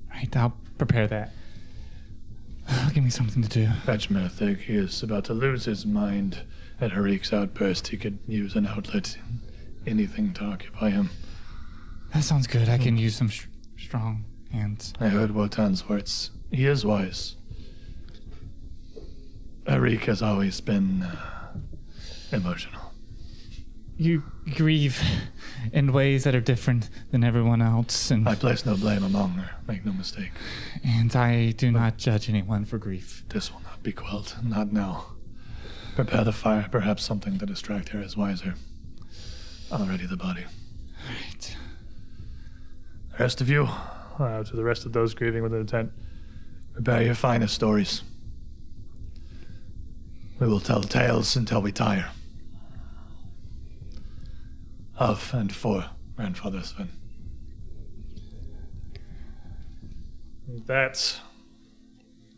Right, I'll prepare that. Give me something to do. Fetch Merthig. He is about to lose his mind at Harik's outburst. He could use an outlet, anything to occupy him. That sounds good. I can use some strong hands. I heard Wotan's words. He is wise. Harik has always been emotional. You grieve in ways that are different than everyone else, and I place no blame among her, make no mistake. and I do not judge anyone for grief. This will not be quelled, not now. Prepare the fire, perhaps something to distract her is wiser. I'll ready the body. Right. The rest of you, to the rest of those grieving within the tent, prepare your finest stories. We will tell tales until we tire. Of and for Grandfather Sven. That,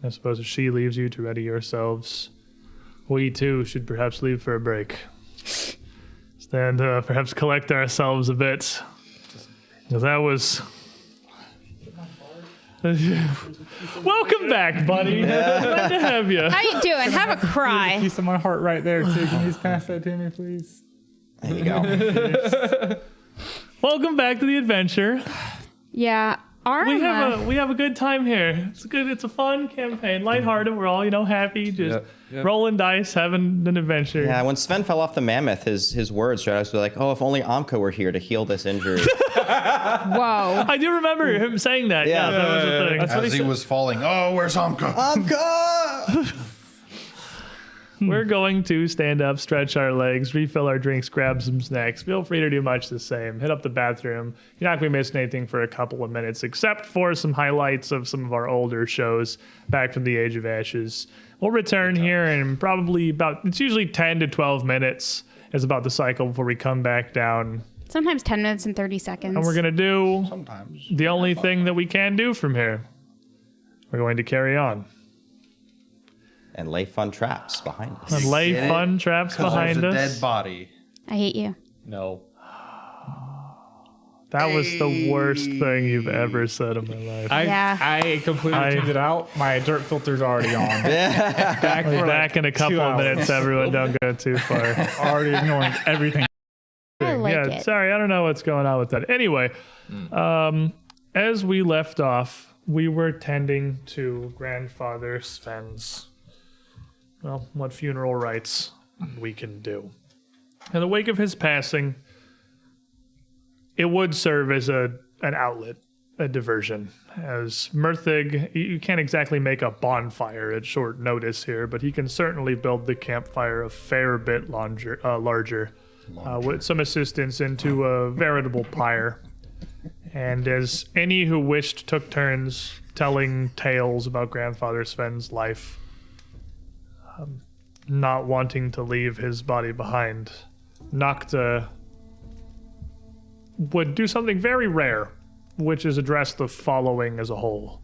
I suppose, if she leaves you to ready yourselves, we too should perhaps leave for a break. Stand, perhaps collect ourselves a bit. Because that was... Welcome back, buddy. Glad to have you. How you doing? Have a cry. Piece of my heart right there, too. Can you just pass that to me, please? There you go. Welcome back to the adventure. Yeah, We have a good time here. It's good. It's a fun campaign, lighthearted. We're all happy, just rolling dice, having an adventure. Yeah, when Sven fell off the mammoth, his words were like, "Oh, if only Amka were here to heal this injury." Whoa. I do remember him saying that. Yeah. Yeah, that was the thing. As he was falling, oh, where's Amka? Amka! We're going to stand up, stretch our legs, refill our drinks, grab some snacks. Feel free to do much the same. Hit up the bathroom. You're not going to be missing anything for a couple of minutes, except for some highlights of some of our older shows back from the Age of Ashes. We'll return here in probably it's usually 10 to 12 minutes is about the cycle before we come back down. Sometimes 10 minutes and 30 seconds. And we're going to do Sometimes. the only thing that we can do from here. We're going to carry on. And lay fun traps behind us. And lay Get it? fun traps 'Cause behind there's a us. dead body. I hate you. No. That was the worst thing you've ever said in my life. I completely tuned it out. My dirt filter's already on. Back, We're for back in a 2 couple of hours. minutes. Everyone, don't go too far. Already ignoring everything. I like Yeah, it. sorry, I don't know what's going on with that. Anyway, as we left off, we were tending to Grandfather Sven's, well, what funeral rites we can do. In the wake of his passing, it would serve as an outlet, a diversion. As Merthig, you can't exactly make a bonfire at short notice here, but he can certainly build the campfire a fair bit larger. With some assistance into a veritable pyre. And as any who wished took turns telling tales about Grandfather Sven's life, not wanting to leave his body behind, Nocta would do something very rare, which is address the following as a whole.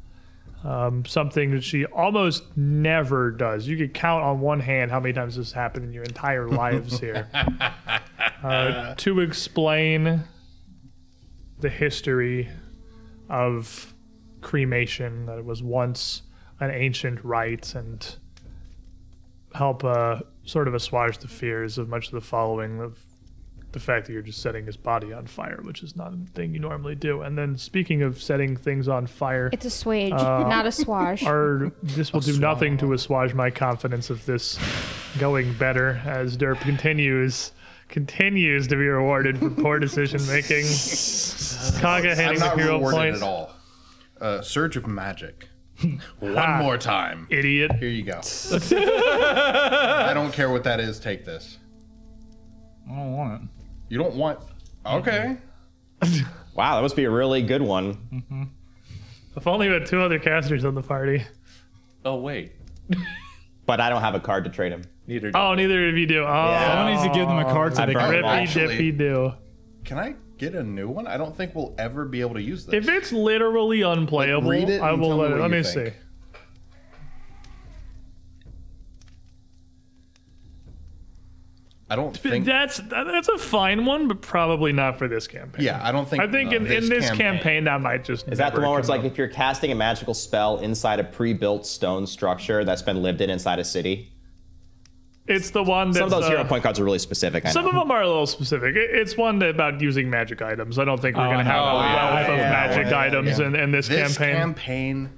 Something that she almost never does. You could count on one hand how many times this happened in your entire lives here. To explain the history of cremation, that it was once an ancient rite, and help sort of assuage the fears of much of the following of the fact that you're just setting his body on fire, which is not a thing you normally do. And then speaking of setting things on fire, It's assuage, not assuage. this will do nothing to assuage my confidence of this going better, as Derp continues to be rewarded for poor decision making. Kaga I'm hitting the not hero rewarded point. at all. Surge of magic. One more time. Idiot. Here you go. I don't care what that is. Take this. I don't want it. You don't want... Okay. Wow, that must be a really good one. If only we had 2 other casters on the party. Oh wait, But I don't have a card to trade him. neither. Do Oh, neither of you do. Oh, Yeah. Someone needs to give them a card so I they can burned rippy mine. Actually- dippy do. Can I get a new one? I don't think we'll ever be able to use this. If it's literally unplayable, Read it I and will tell me let it. what Let you me think. see. I don't think... That's a fine one, but probably not for this campaign. Yeah, I don't think... I think in this campaign that might just. Is that the one where it's like if you're casting a magical spell inside a pre-built stone structure that's been lived in inside a city? It's the one that's. Some of those hero point cards are really specific. I Some know. of them are a little specific. It's one about using magic items. I don't think we're Oh, going to I have know. a wealth of yeah, magic yeah, items yeah. in this This campaign. campaign,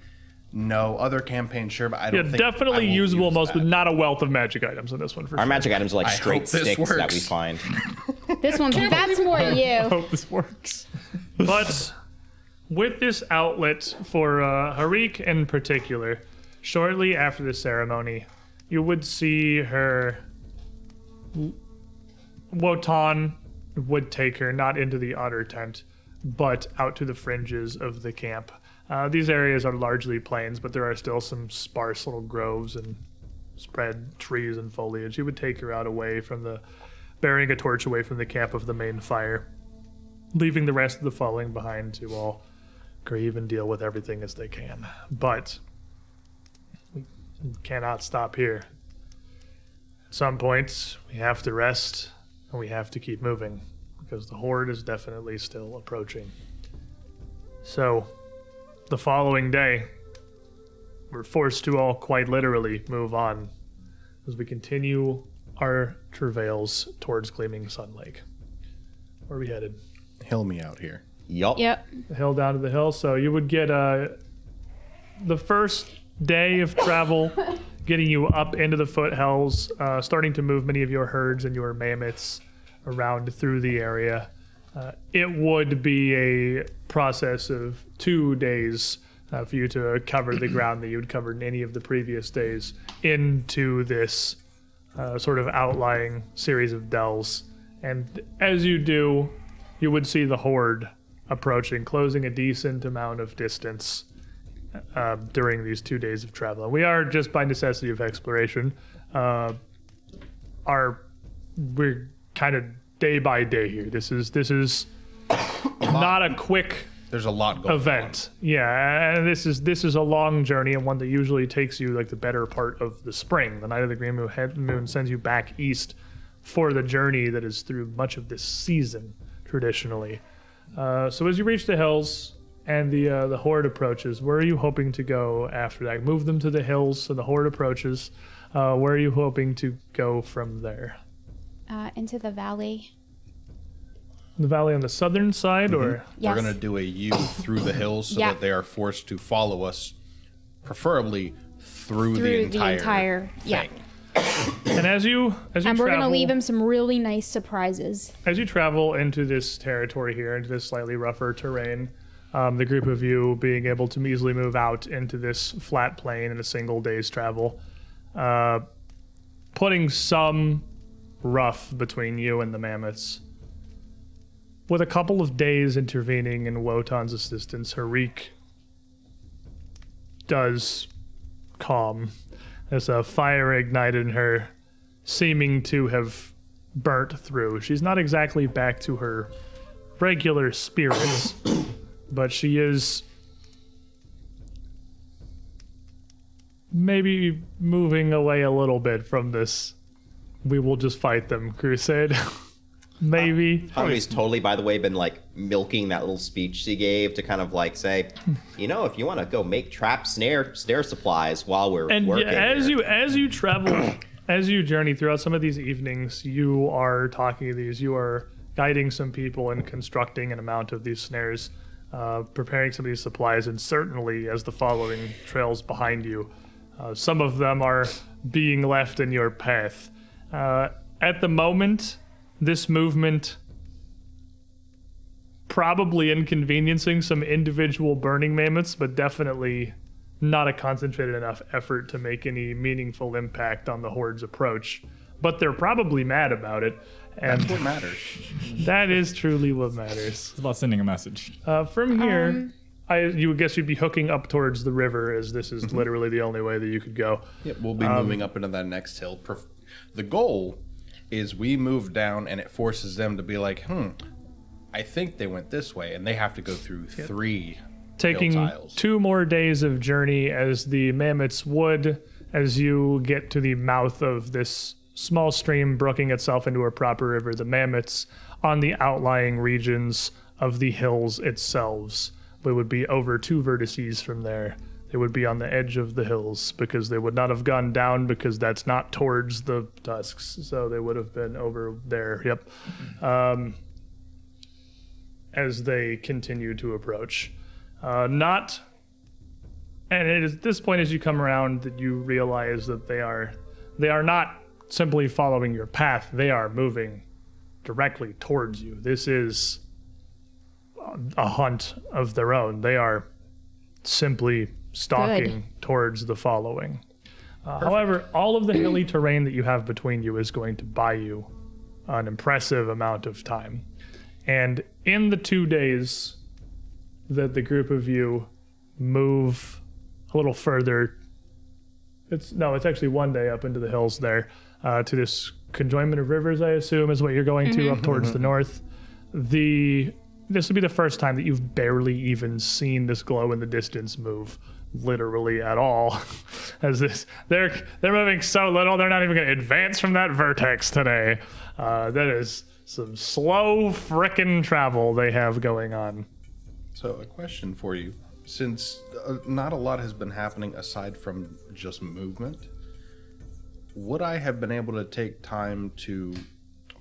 no. Other campaign, sure, but I Yeah, don't think... definitely I will usable use most, that. but not a wealth of magic items in this one for Our sure. magic items are like I straight hope this sticks that we works. find. This one, that's more I you. hope this works. But with this outlet for Harik in particular, shortly after the ceremony, you would see her. Wotan would take her not into the outer tent, but out to the fringes of the camp. These areas are largely plains, but there are still some sparse little groves and spread trees and foliage. He would take her out away from bearing a torch away from the camp of the main fire, leaving the rest of the following behind to all grieve and deal with everything as they can. But we cannot stop here. At some points, we have to rest and we have to keep moving because the horde is definitely still approaching. So, the following day, we're forced to all quite literally move on as we continue our travails towards Gleaming Sun Lake. Where are we headed? Hill me out here. Yup. Yep. The hill down to the hill. So you would get the first day of travel getting you up into the foothills, starting to move many of your herds and your mammoths around through the area. It would be a process of 2 days for you to cover the ground that you'd covered in any of the previous days into this sort of outlying series of dells. And as you do, you would see the horde approaching, closing a decent amount of distance during these 2 days of travel. And we are, just by necessity of exploration, we're kind of day by day here. This is not a quick There's a lot going event. Yeah, and this is a long journey and one that usually takes you like the better part of the spring. The night of the Green Moon sends you back east for the journey that is through much of this season traditionally. So as you reach the hills and the horde approaches, where are you hoping to go after that? Move them to the hills so the horde approaches. Where are you hoping to go from there? Into the valley. The valley on the southern side, or Yes. We're going to do a U through the hills so Yeah. that they are forced to follow us, preferably through Through the entire yeah. thing. and as you And we're gonna travel- leave him some really nice surprises. As you travel into this territory here, into this slightly rougher terrain, the group of you being able to easily move out into this flat plain in a single day's travel, putting some rough between you and the mammoths. With a couple of days intervening in Wotan's assistance, Harik does calm. There's a fire ignited in her, seeming to have burnt through. She's not exactly back to her regular spirits, but she is maybe moving away a little bit from this "we will just fight them" crusade. maybe. Hanwi's totally, by the way, been like milking that little speech she gave to kind of like say, if you want to go make trap snare supplies while we're And working. as you travel, as you journey throughout some of these evenings, you are talking to these. You are guiding some people and constructing an amount of these snares, preparing some of these supplies, and certainly as the following trails behind you, some of them are being left in your path. At the moment, this movement probably inconveniencing some individual burning mammoths, but definitely not a concentrated enough effort to make any meaningful impact on the horde's approach. But they're probably mad about it. And That's what matters. that is truly what matters. It's about sending a message. From here, you would guess you'd be hooking up towards the river, as this is literally the only way that you could go. Yep, we'll be moving up into that next hill. The goal is we move down and it forces them to be like, I think they went this way, and they have to go through 3 Taking hill tiles. 2 more days of journey as the mammoths would, as you get to the mouth of this small stream brooking itself into a proper river. The mammoths on the outlying regions of the hills itself. We would be over 2 vertices from there. They would be on the edge of the hills because they would not have gone down because that's not towards the tusks. So they would have been over there. Yep. As they continue to approach. And it is at this point as you come around that you realize that they are not simply following your path. They are moving directly towards you. This is a hunt of their own. They are simply stalking towards the following. However, all of the hilly terrain that you have between you is going to buy you an impressive amount of time. And in the 2 days that the group of you move a little further, it's actually 1 day up into the hills there, to this conjoinment of rivers, I assume, is what you're going to up towards the north. This will be the first time that you've barely even seen this glow in the distance move, literally at all. They're moving so little, they're not even going to advance from that vertex today. That is some slow frickin' travel they have going on. So a question for you. Since not a lot has been happening aside from just movement, would I have been able to take time to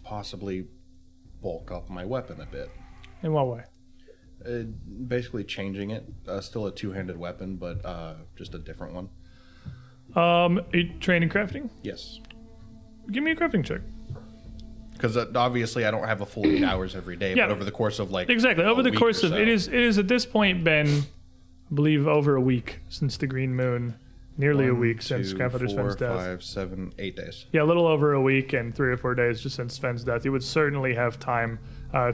possibly bulk up my weapon a bit? In what way? Basically changing it. Still a 2-handed weapon, but just a different one. Training crafting? Yes. Give me a crafting check. Because obviously I don't have a full 8 hours every day, Yeah. but over the course of Exactly. Over the course of, it is at this point been, I believe, over a week since the Green Moon. Nearly a week since Grandfather Sven's death. 5, 7, 8 days. Yeah, a little over a week and 3 or 4 days just since Sven's death. You would certainly have time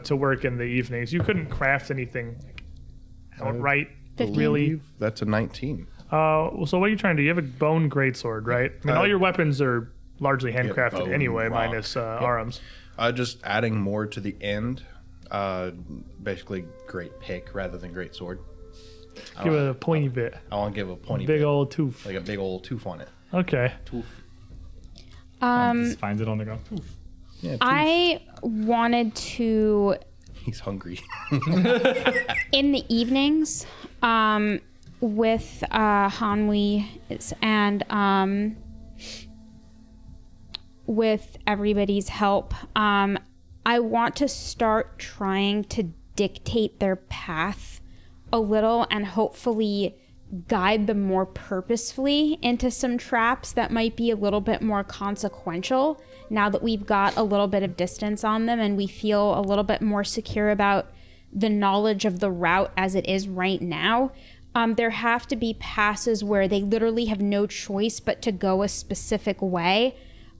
to work in the evenings. You couldn't craft anything outright, really. That's a 19. So what are you trying to do? You have a bone greatsword, right? I mean, all your weapons are largely handcrafted bone, anyway, rock. minus arms. Just adding more to the end. Basically, great pick rather than great sword. Give it a pointy bit. I want to give a pointy Big bit, old tooth. like a big old tooth on it. Okay. Just finds it on the ground. Oof. Yeah, tooth. I wanted to, He's hungry. in the evenings, with Hanwi and with everybody's help, I want to start trying to dictate their path a little and hopefully guide them more purposefully into some traps that might be a little bit more consequential now that we've got a little bit of distance on them and we feel a little bit more secure about the knowledge of the route as it is right now. There have to be passes where they literally have no choice but to go a specific way.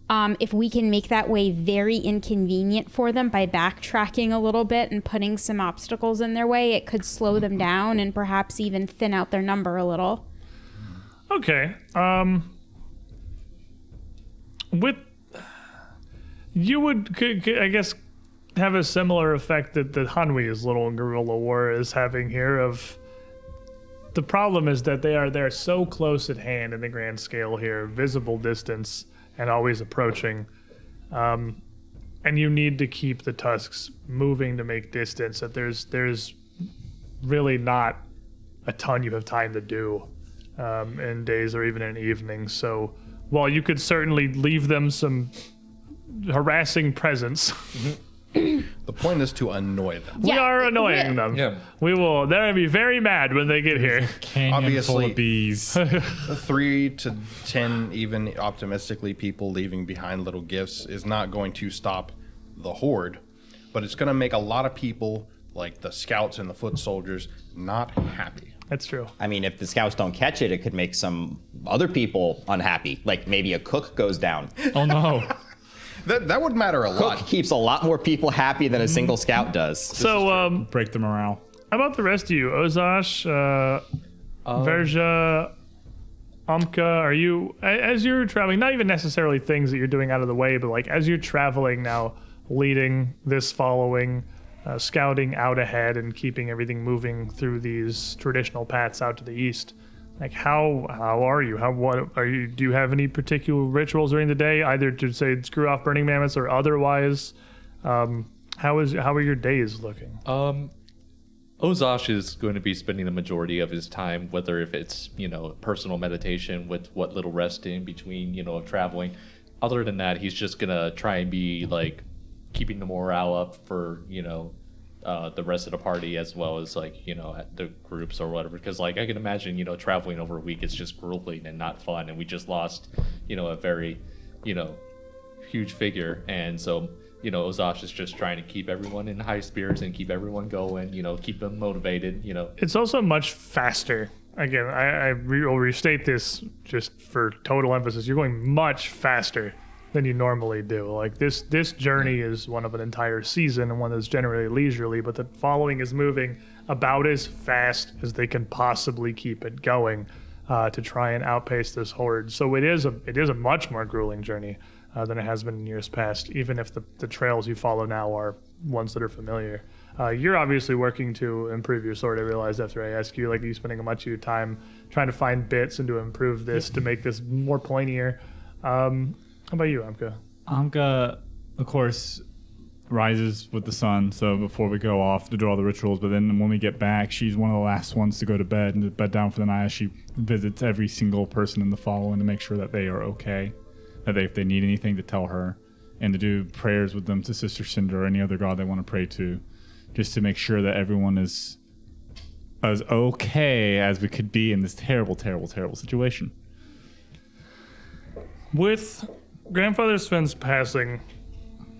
If we can make that way very inconvenient for them by backtracking a little bit and putting some obstacles in their way, it could slow them down and perhaps even thin out their number a little. Okay. You would, I guess, have a similar effect that the Hanwi's little guerrilla war is having here. Of the problem is that they're so close at hand in the grand scale here, visible distance, and always approaching. and you need to keep the tusks moving to make distance, that there's really not a ton you have time to do in days or even in evenings. So while you could certainly leave them some harassing presence, The point is to annoy them. we Yeah, are annoying them. Yeah. We will. They're gonna be very mad when they get here. Canyon full Obviously- of bees. 3 to 10, even optimistically, people leaving behind little gifts is not going to stop the horde, but it's going to make a lot of people, like the scouts and the foot soldiers, not happy. That's true. I mean, if the scouts don't catch it, it could make some other people unhappy. Like maybe a cook goes down. Oh no. That would matter a Cook lot. keeps a lot more people happy than a single scout does. So, Break the morale. how about the rest of you? Ozash, Verja, Amka, are you, as you're traveling, not even necessarily things that you're doing out of the way, but like as you're traveling now, leading this following, scouting out ahead and keeping everything moving through these traditional paths out to the east, like how are you? What are you? Do you have any particular rituals during the day, either to say screw off burning mammoths or otherwise? How are your days looking? Ozash is going to be spending the majority of his time, whether if it's, personal meditation with what little rest in between, traveling. Other than that, he's just going to try and be like keeping the morale up for, the rest of the party, as well as like, at the groups or whatever. Because like I can imagine, traveling over a week is just grueling and not fun. And we just lost, a very, huge figure. And so, Ozash is just trying to keep everyone in high spirits and keep everyone going, keep them motivated, It's also much faster. Again, I will restate this just for total emphasis. You're going much faster than you normally do. Like this journey is one of an entire season and one that's generally leisurely, but the following is moving about as fast as they can possibly keep it going to try and outpace this horde. So it is a much more grueling journey than it has been in years past, even if the trails you follow now are ones that are familiar. You're obviously working to improve your sword. I realized after I asked you, like, you spending much of your time trying to find bits and to improve this to make this more pointier. How about you, Amka? Amka, of course, rises with the sun, so before we go off to do all the rituals, but then when we get back, she's one of the last ones to go to bed and to bed down for the night. She visits every single person in the following to make sure that they are okay, that if they need anything to tell her, and to do prayers with them to Sister Cinder or any other god they want to pray to, just to make sure that everyone is as okay as we could be in this terrible, terrible, terrible situation. With Grandfather Sven's passing,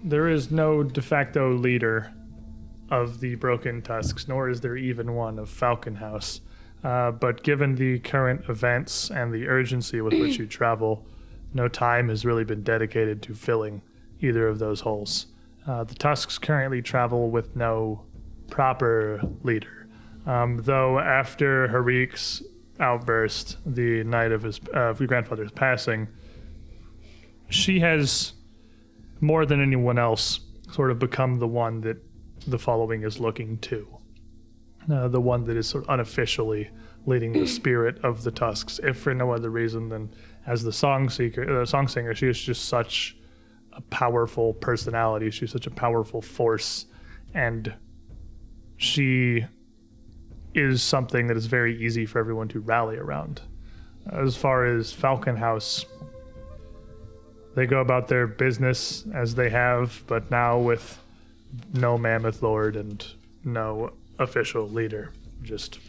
there is no de facto leader of the Broken Tusks, nor is there even one of Falcon House. But given the current events and the urgency with which you travel, no time has really been dedicated to filling either of those holes. The Tusks currently travel with no proper leader. Though after Harik's outburst the night of his grandfather's passing, she has, more than anyone else, sort of become the one that the following is looking to. The one that is sort of unofficially leading the spirit of the Tusks, if for no other reason than as the song singer, she is just such a powerful personality. She's such a powerful force, and she is something that is very easy for everyone to rally around. As far as Falcon House, they go about their business as they have, but now with no Mammoth Lord and no official leader. Just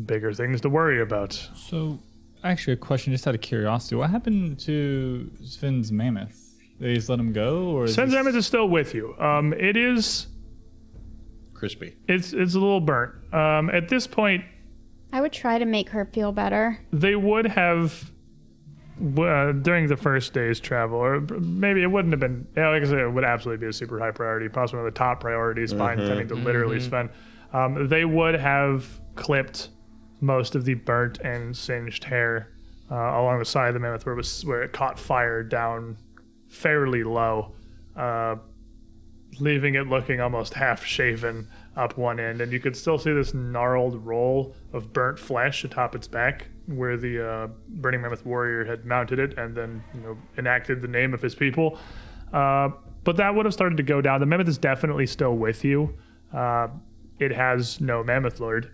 bigger things to worry about. So, actually, a question just out of curiosity. What happened to Sven's mammoth? They just let him go? Or Sven's Mammoth is still with you. It is... Crispy. It's a little burnt. At this point, I would try to make her feel better. they would have... during the first day's travel, or maybe it wouldn't have been, like I said, it would absolutely be a super high priority, possibly one of the top priorities behind tending to literally Sven. They would have clipped most of the burnt and singed hair along the side of the mammoth where it caught fire down fairly low, leaving it looking almost half shaven up one end, and you could still see this gnarled roll of burnt flesh atop its back where the Burning Mammoth warrior had mounted it and then enacted the name of his people. But But that would have started to go down. The mammoth is definitely still with you. It has no mammoth lord,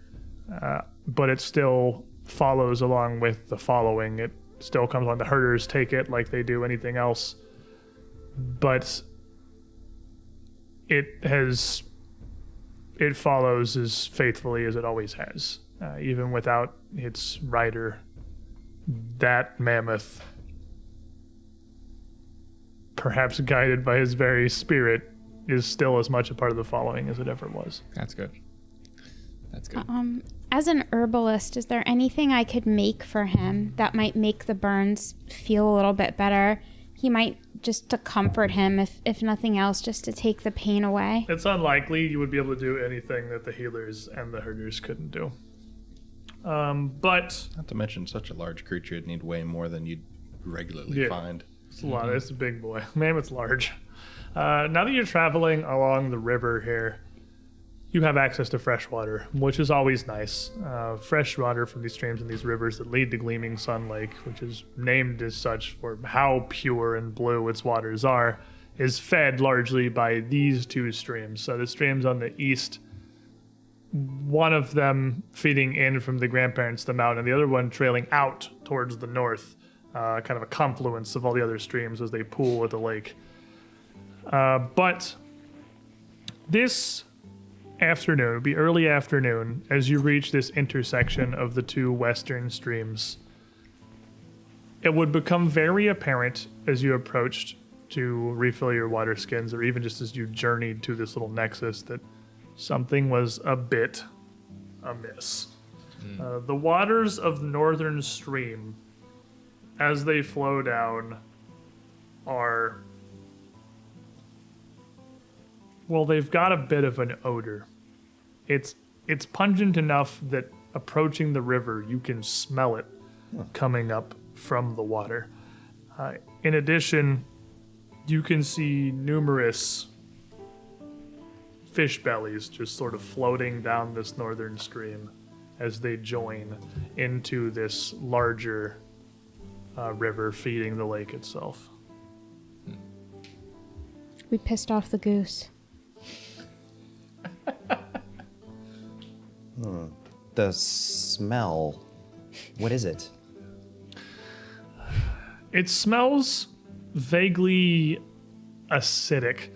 but it still follows along with the following. It still comes on. The herders take it like they do anything else. But it follows as faithfully as it always has. Even without its rider, that mammoth, perhaps guided by his very spirit, is still as much a part of the following as it ever was. That's good. That's good. As an herbalist, is there anything I could make for him that might make the burns feel a little bit better? He might, just to comfort him, if nothing else, just to take the pain away. It's unlikely you would be able to do anything that the healers and the herders couldn't do. But Not to mention, such a large creature would need way more than you'd regularly find. it's a lot. It's a big boy. Mammoth's large. Now that you're traveling along the river here, you have access to fresh water, which is always nice. Fresh water from these streams and these rivers that lead to Gleaming Sun Lake, which is named as such for how pure and blue its waters are, is fed largely by these two streams. So the streams on the east, one of them feeding in from the grandparents to the mountain, and the other one trailing out towards the north, kind of a confluence of all the other streams as they pool at the lake. But this afternoon, it would be early afternoon, as you reach this intersection of the two western streams, it would become very apparent as you approached to refill your water skins, or even just as you journeyed to this little nexus, that something was a bit amiss. The waters of the northern stream, as they flow down, are... well, they've got a bit of an odor. It's pungent enough that approaching the river, you can smell it coming up from the water. In addition, you can see numerous fish bellies just sort of floating down this northern stream as they join into this larger river feeding the lake itself. We pissed off the goose. The smell, what is it? It smells vaguely acidic,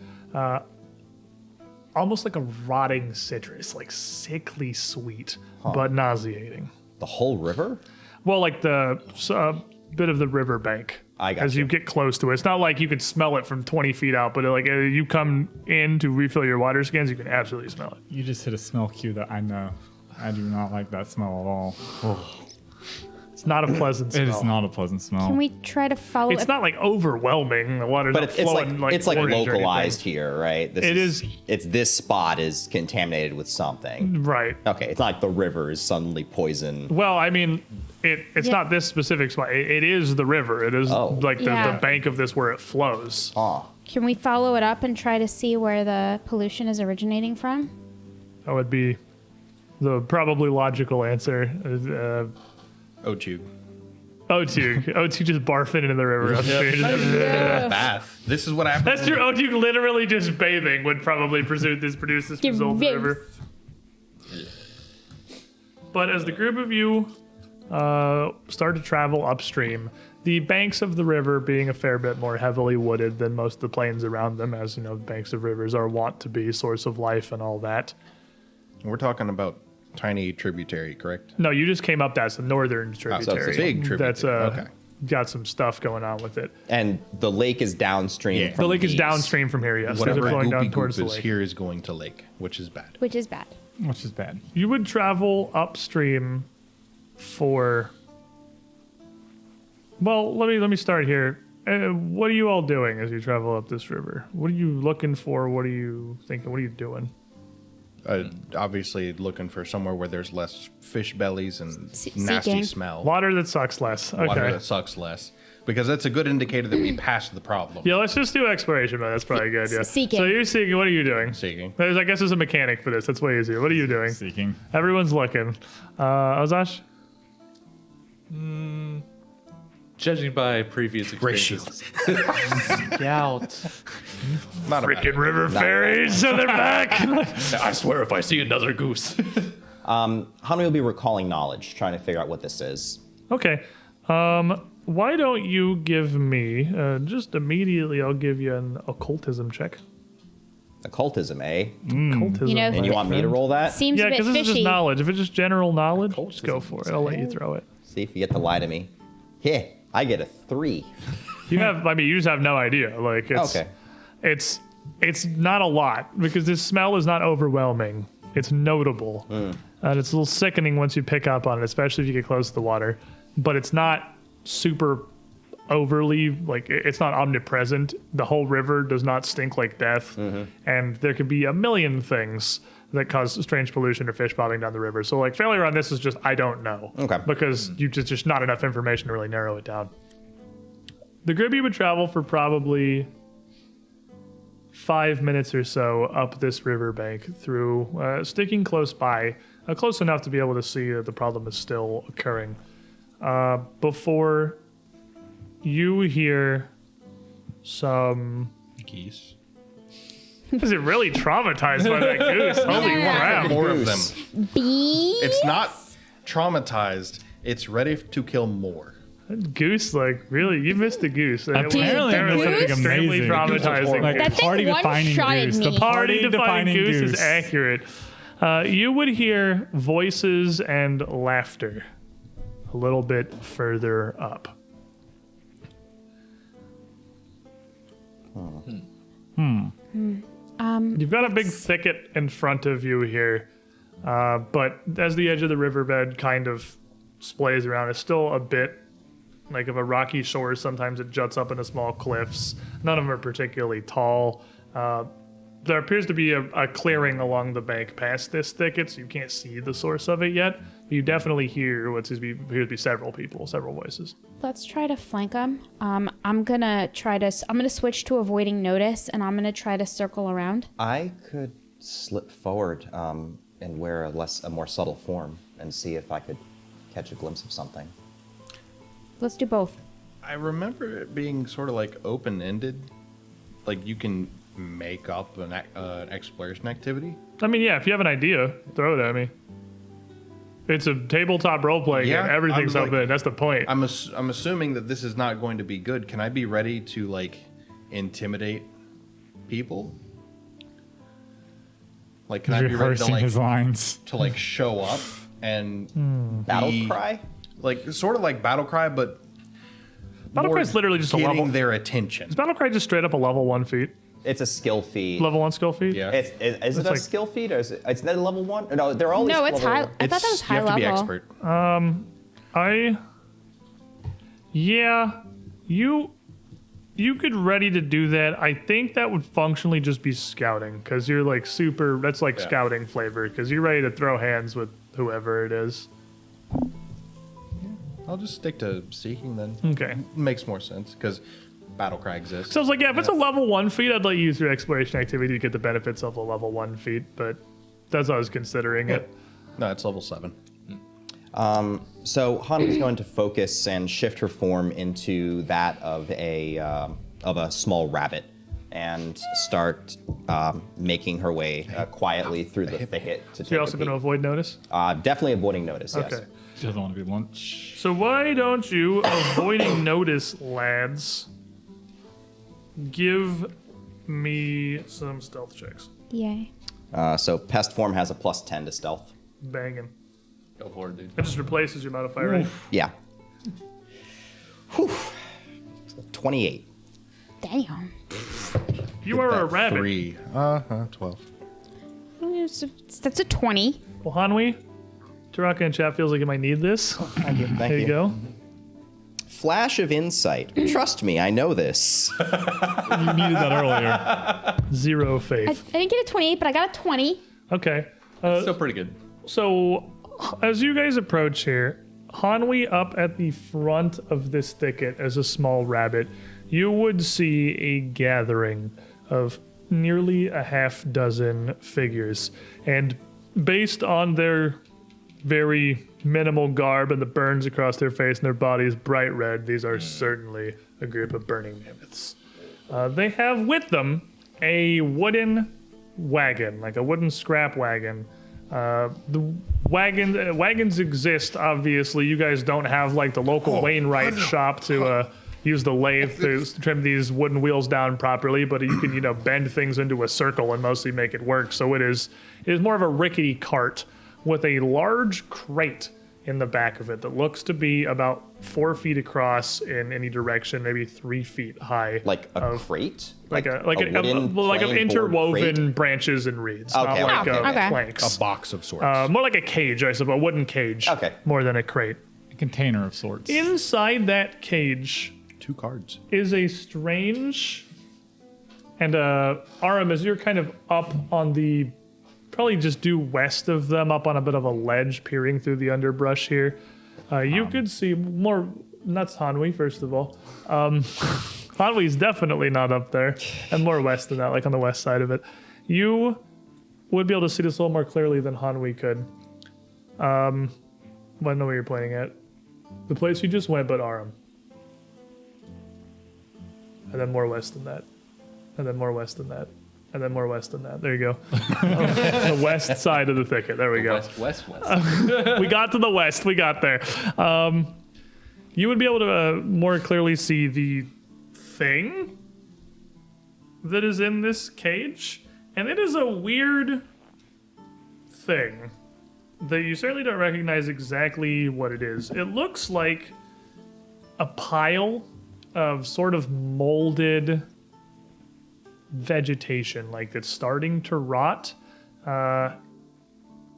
almost like a rotting citrus, like sickly sweet, but nauseating. The whole river? Well, like the bit of the riverbank. I got as you get close to it. It's not like you could smell it from 20 feet out, but like you come in to refill your water skins, you can absolutely smell it. You just hit a smell cue that I know. I do not like that smell at all. Oh. It's not a pleasant smell. It is not a pleasant smell. Can we try to follow It's not like overwhelming. The water's But not it's flowing like orange or localized anything. here, right? It's this spot is contaminated with something. Right. Okay, it's not like the river is suddenly poison. Well, I mean, it's not this specific spot. It is the river. It is like the bank of this where it flows. Can we follow it up and try to see where the pollution is originating from? That would be the probably logical answer. Otug. Otug just barfing into the river. Bath. This is what happens. That's true. Otug literally just bathing would probably produce this result in the river. But as the group of you start to travel upstream, the banks of the river being a fair bit more heavily wooded than most of the plains around them, as you know, banks of rivers are wont to be, source of life and all that. We're talking about tiny tributary, correct? No, you just came up. That's the northern tributary. So it's a big tributary. That's okay. Got some stuff going on with it. And the lake is downstream. Yeah. From The lake is these. downstream from here. Yes, Whatever they're flowing down goopy towards goop the is lake. here is going to lake, which is bad. Which is bad. Which is bad. You would travel upstream for. Well, let me start here. What are you all doing as you travel up this river? What are you looking for? What are you thinking? What are you doing? Obviously looking for somewhere where there's less fish bellies and Seeking. nasty smell. Water that sucks less. Okay. Water that sucks less. Because that's a good indicator that we passed the problem. Yeah, let's just do exploration, man. That's probably good. Yeah. Seeking. So you're seeking. What are you doing? Seeking. I guess there's a mechanic for this. That's way easier. What are you doing? Seeking. Everyone's looking. Ozash? Judging by previous experiences. Scout. Not a bad Freaking river fairies, so they're back. I swear if I see another goose. Hanwi will be recalling knowledge, trying to figure out what this is. Okay. Why don't you give me, just immediately, I'll give you an occultism check. Occultism, eh? Occultism. You know, And you want me to roll that? Seems Yeah, a bit because this is just fishy. knowledge. If it's just general knowledge, just go for it. I'll let you throw it. See if you get to lie to me. Yeah, I get a 3. You have, I mean, you just have no idea. Like, it's, Okay. it's not a lot because this smell is not overwhelming. It's notable, and it's a little sickening once you pick up on it, especially if you get close to the water. But it's not super overly like it's not omnipresent. The whole river does not stink like death, and there could be a million things that cause strange pollution or fish bobbing down the river. So like failure on this is just I don't know. Okay. Because you just not enough information to really narrow it down. The Gribby would travel for probably 5 minutes or so up this riverbank through sticking close by, close enough to be able to see that the problem is still occurring. Before you hear some... Geese. Is it really traumatized by that goose? Holy crap. More of them. Bees? It's not traumatized. It's ready to kill more. That goose, like, really, you missed the goose. And it was Apparently, apparently the goose? extremely amazing. traumatizing. Like That a thing party-defining one-shotted goose. me. The Party-defining goose is goose. accurate. You would hear voices and laughter a little bit further up. You've got a big thicket in front of you here, but as the edge of the riverbed kind of splays around, it's still a bit like of a rocky shore. Sometimes it juts up into small cliffs. None of them are particularly tall. There appears to be a clearing along the bank past this thicket, so you can't see the source of it yet. But you definitely hear what appears to be several people, several voices. Let's try to flank them. I'm gonna switch to avoiding notice, and I'm gonna try to circle around. I could slip forward and wear a more subtle form and see if I could catch a glimpse of something. Let's do both. I remember it being sort of like open-ended. Like you can make up an exploration activity. I mean, yeah, if you have an idea, throw it at me. It's a tabletop role-playing Yeah, game. Everything's I'm like- open. That's the point. I'm assuming that this is not going to be good. Can I be ready to like intimidate people? Like, can I be ready to Rehearsing like his lines. show up and Battle be, cry? like sort of like battle cry, but Battle more Cry is literally just a getting level. their attention. Is Battle Cry just straight up a level 1 feat? It's a skill feat. Level 1 skill feat? Yeah, Is it a like- skill feat or is it's that level 1? No, they're always No, it's level high. one. I thought that was you high have to be level. expert. You could ready to do that. I think that would functionally just be scouting because you're like super. That's like scouting flavor because you're ready to throw hands with whoever it is. I'll just stick to seeking then. Okay. Makes more sense because battle cry exists. So I was like, yeah, if it's a level 1 feat, I'd let you use your exploration activity to get the benefits of a level 1 feat, but that's how I was considering it. No, it's level 7. So Hanwi's going to focus and shift her form into that of a small rabbit and start making her way quietly through the thicket to take You're a also going to peek. avoid notice? Definitely avoiding notice, yes. Okay. She doesn't want to be lunch. So why don't you, avoiding notice, lads, give me some stealth checks. Yay. So pest form has a +10 to stealth. Banging. Go for it, dude. It just replaces your modifier, right? Yeah. Whew. 28. Damn. You are a rabbit. 3. 12. That's a 20. Well, Hanwi, Taraka and chat feels like you might need this. Thank you. There you go. Flash of insight. Trust me, I know this. You needed that earlier. Zero I faith. didn't get a 28, but I got a 20. Okay. Still pretty good. So, as you guys approach here, Hanwi up at the front of this thicket as a small rabbit, you would see a gathering of nearly a half dozen figures. And based on their very minimal garb and the burns across their face and their bodies bright red. These are certainly a group of burning mammoths. They have with them a wooden wagon, like a wooden scrap wagon. The wagons exist, obviously. You guys don't have like the local Wainwright shop to use the lathe to trim these wooden wheels down properly, but you can, bend things into a circle and mostly make it work. So it is more of a rickety cart with a large crate in the back of it that looks to be about 4 feet across in any direction, maybe 3 feet high. Like a crate? Like a wooden like plain board interwoven crate? branches and reeds, Okay, not like okay. planks. A box of sorts. More like a cage, I suppose, a wooden cage. Okay. More than a crate. A container of sorts. Inside that cage 2 cards. is a strange, and Aram, as you're kind of up on the, probably just due west of them, up on a bit of a ledge, peering through the underbrush here, you could see more. That's Hanwi, first of all. Hanwi's definitely not up there, and more west than that, like on the west side of it. You would be able to see this a little more clearly than Hanwi could. I don't know where you're pointing at. The place you just went, but Aram. And then more west than that. And then more west than that. And then more west than that. There you go. The west side of the thicket. There we go. West. We got to the west. We got there. You would be able to more clearly see the thing that is in this cage. And it is a weird thing that you certainly don't recognize exactly what it is. It looks like a pile of sort of molded vegetation, like it's starting to rot. A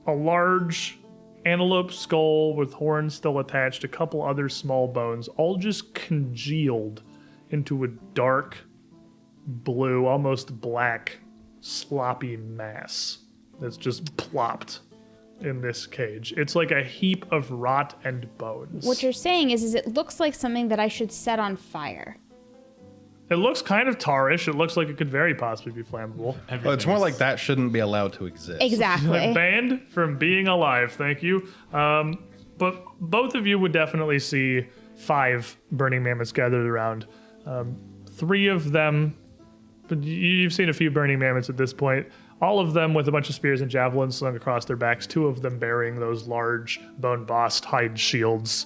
large antelope skull with horns still attached, a couple other small bones, all just congealed into a dark blue, almost black, sloppy mass that's just plopped in this cage. It's like a heap of rot and bones. What you're saying is it looks like something that I should set on fire. It looks kind of tarish. It looks like it could very possibly be flammable. Well, it's more like that shouldn't be allowed to exist. Exactly. Banned from being alive, thank you. But both of you would definitely see 5 burning mammoths gathered around. 3 of them, but you've seen a few burning mammoths at this point. All of them with a bunch of spears and javelins slung across their backs. 2 of them bearing those large bone-bossed hide shields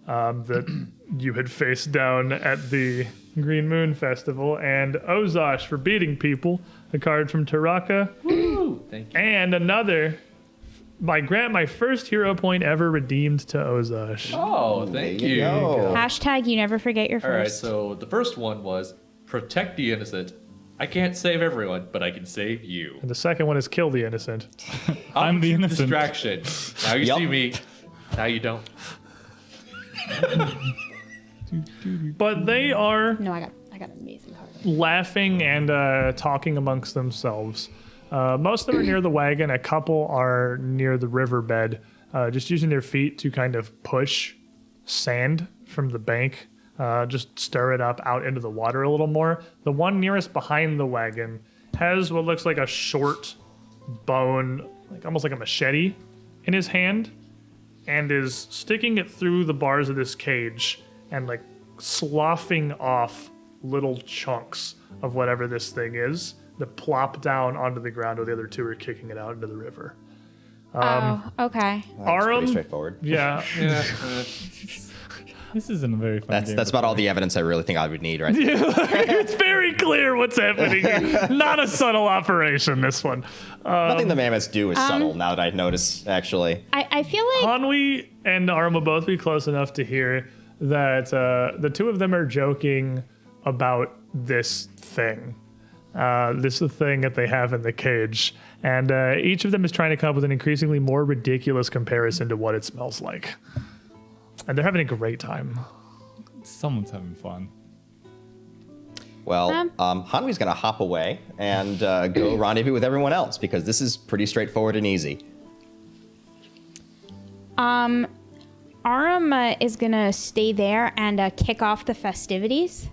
that you had faced down at the Green Moon Festival. And Ozosh for beating people, a card from Taraka. Woo! Thank you. And another, my first hero point ever redeemed to Ozosh. Oh, thank There you you. go. Hashtag you never forget your All right, first. so the first one was protect the innocent. I can't save everyone, but I can save you. And the second one is kill the innocent. I'm the innocent. Distraction. Now you Yup. see me. Now you don't. But they are No, I got an amazing card. laughing and talking amongst themselves. Most of them are near the wagon. A couple are near the riverbed, just using their feet to kind of push sand from the bank, just stir it up out into the water a little more. The one nearest behind the wagon has what looks like a short bone, like almost like a machete, in his hand, and is sticking it through the bars of this cage and like sloughing off little chunks of whatever this thing is that plop down onto the ground while the other 2 are kicking it out into the river. Oh, okay. That's Aram? pretty straightforward. Yeah. This isn't a very fun game. That's about all the evidence I really think I would need, right? It's very clear what's happening here. Not a subtle operation, this one. Nothing the mammoths do is subtle, now that I notice, actually. I feel like Hanwi and Aram will both be close enough to hear that the 2 of them are joking about this thing. This thing that they have in the cage. And each of them is trying to come up with an increasingly more ridiculous comparison to what it smells like. And they're having a great time. Someone's having fun. Well, Hanwi's going to hop away and go rendezvous with everyone else, because this is pretty straightforward and easy. Aram is gonna stay there and kick off the festivities.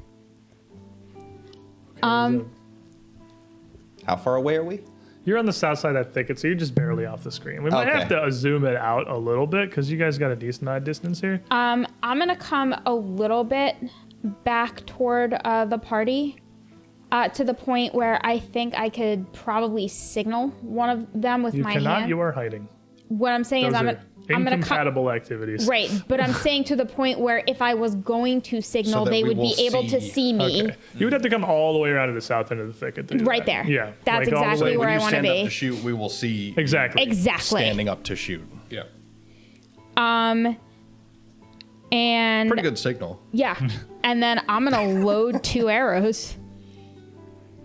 How far away are we? You're on the south side of that thicket, so you're just barely off the screen. We might have to zoom it out a little bit because you guys got a decent eye distance here. I'm gonna come a little bit back toward the party, to the point where I think I could probably signal one of them with my hand. You are hiding. What I'm saying Those is are incompatible activities. Right, but I'm saying to the point where if I was going to signal, that they we would will be able to see me. Okay. You would have to come all the way around to the south end of the thicket. To do Right that. there. Yeah. That's like all the exactly way- where I When you want to stand up be. to shoot, we will see Exactly. Exactly. standing up to shoot. Yeah. And Pretty good signal. yeah, and then I'm gonna load 2 arrows,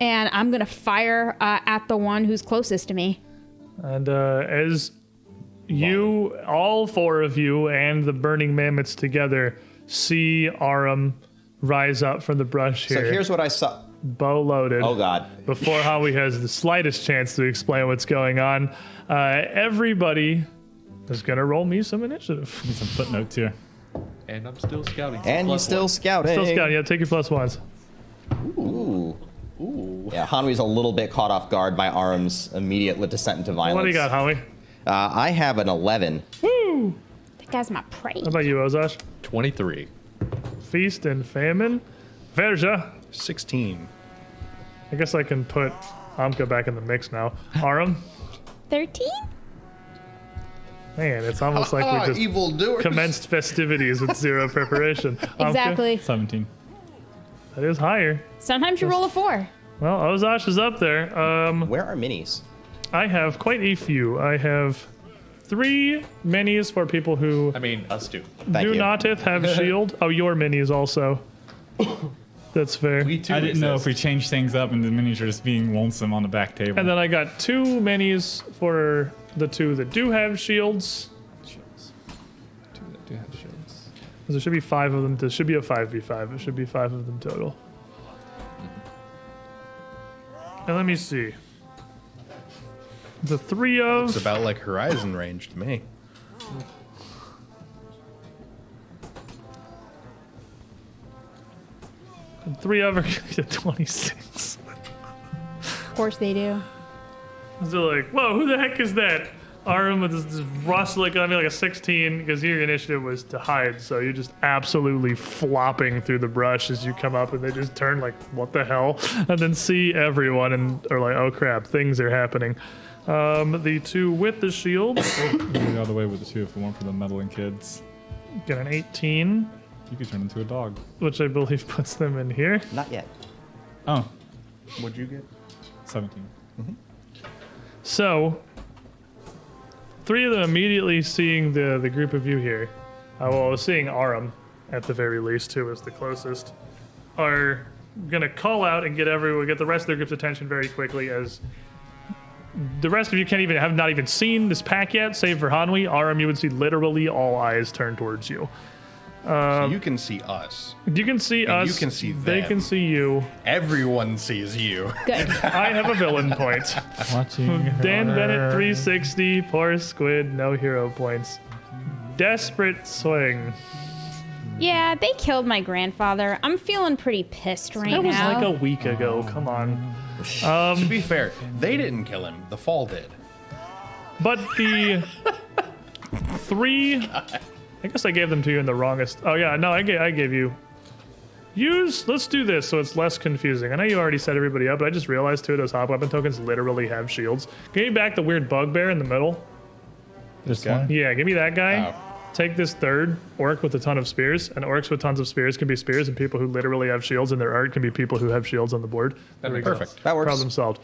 and I'm gonna fire at the one who's closest to me. And as you, all 4 of you, and the burning mammoths together see Aram rise up from the brush So here, here's what I saw. bow loaded. Oh God. Before Howie has the slightest chance to explain what's going on, everybody is gonna roll me some initiative. Need some footnotes here. And I'm still scouting. And you're Plus still one. scouting. Still scouting. Yeah, take your +1s. Ooh. Yeah, Hanwi's a little bit caught off guard by Aram's immediate descent into violence. What do you got, Howie? I have an 11. Woo! That guy's my prey. How about you, Ozash? 23. Feast and famine. Verja. 16. I guess I can put Amka back in the mix now. Aram. 13? Man, it's almost like we just evil doers. commenced festivities with 0 preparation. Amka, Exactly. 17. that is higher. Sometimes you roll a 4. Well, Ozash is up there. Where are minis? I have quite a few. I have 3 minis for people who I mean, us too. Thank do you. not have shield. Oh, your minis also. That's fair. We too I didn't know if we exist. changed things up and the minis are just being lonesome on the back table. And then I got 2 minis for the 2 that do have shields. Shields. 2 that do have shields. There should be 5 of them. There should be a 5v5. It should be 5 of them total. And let me see. The 3 of... It's about like horizon range to me. the 3 of are going to 26. Of course they do. So like, whoa, who the heck is that? Aram with this rustling on me like a 16 because your initiative was to hide, so you're just absolutely flopping through the brush as you come up, and they just turn like, what the hell? And then see everyone and are like, oh crap, things are happening. The 2 with the shield Maybe all the way with the 2 if it weren't for the meddling kids. get an 18, You could turn into a dog. which I believe puts them in here. Not yet. Oh, What'd you get? 17. So, 3 of them immediately seeing the group of you here, well, seeing Aram at the very least, who is the closest, are gonna call out and get the rest of their group's attention very quickly, as the rest of you have not even seen this pack yet, save for Hanwi. Aram, you would see literally all eyes turned towards you. So you can see us. You can see And us. you can see They them. can see you. Everyone sees you. Good. I have a villain point. Watching Dan her. Bennett 360, poor squid, no hero points. Desperate swing. Yeah, they killed my grandfather. I'm feeling pretty pissed right That was now. like a week ago. Come on. To be fair, they didn't kill him. The fall did. But the 3, I guess I gave them to you in the wrongest. Oh yeah, no, I gave you. Let's do this so it's less confusing. I know you already set everybody up, but I just realized 2 of those hot weapon tokens literally have shields. Give me back the weird bugbear in the middle. This Okay. one? Yeah, give me that guy. Oh. Take this 3rd orc with a ton of spears, and orcs with tons of spears can be spears, and people who literally have shields in their art can be people who have shields on the board. There we go. Perfect. That works. Problem solved.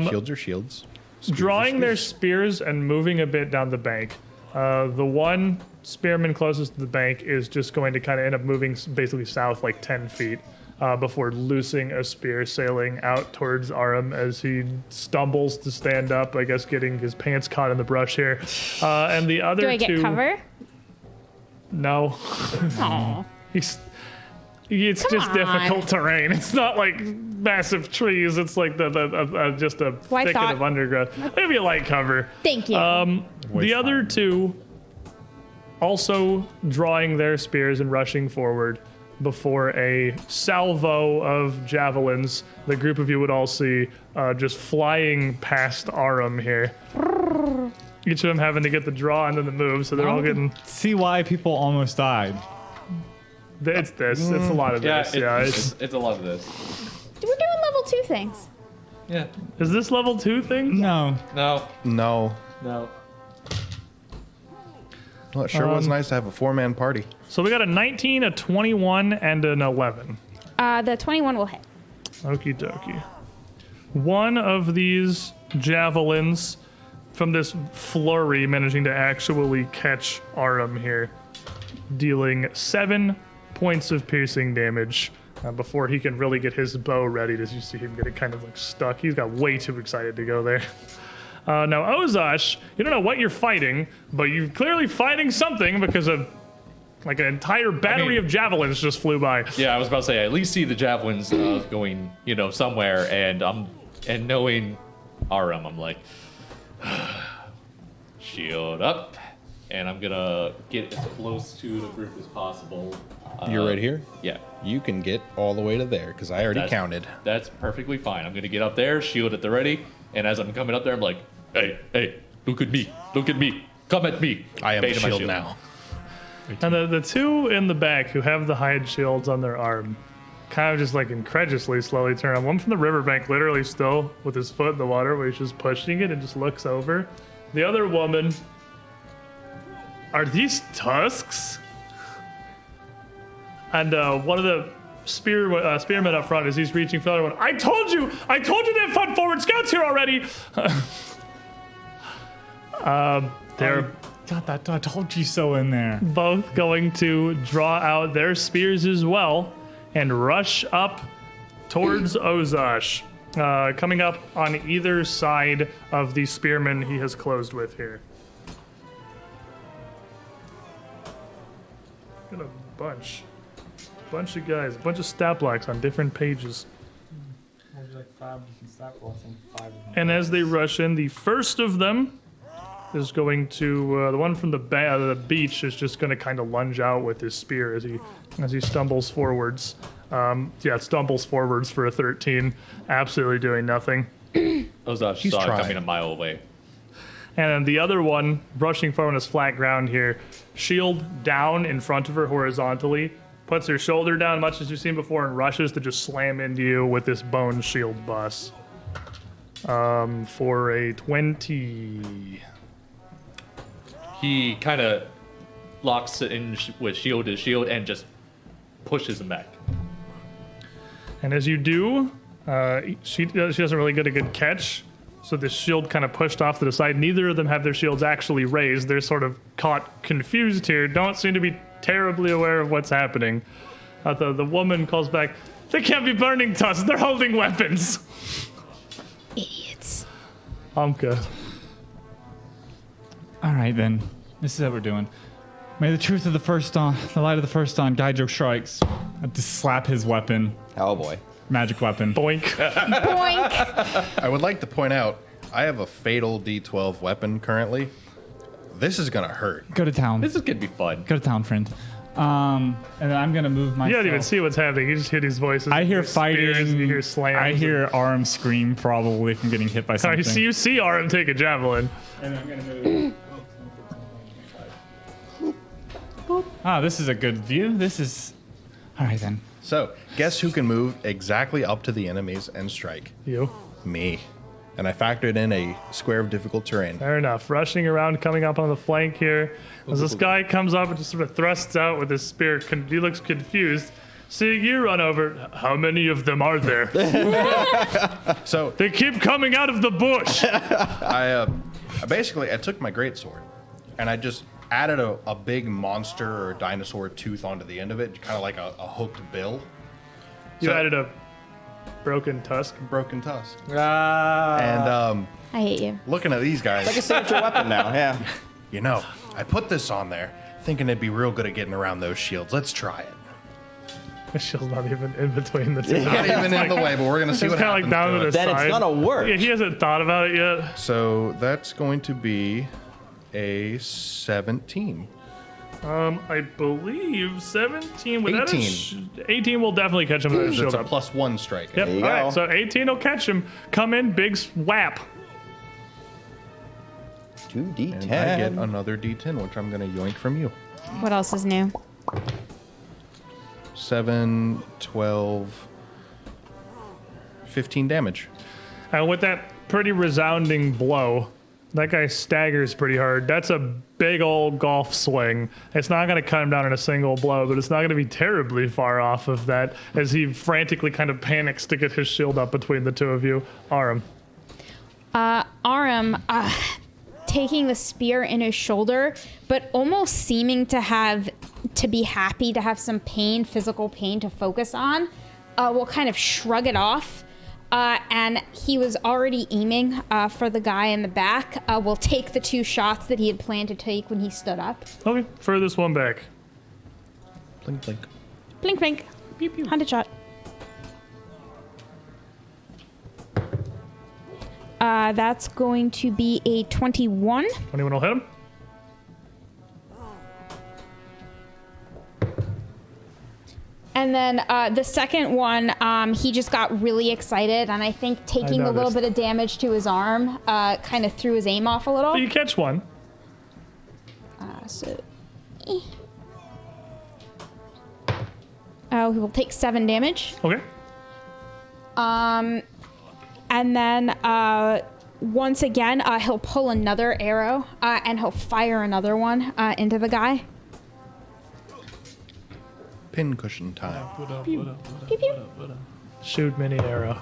Shields are shields. Spears are Drawing their spears. spears and moving a bit down the bank. The one spearman closest to the bank is just going to kind of end up moving basically south like 10 feet before loosing a spear, sailing out towards Aram as he stumbles to stand up, I guess getting his pants caught in the brush here. And the other Do I get 2... cover? No. Aw. It's just difficult terrain. It's not like massive trees. It's like just a Well, I thicket thought- of undergrowth. Maybe a light cover. Thank you. The other 2 also drawing their spears and rushing forward before a salvo of javelins. The group of you would all see just flying past Arum here. Each of them having to get the draw and then the move, so they're all getting. See why people almost died. It's this. It's a lot of this. It's a lot of this. We're doing level 2 things. Yeah. Is this level 2 thing? No. No. No. No. Well, it sure was nice to have a 4-man party. So we got a 19, a 21, and an 11. The 21 will hit. Okie dokie. One of these javelins from this flurry managing to actually catch Arum here, dealing 7 points of piercing damage before he can really get his bow ready. As you see him get it kind of like stuck. He's got way too excited to go there. Now, Ozash, you don't know what you're fighting, but you're clearly fighting something because of like an entire battery of javelins just flew by. Yeah, I was about to say, I at least see the javelins going, somewhere, and knowing Arum, I'm like, shield up, and I'm gonna get as close to the group as possible. You're right here? Yeah. You can get all the way to there, because I already counted. That's perfectly fine. I'm gonna get up there, shield at the ready, and as I'm coming up there, I'm like, hey, look at me, come at me. I am Bait the in my shield now. And the two in the back who have the hide shields on their arm kind of just like incredulously slowly turn on. One from the riverbank, literally still with his foot in the water, where he's just pushing it and just looks over. The other woman, are these tusks? And one of the spearmen up front, as he's reaching for the other one, I told you they fought forward scouts here already. They're I told you so in there. both going to draw out their spears as well and rush up towards Ozash, coming up on either side of the spearmen he has closed with here. Got a bunch of guys, a bunch of stat blocks on different pages. And as they rush in, the first of them is going to, the one from the beach is just going to kind of lunge out with his spear as he stumbles forwards. Stumbles forwards for a 13, absolutely doing nothing. Ozash saw it trying. coming a mile away. And then the other one, rushing forward on his flat ground here, shield down in front of her horizontally, puts her shoulder down much as you've seen before, and rushes to just slam into you with this bone shield bus. For a 20. He kind of locks it in with shield to shield and just pushes him back. And as you do, she doesn't really get a good catch. So the shield kind of pushed off to the side. Neither of them have their shields actually raised. They're sort of caught confused here. Don't seem to be terribly aware of what's happening. The woman calls back, they can't be burning tusks. They're holding weapons. Idiots. Amka. All right, then. This is what we're doing. May the truth of the first dawn, the light of the first dawn, guide your strikes. I just slap his weapon. Oh boy. Magic weapon. Boink. Boink. I would like to point out, I have a fatal D12 weapon currently. This is gonna hurt. Go to town. This is gonna be fun. Go to town, friend. And then I'm gonna move myself. You don't even see what's happening. You just hear these voices. I hear You spears, fighting. You hear slams. I hear Arum scream probably from getting hit by something. You see Arum take a javelin. And I'm gonna move. Ah, this is a good view. This is. All right then. So, guess who can move exactly up to the enemies and strike? You. Me. And I factored in a square of difficult terrain. Fair enough. Rushing around, coming up on the flank here. As this guy comes up and just sort of thrusts out with his spear, he looks confused. Seeing you run over, how many of them are there? So, They keep coming out of the bush. I took my greatsword and I just added a big monster or dinosaur tooth onto the end of it, kind of like a hooked bill. You So- added a broken tusk. Broken Tusk. And I hate you. looking at these guys, Like a signature weapon now, yeah. I put this on there thinking it'd be real good at getting around those shields. Let's try it. The shield's not even in between the two. Not even in the way, but we're going to see It's what kind of happens like down to to the it. Then side. it's gonna work. Yeah, he hasn't thought about it yet. So that's going to be a 17. I believe 17. With 18. 18 will definitely catch him with his shield It's a up. +1 strike. Yep. There you All right. go. So 18 will catch him. Come in, big swap. 2d10. And I get another D10, which I'm going to yoink from you. What else is new? 7, 12, 15 damage. And with that pretty resounding blow, that guy staggers pretty hard. That's a big old golf swing. It's not going to cut him down in a single blow, but it's not going to be terribly far off of that as he frantically kind of panics to get his shield up between the two of you. Aram. Aram, taking the spear in his shoulder, but almost seeming to be happy to have some pain, physical pain to focus on, will kind of shrug it off. And he was already aiming for the guy in the back. Will take the 2 shots that he had planned to take when he stood up. Okay, furthest one back. Blink, blink. Blink, blink. Pew, pew. Hunted shot. That's going to be a 21. 21 will hit him. And then the second one, he just got really excited, and I think taking a little noticed. bit of damage to his arm kind of threw his aim off a little. But you catch one. Oh, he will take 7 damage. Okay. And then once again, he'll pull another arrow and he'll fire another one into the guy. Pincushion time. Pew, pew. Shoot mini arrow.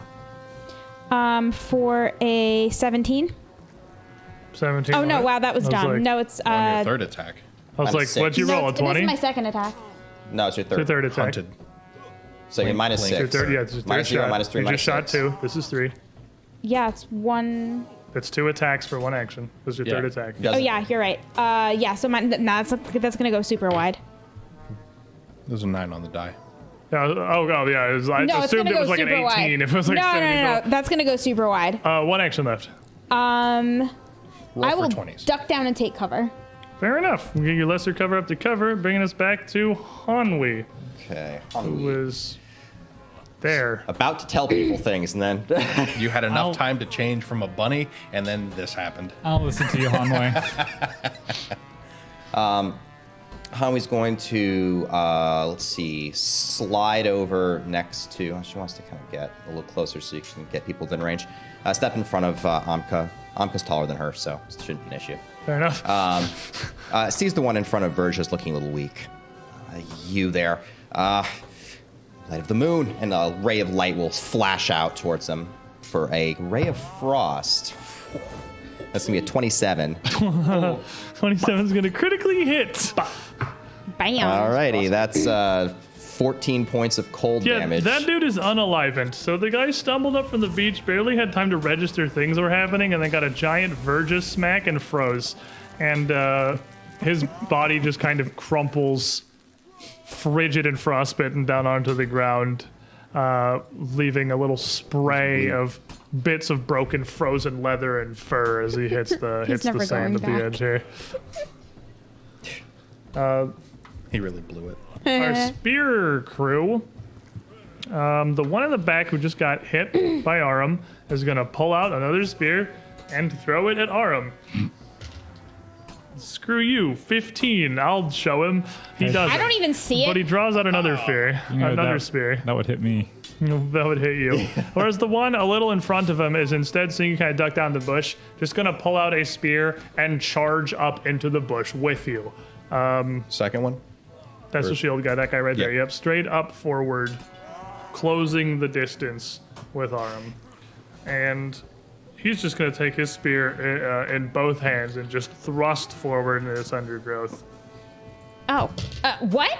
For a 17. 17. Oh, no, on it. wow, that was I dumb. like- No, it's... On your third attack. I was I'm like, sick. what'd you no, roll, a this is 20? my second attack. No, it's your Your third. third attack. Hunted. So you're minus Blink. Your 6. third, yeah, it's your third Minus 0, shot. minus 3, You minus just shot 6. 2. This is 3. Yeah, it's 1... That's 2 attacks for 1 action. This is your Yeah. third attack. Oh, Doesn't- yeah, you're right. Yeah, so that's going to go super wide. There's a 9 on the die. Yeah. I No, it's assumed going to it go was like an super 18 wide. if it was like no, 70. no. That's going to go super wide. 1 action left. Roll I for will 20s. duck down and take cover. Fair enough. We get your lesser cover up to cover, bringing us back to Hanwi, Okay. who was there. About to tell people things, and then You had enough I'll- time to change from a bunny, and then this happened. I'll listen to you, Hanwei. Hanwi's going to, let's see, slide over next to. She wants to kind of get a little closer so you can get people within range. Step in front of Amka. Amka's taller than her, so it shouldn't be an issue. Fair enough. Sees the one in front of Verja's looking a little weak. You there. Light of the moon, and a ray of light will flash out towards them for a ray of frost. That's going to be a 27. 27 is going to critically hit. Bam. Alrighty, that's 14 points of cold Yeah, damage. that dude is unalivened. So the guy stumbled up from the beach, barely had time to register things were happening, and then got a giant Verja smack and froze. And his body just kind of crumples, frigid and frostbitten, down onto the ground, leaving a little spray of bits of broken frozen leather and fur as he hits the never sand at going the back. edge here. He really blew it. Our spear crew, the one in the back who just got hit by Aram, is going to pull out another spear and throw it at Aram. Screw you, 15. I'll show him. He doesn't. I don't even see But he it. draws out another spear. You know, Another that- spear. That would hit me. That would hit you. Whereas the one a little in front of him is instead seeing you kind of duck down the bush, just going to pull out a spear and charge up into the bush with you. Second one? That's the shield guy, that guy right there. Yeah. Yep, straight up forward, closing the distance with Aram. And he's just going to take his spear in both hands and just thrust forward into this undergrowth Oh, what?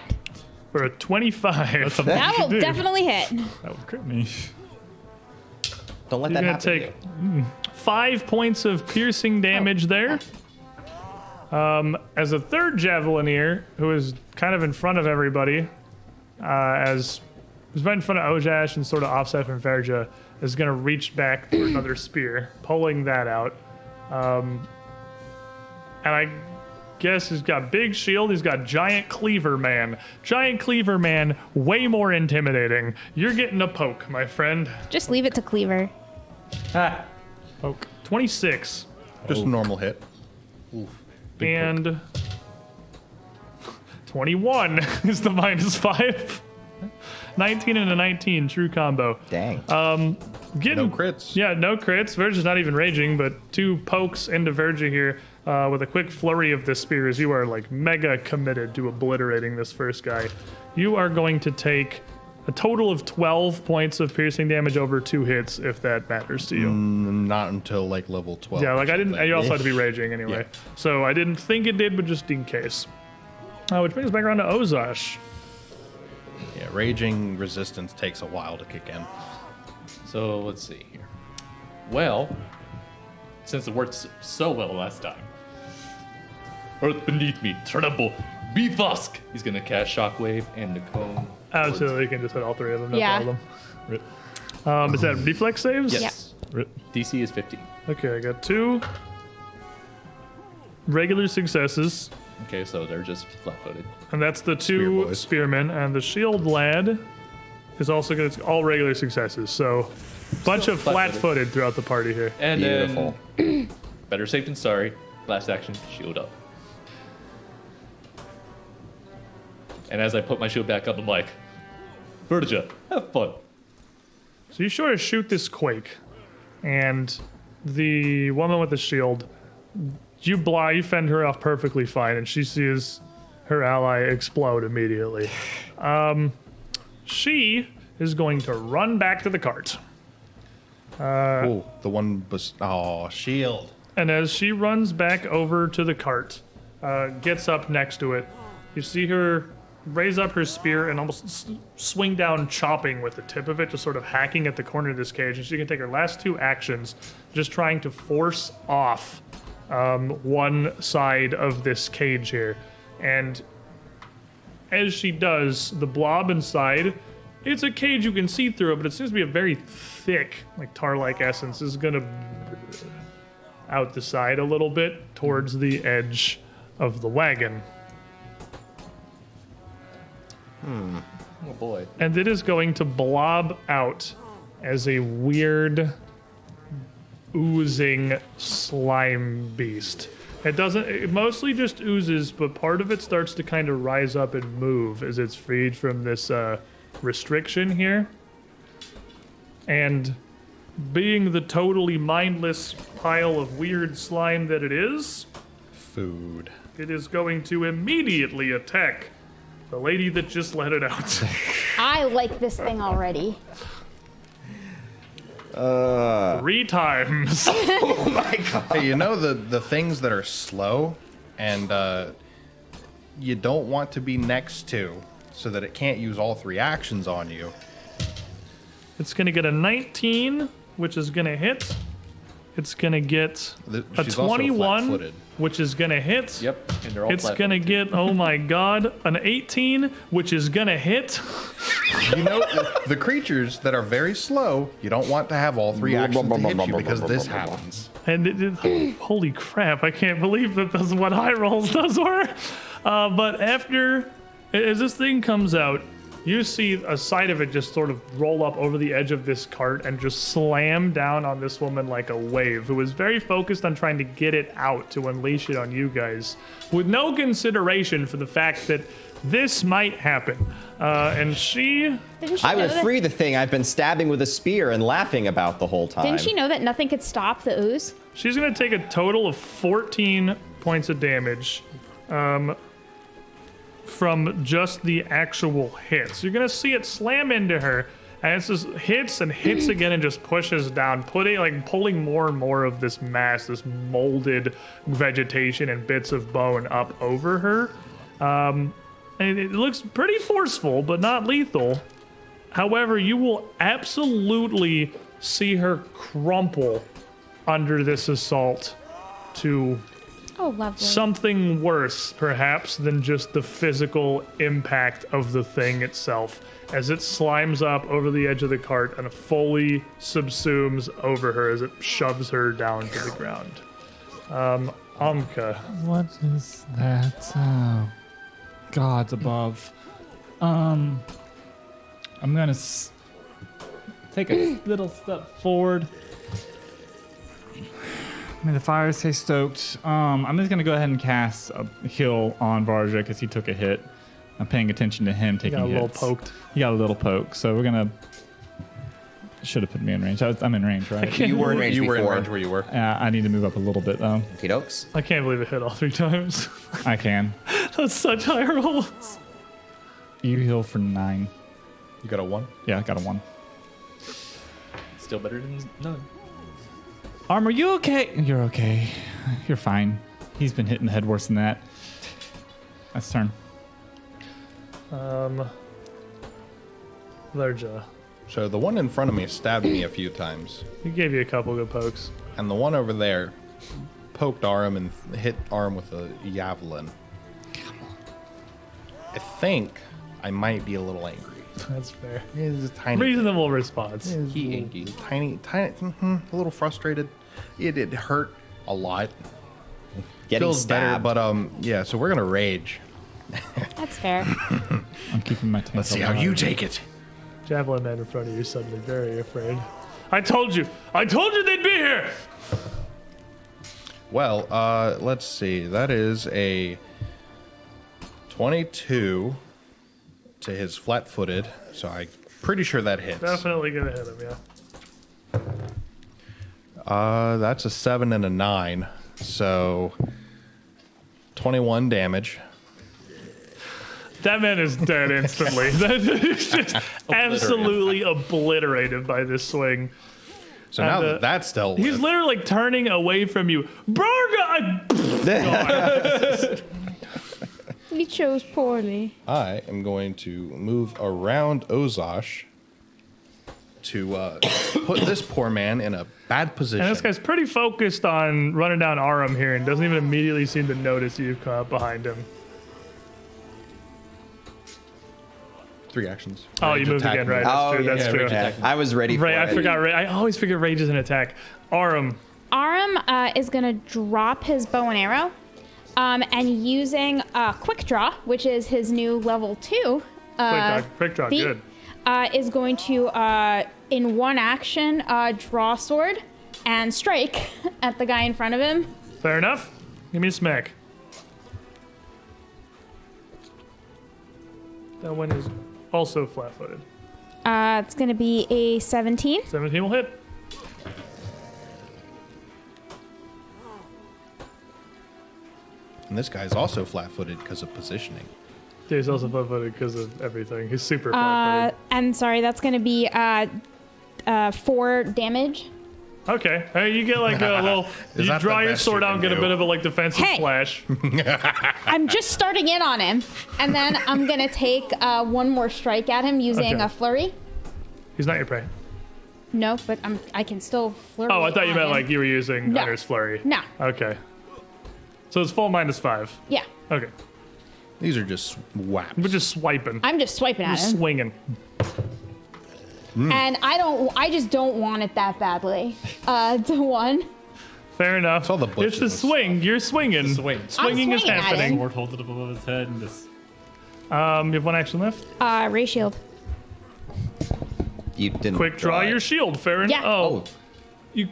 for a 25. That will Dude. definitely hit. That would crit me. Don't let He's that going happen. to take 5 points of piercing damage there. As a third Javelineer, who is kind of in front of everybody, as who's right in front of Ojash and sort of offset from Verja, is going to reach back for another spear, pulling that out. And guess he's got big shield. He's got giant cleaver man. Giant cleaver man, way more intimidating. You're getting a poke, my friend. Just leave it to Cleaver. Poke. 26. Just a normal hit. And 21 is the -5. 19 and a 19, true combo. Dang. Getting, No crits. Yeah, no crits. Verge's not even raging, but 2 pokes into Verge here with a quick flurry of the spears. You are like mega committed to obliterating this first guy. You are going to take a total of 12 points of piercing damage over 2 hits, if that matters to you. Not until like level 12. Yeah, like I didn't. something. You also had to be raging anyway, so I didn't think it did, but just in case. Which brings us back around to Ozash. Yeah, raging resistance takes a while to kick in. So let's see here. Well, since it worked so well last time, Earth beneath me, tremble, be Fusk. He's gonna cast Shockwave and the cone. Absolutely, you can just hit all 3 of them. No Yeah. problem. Is that reflex saves? Yes. DC is 15. Okay, I got 2 regular successes, Okay, so they're just flat-footed. and that's the 2 Spear boys. spearmen, and the shield lad is also going to all regular successes. So, bunch of flat-footed throughout the party here. And Beautiful. then, better safe than sorry. Last action, shield up. And as I put my shield back up, I'm like, Verja, have fun. So you sort of shoot this quake, and the woman with the shield, you fend her off perfectly fine, and she sees her ally explode immediately. She is going to run back to the cart. Oh, the one shield. And as she runs back over to the cart, gets up next to it, you see her raise up her spear and almost swing down, chopping with the tip of it, just sort of hacking at the corner of this cage. And she can take her last 2 actions, just trying to force off one side of this cage here. And as she does, the blob inside, it's a cage you can see through it, but it seems to be a very thick, like tar-like essence. This is gonna out the side a little bit towards the edge of the wagon. Oh boy. And it is going to blob out as a weird oozing slime beast. It mostly just oozes, but part of it starts to kind of rise up and move as it's freed from this restriction here. And being the totally mindless pile of weird slime that it is, Food. it is going to immediately attack the lady that just let it out. I like this thing already. 3 times. Hey, you know the things that are slow and you don't want to be next to so that it can't use all 3 actions on you. It's going to get a 19, which is going to hit. It's going to get a She's also 21, flat-footed. which is going to hit. Yep, and they're all It's flat. going to get, oh my god, an 18, which is going to hit. You know, the creatures that are very slow, you don't want to have all 3 actions to hit you because this happens. And holy crap, I can't believe that that's what high rolls those were. But as this thing comes out, you see a side of it just sort of roll up over the edge of this cart and just slam down on this woman like a wave, who was very focused on trying to get it out to unleash it on you guys, with no consideration for the fact that this might happen. And she... Didn't she I know would that, free the thing I've been stabbing with a spear and laughing about the whole time. Didn't she know that nothing could stop the ooze? She's going to take a total of 14 points of damage from just the actual hits. You're going to see it slam into her, and it just hits and hits again and just pushes down, pulling more and more of this mass, this molded vegetation and bits of bone up over her. And it looks pretty forceful, but not lethal. However, you will absolutely see her crumple under this assault to Oh, lovely. something worse, perhaps, than just the physical impact of the thing itself, as it slimes up over the edge of the cart and fully subsumes over her as it shoves her down to the ground. Amka. What is that? Oh, gods above. I'm gonna take a little step forward. May the fire stay stoked. I'm just gonna go ahead and cast a heal on Varja because he took a hit. I'm paying attention to him taking Got a little hits. poked. He got a little poke, so we're gonna. Should have put me in range. I'm in range, right? You were in range You were in before. range where you were. I need to move up a little bit though. Okie dokes. I can't believe it hit all 3 times. I can. That's such high rolls. You heal for 9. You got a 1? Yeah, I got a 1. Still better than none. Armor, you okay? You're okay. You're fine. He's been hitting the head worse than that. That's turn. Lerja. So the one in front of me stabbed me a few times. He gave you a couple good pokes. And the one over there poked Arum and hit Arum with a javelin. I think I might be a little angry. That's fair. It's a tiny, Reasonable response. tiny, a little frustrated. It hurt a lot. Getting Feels stabbed. better, but yeah. So we're gonna rage. That's fair. I'm keeping my tank. Let's see how you take it. Javelin man in front of you suddenly very afraid. I told you they'd be here. Well, let's see. That is a 22 to his flat-footed. So I'm pretty sure that hits. Definitely gonna hit him, yeah. That's a 7 and a 9. So 21 damage. That man is dead instantly. That is just absolutely obliterated by this swing. So now And, that that's dealt He's with, literally like turning away from you. Burga! You chose poorly. I am going to move around Ozosh to put this poor man in a bad position. And this guy's pretty focused on running down Arum here and doesn't even immediately seem to notice you've come up behind him. 3 actions. Oh, Rage you moved attack again, right? move. That's Oh, true. That's yeah, true. rage attack. I was ready for Right, I it. forgot. I always forget rage is an attack. Arum. Arum is going to drop his bow and arrow, and using Quick Draw, which is his new level 2. Quick draw, feat, good. is going to, in one action, draw sword and strike at the guy in front of him. Fair enough. Give me a smack. That one is also flat-footed. It's going to be a 17. 17 will hit. And this guy's also flat-footed because of positioning. Yeah, he's also flat-footed because of everything. He's super flat-footed. And sorry, that's going to be 4 damage. Okay. Hey, you get like a little. Is You that draw the your best sword you out and can get a do? bit of a like defensive Hey. flash. I'm just starting in on him. And then I'm going to take one more strike at him using Okay. a flurry. He's not your prey. No, but I can still flurry. Oh, I thought you on meant him. like you were using No. Hunter's Flurry. No. Okay. So it's full -5. Yeah. Okay. These are just whaps. We're just swiping. I'm just swiping at Just him. swinging. And I just don't want it that badly. To one. Fair enough. all the It's bushes the and swing. You're swinging. swing. Swinging is swinging at happening. him. Sword holds it above his head and just. You have 1 action left. Ray shield. You didn't Quick draw it. your shield, Farron. Yeah. Oh. You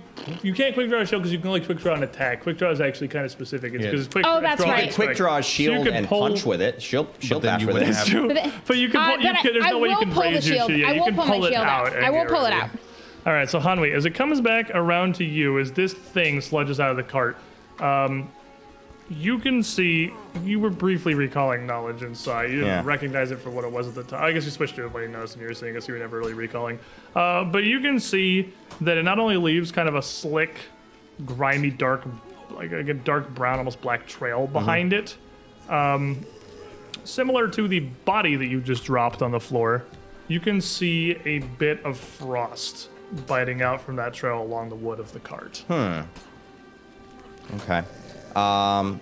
can't quick draw a shield because you can only quick draw an attack. Quick draw is actually kind of specific. It's Yeah. because it's quick Oh, draw. that's draw right. and Quick strike. draw a So you shield could and pull- punch with it. Shield then back you with wouldn't it. have- True. But you can pull, there's no way you can pull the raise your shield. shield. Yeah, I you will can pull pull my it shield out. out. and I will get pull it ready. out. All right, so Hanwi, as it comes back around to you, as this thing sludges out of the cart, you can see, you were briefly recalling knowledge inside. You didn't Yeah. recognize it for what it was at the time. I guess you switched to it when you noticed and you were seeing it, so you were never really recalling. But you can see that it not only leaves kind of a slick, grimy, dark, like a dark brown, almost black trail behind it. Similar to the body that you just dropped on the floor, you can see a bit of frost biting out from that trail along the wood of the cart. Okay. I'm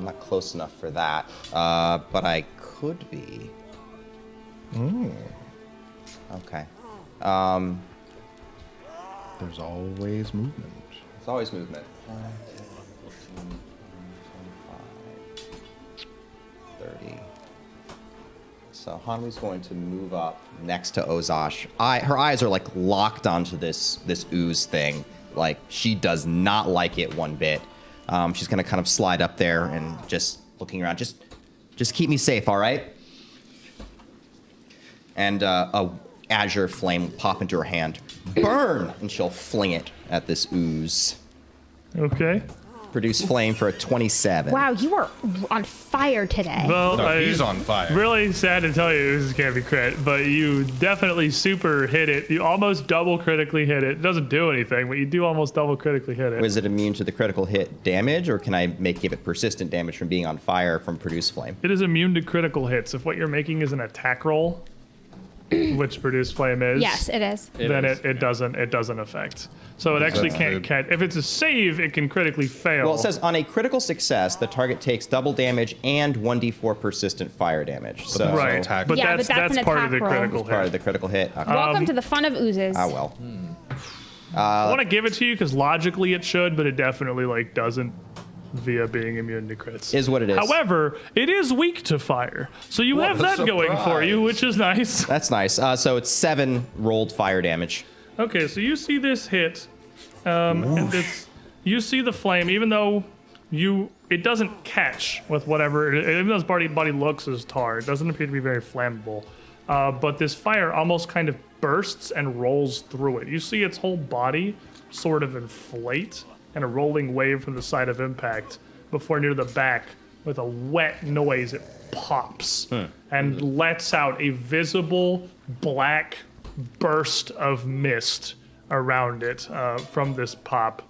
not close enough for that, but I could be. Okay. There's always movement. It's always movement. 30. So Hanwi's going to move up next to Ozash. Her eyes are like locked onto this ooze thing. Like she does not like it one bit. She's gonna kind of slide up there and just looking around. Just keep me safe, all right? And a azure flame will pop into her hand. Burn! And she'll fling it at this ooze. Okay. Produce flame for a 27. Wow, you are on fire today. Well, No, he's on fire. Really sad to tell you this can't be crit, but you definitely super hit it. You almost double critically hit it. It doesn't do anything, but you do almost double critically hit it. Is it immune to the critical hit damage, or can I give it persistent damage from being on fire from produce flame? It is immune to critical hits. If what you're making is an attack roll, which produce flame is, Yes, it is. then is, it doesn't affect. So it actually can't catch. If it's a save, it can critically fail. Well, it says on a critical success, the target takes double damage and 1d4 persistent fire damage. So right, attack. but Yeah, that's but that's an part of the attack roll. critical part of hit. the critical hit. Okay. Welcome to the fun of oozes. Ah, well. I want to give it to you because logically it should, but it definitely like doesn't via being immune to crits. Is what it is. However, it is weak to fire, so you have a that going for you, surprise. which is nice. That's nice. So it's 7 rolled fire damage. Okay, so you see this hit, and you see the flame, even though it doesn't catch with whatever, even though his body looks as tar, it doesn't appear to be very flammable. But this fire almost kind of bursts and rolls through it. You see its whole body sort of inflate, and a rolling wave from the side of impact before near the back, with a wet noise, it pops and lets out a visible black burst of mist around it from this pop,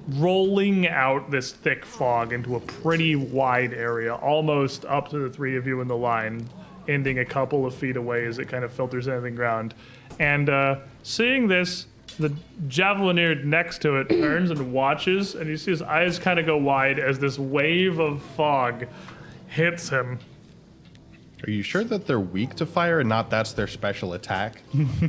rolling out this thick fog into a pretty wide area, almost up to the three of you in the line, ending a couple of feet away as it kind of filters into the ground. And seeing this, the javelineer next to it turns and watches, and you see his eyes kind of go wide as this wave of fog hits him. Are you sure that they're weak to fire and not that's their special attack?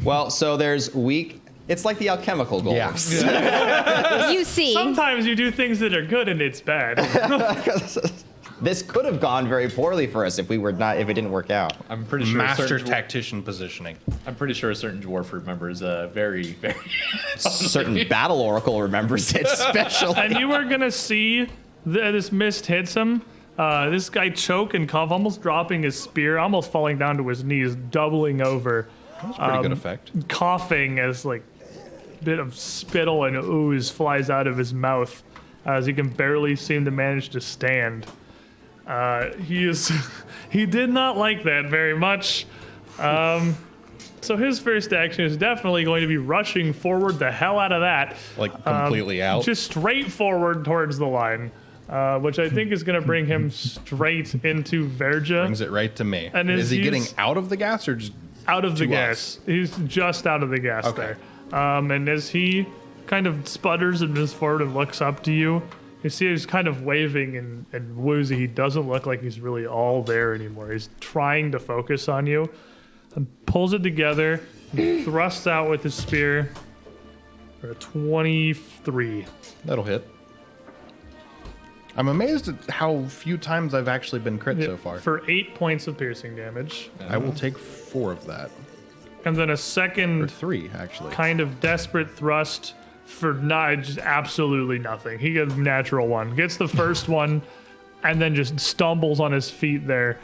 Well, so there's weak. It's like the alchemical golems. You see. Sometimes you do things that are good and it's bad. This could have gone very poorly for us if it didn't work out. I'm pretty sure Master a certain, tactician positioning. I'm pretty sure a certain dwarf remembers very, very. Certain battle oracle remembers it especially. And you are gonna see this mist hits him. This guy choke and cough, almost dropping his spear, almost falling down to his knees, doubling over, That's a pretty good effect. coughing as like a bit of spittle and ooze flies out of his mouth as he can barely seem to manage to stand. He did not like that very much. So his first action is definitely going to be rushing forward the hell out of that. Like completely out. Just straight forward towards the line, which I think is going to bring him straight into Verja. Brings it right to me. And is he getting he's- out of the gas or just Out of the to gas. us? He's just out of the gas Okay. there. And as he kind of sputters and moves forward and looks up to you, you see he's kind of waving and woozy. He doesn't look like he's really all there anymore. He's trying to focus on you. And pulls it together, and thrusts out with his spear for a 23. That'll hit. I'm amazed at how few times I've actually been crit so far. For 8 points of piercing damage. I will take 4 of that. And then a Or second 3, actually. kind of desperate thrust for just absolutely nothing. He gets a natural one, gets the first one, and then just stumbles on his feet there.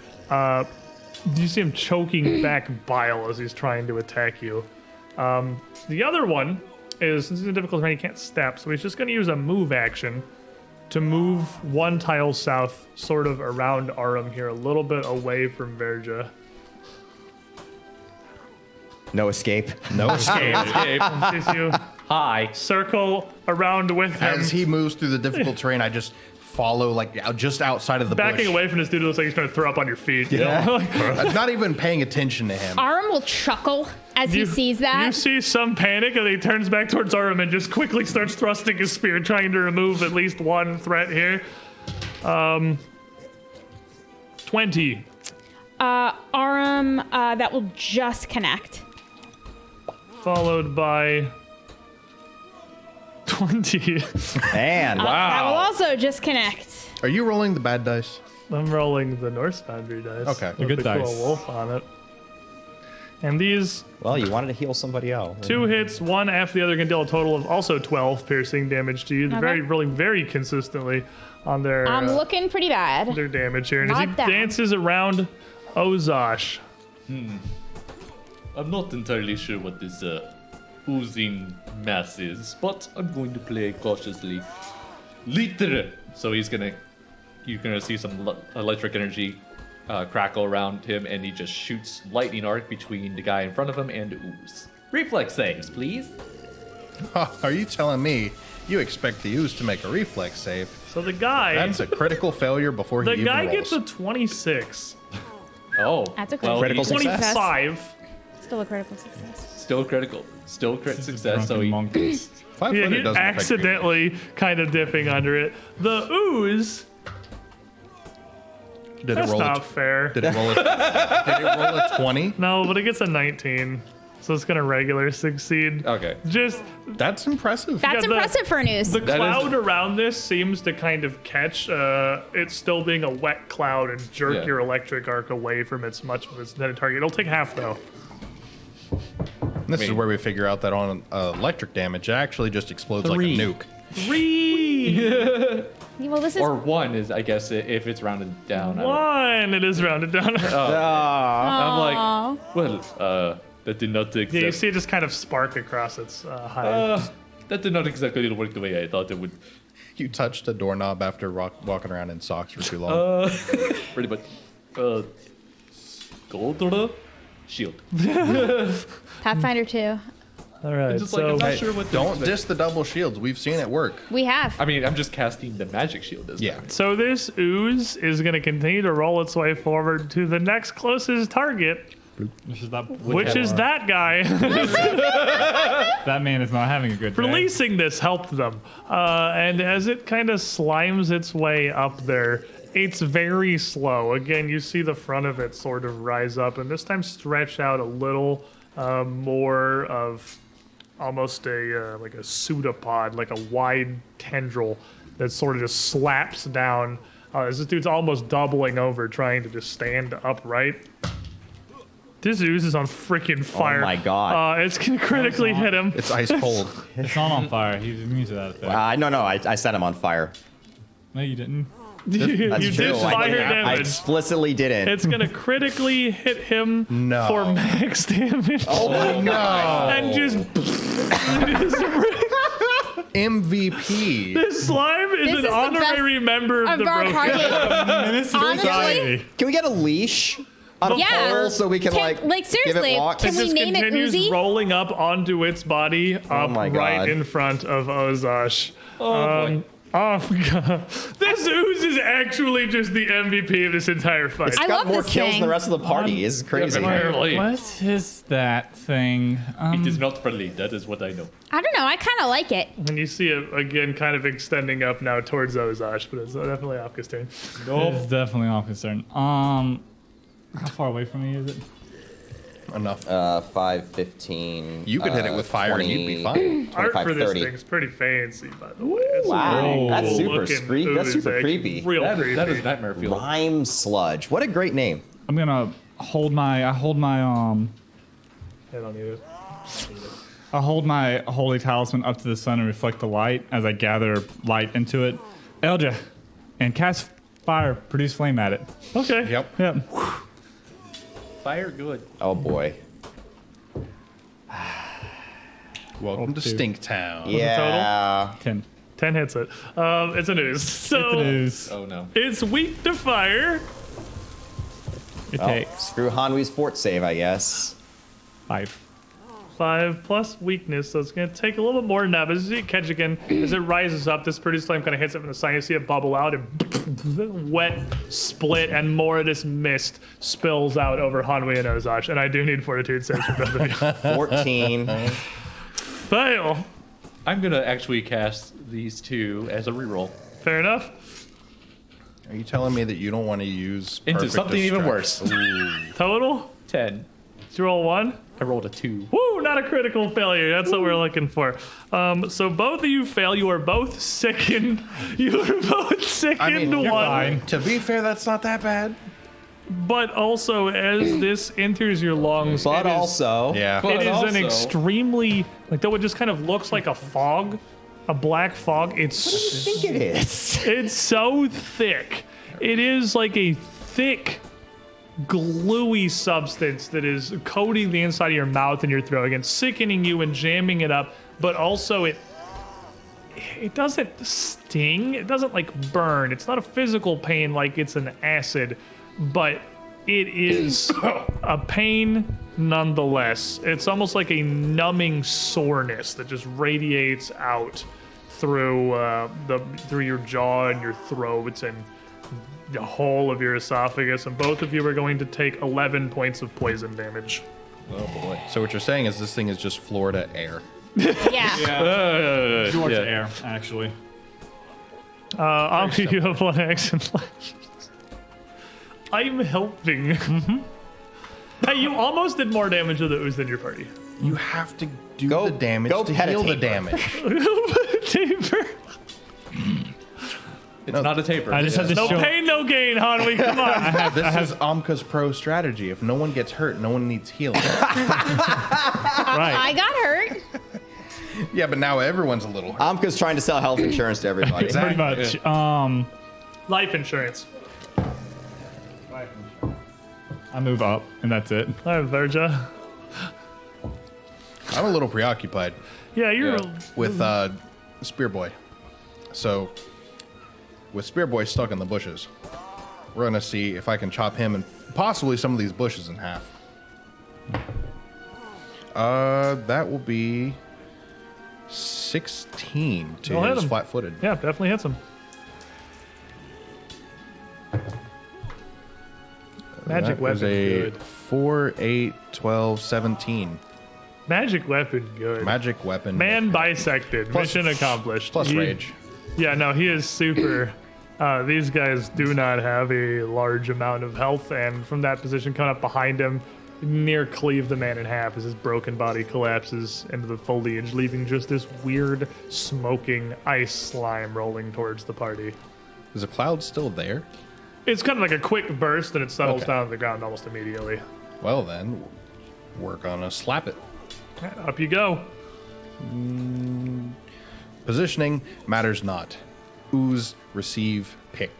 You see him choking back bile as he's trying to attack you. The other one is, this is a difficult terrain, he can't step, so he's just going to use a move action to move one tile south, sort of around Arum here, a little bit away from Verja. No escape. No escape. Sees you Hi. circle around with him. As he moves through the difficult terrain, I just follow, like, just outside of the Backing bush. away from this dude, it looks like he's trying to throw up on your feet. You know? I'm not even paying attention to him. Arum will chuckle as he You- sees that. You see some panic, and he turns back towards Arum and just quickly starts thrusting his spear, trying to remove at least one threat here. 20. Arum, that will just connect. Followed by 20. And That will also just connect. Are you rolling the bad dice? I'm rolling the Norse Foundry dice. Okay. With good the dice. cool wolf on it. And these well, you wanted to heal somebody else. 2 hits, one after the other, can deal a total of also 12 piercing damage to you. They're Okay. rolling very consistently on their I'm looking pretty bad. their damage here. And as he Not down. dances around Ozosh, I'm not entirely sure what this oozing mass is, but I'm going to play cautiously. Liter. So you're gonna see some electric energy crackle around him, and he just shoots lightning arc between the guy in front of him and the ooze. Reflex saves, please. Are you telling me you expect the ooze to make a reflex save? so the guy That's a critical failure before he the even guy rolls. gets a 26. Oh, That's okay. well, Critical he's success. 25. Still a critical success. still critical, still crit success. So Drunken he monkeys. 5 Yeah, footed he doesn't affect you. accidentally kind of dipping under it. The ooze. Did it That's roll not fair. Did it roll a 20? No, but it gets a 19. So it's gonna regular succeed. okay. Just That's impressive. That's Yeah, the- impressive for news. the That is- cloud around this seems to kind of catch it still being a wet cloud and jerk Yeah. your electric arc away from its much of its intended target. It'll take half though. This is where we figure out that on electric damage, it actually just explodes like a nuke. 3 Well, this is Or 1 is, I guess, if it's rounded down. I don't- 1. It is rounded down. I'm like, well, that did not Yeah, you exactly. see it just kind of spark across its hide. That did not exactly work the way I thought it would. You touched a doorknob after walking around in socks for too long. Pretty much. Gold shield. Pathfinder 2. All right, Just like so I'm not sure what. Don't diss the double shields. We've seen it work. We have. I mean, I'm just casting the magic shield. Isn't Yeah. it? so this ooze is going to continue to roll its way forward to the next closest target, Which is that, which is that guy. that man is not having a good day. Releasing this helped them. And as it kind of slimes its way up there, it's very slow. Again, you see the front of it sort of rise up, and this time stretch out a little more of almost a like a pseudopod, like a wide tendril that sort of just slaps down. As this dude's almost doubling over, trying to just stand upright. This ooze is on freaking fire. my God. It's gonna critically hit him. It's ice cold. It's not on fire. He's immune to that effect. No, I set him on fire. No, you didn't. That's you true. did fire I damage. explicitly didn't. It's gonna critically hit him No. for max damage. Oh, no. And just MVP. this slime is This an is the honorary member of Of the our Broken party. Menace to Honestly? society. Can we get a leash on a Yeah. pole so we can Can- like give seriously, it walk? can It we just name it continues Uzi? rolling up onto its body up my right God. in front of Ozosh. Oh boy. Oh god. This ooze is actually just the MVP of this entire fight. It's I got love more this kills thing. than the rest of the party. It's crazy. Apparently. What is that thing? It is not friendly. That is what I know. I don't know. I kind of like it. And you see it again kind of extending up now towards Ozosh, but it's definitely Afka's turn. It's definitely off concern. How far away from me is it? Enough. 5, 15. You could hit it with fire and you'd be fine. Art 25, for this 30. thing's pretty fancy, by the way. It's Wow, a really that's super cool-looking creepy. That's ooze, super like, creepy. Real creepy. That is nightmare fuel. Rhyme sludge. What a great name. I'm gonna hold my. I hold my. I don't need it. I hold my holy talisman up to the sun and reflect the light as I gather light into it. Elja, and cast fire. Produce flame at it. Okay. Yep. Yep. Fire good. Oh boy. Welcome to two. Stinktown. Yeah. 10. 10 hits it. It's an ooze. So It is. Oh no. it's weak to fire. It Well, takes screw Hanwi's fort save, I guess. 5. 5 plus weakness, so it's going to take a little bit more than that. But as you see it catch again, as it rises up, this produce flame kind of hits it from the side. You see it bubble out and wet split, and more of this mist spills out over Hanwi and Ozosh. And I do need fortitude saves from both of you. 14. Fail. I'm gonna actually cast these two as a reroll Fair enough. Are you telling me that you don't want to use into perfect something even distract? worse. Total? 10. Did you roll 1? I rolled a 2. Woo, not a critical failure. That's what we're looking for. So both of you fail. You are both sickened. You are both sickened. One. To be fair, that's not that bad. But also, as this enters your lungs, But it is- also, Yeah. it is an also- extremely, like, though it just kind of looks like a fog, a black fog. I think it is. It's so thick. It is like a thick, gluey substance that is coating the inside of your mouth and your throat, again, sickening you and jamming it up. But also, it doesn't sting. It doesn't like burn. It's not a physical pain like it's an acid, but it is a pain nonetheless. It's almost like a numbing soreness that just radiates out through through your jaw and your throat and the whole of your esophagus, and both of you are going to take 11 points of poison damage. Oh boy. So what you're saying is this thing is just Florida air. Yeah. Georgia Air, actually. I'll give you one action left. I'm helping. Hey, you almost did more damage to the ooze than your party. You have to do Go- the damage go to pet a heal the taper. damage. Taper. It's not a taper. I just have to No show. pain, no gain, Hanwi. Come on. This is Amka's pro strategy. If no one gets hurt, no one needs healing. Right. I got hurt. Yeah, but now everyone's a little hurt. Amka's trying to sell health insurance to everybody. Pretty much. Life insurance. I move up, and that's it. All right, Verja. I'm a little preoccupied Yeah, you're. with Spear Boy. So, with Spear Boy stuck in the bushes, we're gonna see if I can chop him and possibly some of these bushes in half. That will be 16 to You'll hit his him. flat-footed. Yeah, definitely hits him. Magic That is weapon, a good. 4, 8, 12, 17. Magic weapon, good. Magic weapon. Man bisected. Mission accomplished. Plus He- rage. Yeah, no, he is super. These guys do not have a large amount of health, and from that position, coming up behind him, near cleave the man in half as his broken body collapses into the foliage, leaving just this weird, smoking ice slime rolling towards the party. Is the cloud still there? It's kind of like a quick burst, and it settles Okay. down to the ground almost immediately. Well then, we're gonna slap it. Up you go. Positioning matters not. Ooze, receive, pick.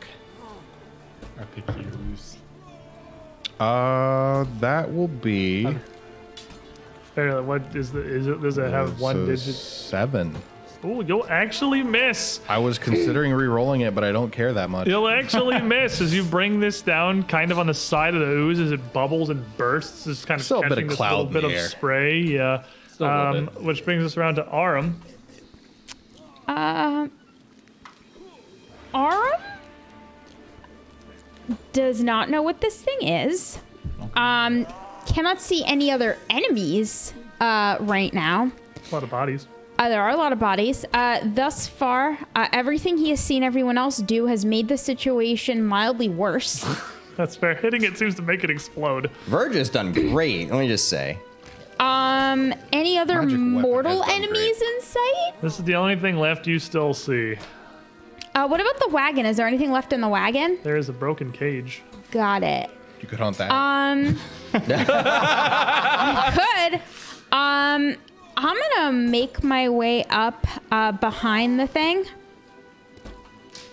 I pick yours. That will be. Fair, what is the? Is it? Does it have one so digit? 7. Oh, you'll actually miss. I was considering re-rolling it, but I don't care that much. You'll actually miss as you bring this down kind of on the side of the ooze as it bubbles and bursts, just kind of Still a bit catching of this cloud little in bit the of air. spray. Yeah. Still a little bit. Which brings us around to Aram. Aram does not know what this thing is. Cannot see any other enemies right now. A lot of bodies. There are a lot of bodies. Thus far, everything he has seen everyone else do has made the situation mildly worse. That's fair. Hitting it seems to make it explode. Verge's done great. Let me just say. Any other Magic weapon mortal has done enemies in sight? This is the only thing left you still see. What about the wagon? Is there anything left in the wagon? There is a broken cage. Got it. You could hunt that. Could. I'm gonna make my way up behind the thing.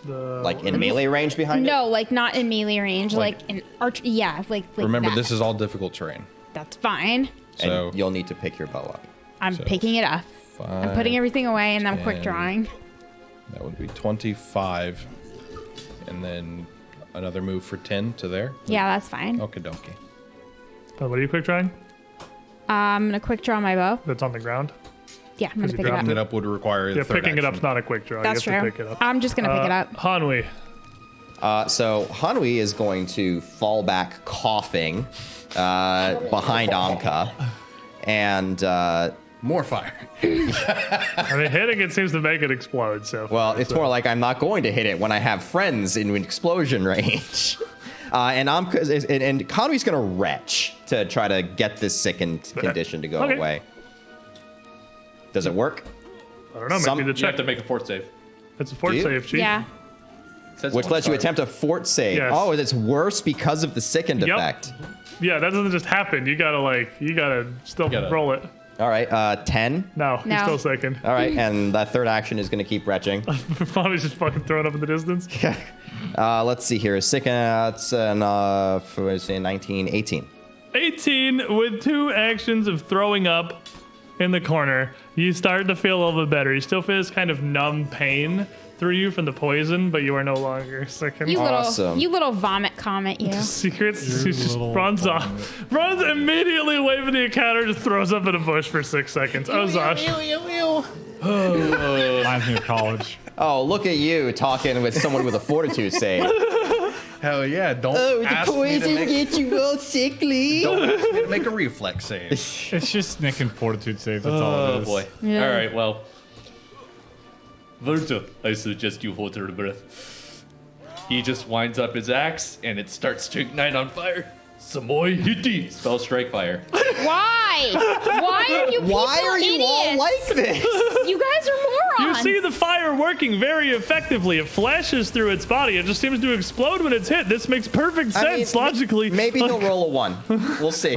Like in melee range behind it? No, like not in melee range, Like- like in arch. Yeah, like Remember, that. this is all difficult terrain. That's fine. And So you'll need to pick your bow up. I'm picking it up. I'm putting everything away, and I'm quick 10. drawing. that would be 25, and then another move for 10 to there. Yeah, that's fine. Okie dokie. What are you quick trying? I'm gonna quick draw my bow. That's on the ground. Yeah, I'm gonna you pick it dropped up. It up would require Yeah, a third picking it action. up's not a quick draw. That's you have true. to pick it up. I'm just gonna pick it up. Hanwi. So Hanwi is going to fall back coughing behind Amka. And, More fire. I mean, hitting it seems to make it explode. So well, it's more like I'm not going to hit it when I have friends in explosion range. And Hanwi's going to retch to try to get this sickened condition to go Okay. away. Does it work? I don't know. Some- Maybe the You have check. to make a fort save. It's a fort Do you? save, Chief. Yeah. It says Which one lets you card. attempt a fort save. Yes. Oh, it's worse because of the sickened Yep. effect. Yeah, that doesn't just happen. You gotta still Gotta- roll it. All right, 10. No, No. he's still second. All right, and that third action is going to keep retching. Fonny's just fucking throwing up in the distance. Let's see here. That's for 19, 18. 18 with 2 actions of throwing up in the corner. You start to feel a little bit better. You still feel this kind of numb pain through you from the poison, but you are no longer sickened. Awesome. You little vomit comet, you. Secrets. He just runs off. Runs immediately away from the encounter, just throws up in a bush for 6 seconds. Ozosh. Reminds me of college. Oh, look at you talking with someone with a fortitude save. Hell yeah! Don't ask me to make, you all sickly. don't ask me to make a reflex save. It's just Nick and fortitude saves. That's all it Oh is. boy. Yeah. All right. Well, Virgil, I suggest you hold your breath. He just winds up his axe and it starts to ignite on fire. Samoy Hiti. Spell strike fire. Why? Why are you people Why are you all idiots? like this? You guys are You morons. see the fire working very effectively. It flashes through its body. It just seems to explode when it's hit. This makes perfect sense logically. Maybe he'll roll a 1. We'll see.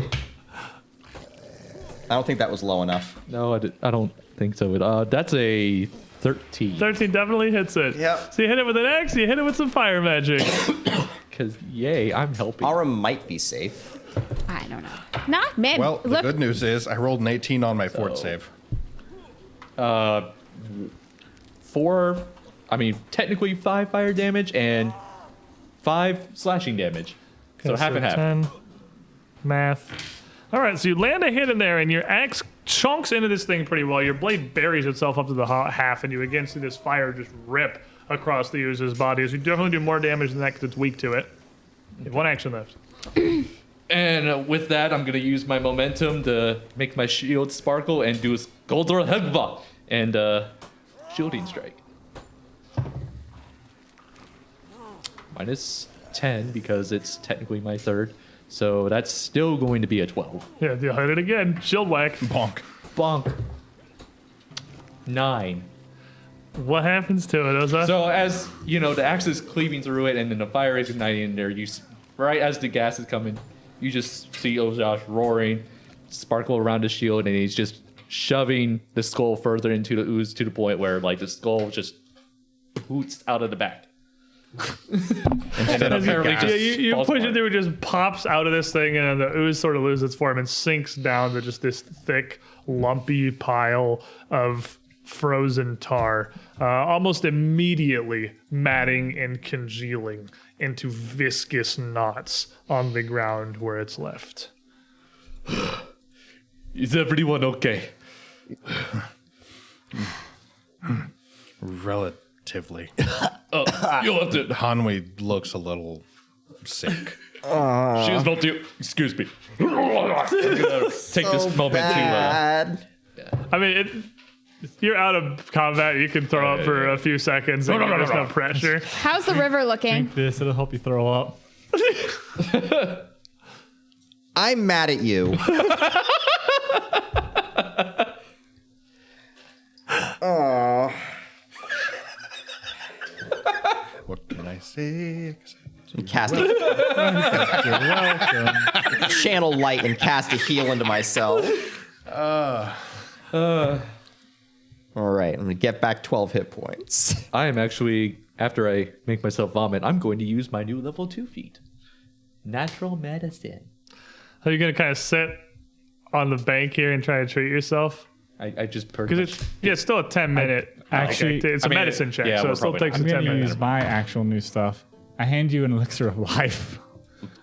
I don't think that was low enough. No, I don't think so. That's a 13. 13 definitely hits it. Yep. So you hit it with an axe, you hit it with some fire magic. Because yay, I'm helping. Aura might be safe. I don't know. Not me. Well, the Look, good news is I rolled an 18 on my fort save. 4, technically 5 fire damage and 5 slashing damage. So half and half. 10. Math. All right, so you land a hit in there, and your axe chunks into this thing pretty well. Your blade buries itself up to the half, and you again see this fire just rip across the user's body. So you definitely do more damage than that because it's weak to it. You have 1 action left. And with that, I'm going to use my momentum to make my shield sparkle and do Goldor Hegva and shielding strike. Minus 10 because it's technically my third. So that's still going to be a 12. Yeah, you hit it again. Shield whack. Bonk. Bonk. 9. What happens to it, Oza? So as, the axe is cleaving through it and then the fire is igniting in there, right as the gas is coming, you just see Ozosh roaring, sparkle around his shield, and he's just shoving the skull further into the ooze to the point where, the skull just poots out of the back. and then apparently just you falls push it apart. through, it just pops out of this thing, and then the ooze sort of loses its form and sinks down to just this thick, lumpy pile of frozen tar, almost immediately matting and congealing into viscous knots on the ground where it's left. Is everyone okay? Relatively. You'll have to. Hanwi looks a little sick. She's not you. Excuse me. I'm gonna take this moment Bad. I mean, you're out of combat. You can throw up for a few seconds. And there's no pressure. how's the river looking? Drink this, it'll help you throw up. I'm mad at you. Oh. What can I say? Cast a channel light and cast a heal into myself. All right, I'm gonna get back 12 hit points. I am actually, after I make myself vomit, I'm going to use my new level 2 feat. Natural medicine. Are you going to kind of sit on the bank here and try to treat yourself? I just Because it's still a 10-minute. Actually, it's a medicine check, so we're it still probably takes I'm a 10 going to minutes. use my actual new stuff. I hand you an elixir of life.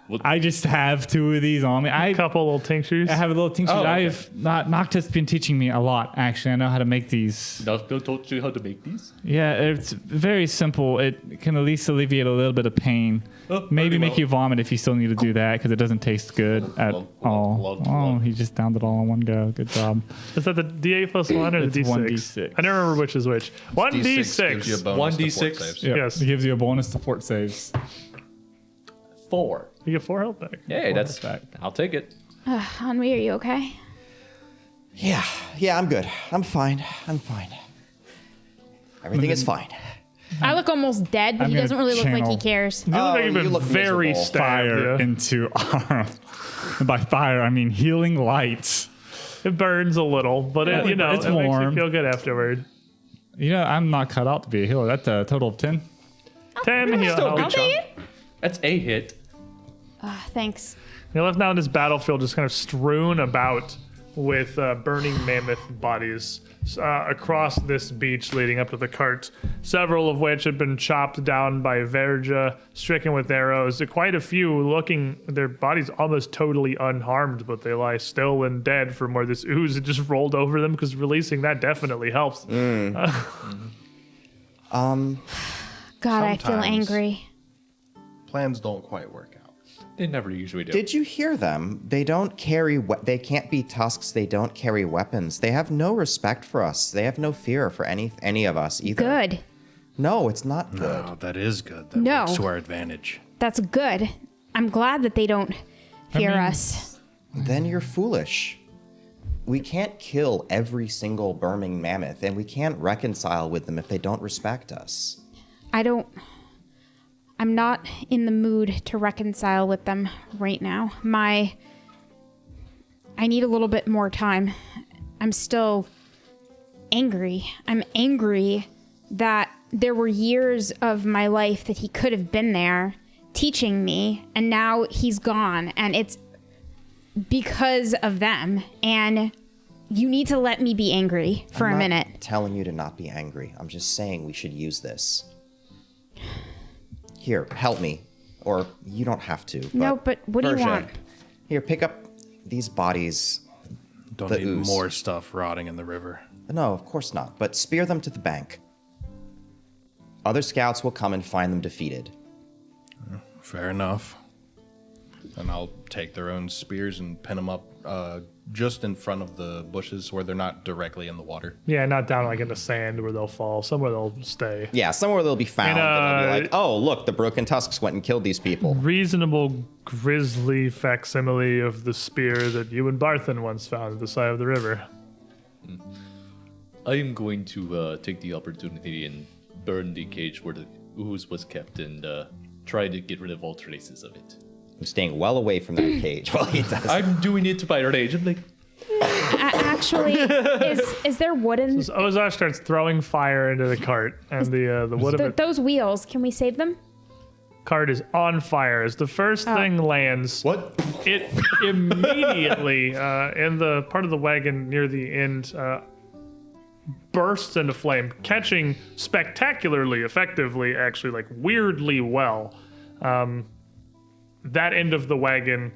What? I just have 2 of these on me. A couple little tinctures. I have a little tincture. Oh, okay. I've Nocta's been teaching me a lot. Actually, I know how to make these. Doctor taught you how to make these? Yeah, it's very simple. It can at least alleviate a little bit of pain. Oh, Maybe pretty make well. you vomit if you still need to do that because it doesn't taste good at all. Oh, he just downed it all in one go. Good job. Is that the D8 plus 1 or the It's D6? 1d6. I never remember which is which. D6 gives you a 1d6. bonus to 1d6. fort saves. Yep. Yes. It gives you a bonus to fort saves. 4. You get 4 health back. Hey, that's back. I'll take it. Hanwi, are you okay? Yeah, I'm good. I'm fine. Everything is fine. I look almost dead, but I'm he doesn't gonna really look like he channel- cares. You look like you've you been look very miserable. stabbed. Fire Yeah. into and by fire, I mean healing light. It burns a little, but it, Yeah, it's it makes you warm. feel good afterward. You know, I'm not cut out to be a healer. That's a total of 10. 10 heal Still a good health. chunk. That's a hit. Thanks. You're left now in this battlefield, just kind of strewn about with burning mammoth bodies across this beach leading up to the cart, several of which had been chopped down by Verja, stricken with arrows. Quite a few looking, their bodies almost totally unharmed, but they lie still and dead from where this ooze had just rolled over them, because releasing that definitely helps. God, I feel Sometimes. angry. Plans don't quite work out. They never usually do. Did you hear them? They don't carry. They can't be tusks. They don't carry weapons. They have no respect for us. They have no fear for any of us either. Good. No, it's not good. Oh, that is good. That No. works to our advantage. That's good. I'm glad that they don't fear us. Then you're foolish. We can't kill every single burning mammoth, and we can't reconcile with them if they don't respect us. I'm not in the mood to reconcile with them right now. I need a little bit more time. I'm still angry. I'm angry that there were years of my life that he could have been there teaching me, and now he's gone, and it's because of them. And you need to let me be angry for a minute. I'm not telling you to not be angry. I'm just saying we should use this. Here, help me. Or you don't have to. No, but what do you Verja, want? Here, pick up these bodies. Don't The need ooze. more stuff rotting in the river. No, of course not. But spear them to the bank. Other scouts will come and find them defeated. Fair enough. And I'll take their own spears and pin them up just in front of the bushes where they're not directly in the water. Yeah, not down like in the sand where they'll fall. Somewhere they'll stay. Yeah, somewhere they'll be found. And, And, they'll be like, oh, look, the Broken Tusks went and killed these people. Reasonable grisly facsimile of the spear that you and Barthen once found at the side of the river. I am going to take the opportunity and burn the cage where the ooze was kept and try to get rid of all traces of it. I'm staying well away from that cage while he does. I'm doing it by rage. I'm like, Actually, is there wooden? So Ozar starts throwing fire into the cart, and the wood of it Those wheels, can we save them? cart is on fire. As the first thing lands, What? it immediately in the part of the wagon near the end bursts into flame, catching spectacularly effectively, actually, like weirdly well. That end of the wagon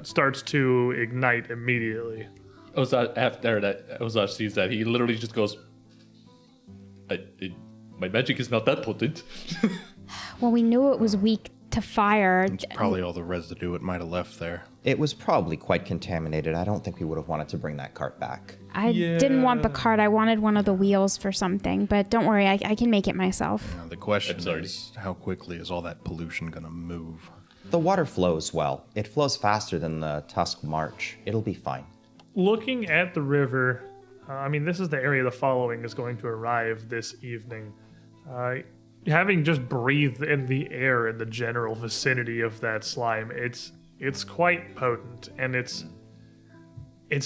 starts to ignite immediately. after that, Ozar sees that, he literally just goes, my magic is not that potent. Well, we knew it was weak to fire. It's probably all the residue it might have left there. It was probably quite contaminated. I don't think we would have wanted to bring that cart back. I didn't want the cart. I wanted one of the wheels for something. But don't worry, I can make it myself. Now, the question I'm sorry. is, how quickly is all that pollution going to move? The water flows well. It flows faster than the Tusk March. It'll be fine. Looking at the river, I mean, this is the area the following is going to arrive this evening. Having just breathed in the air in the general vicinity of that slime, it's quite potent, and it's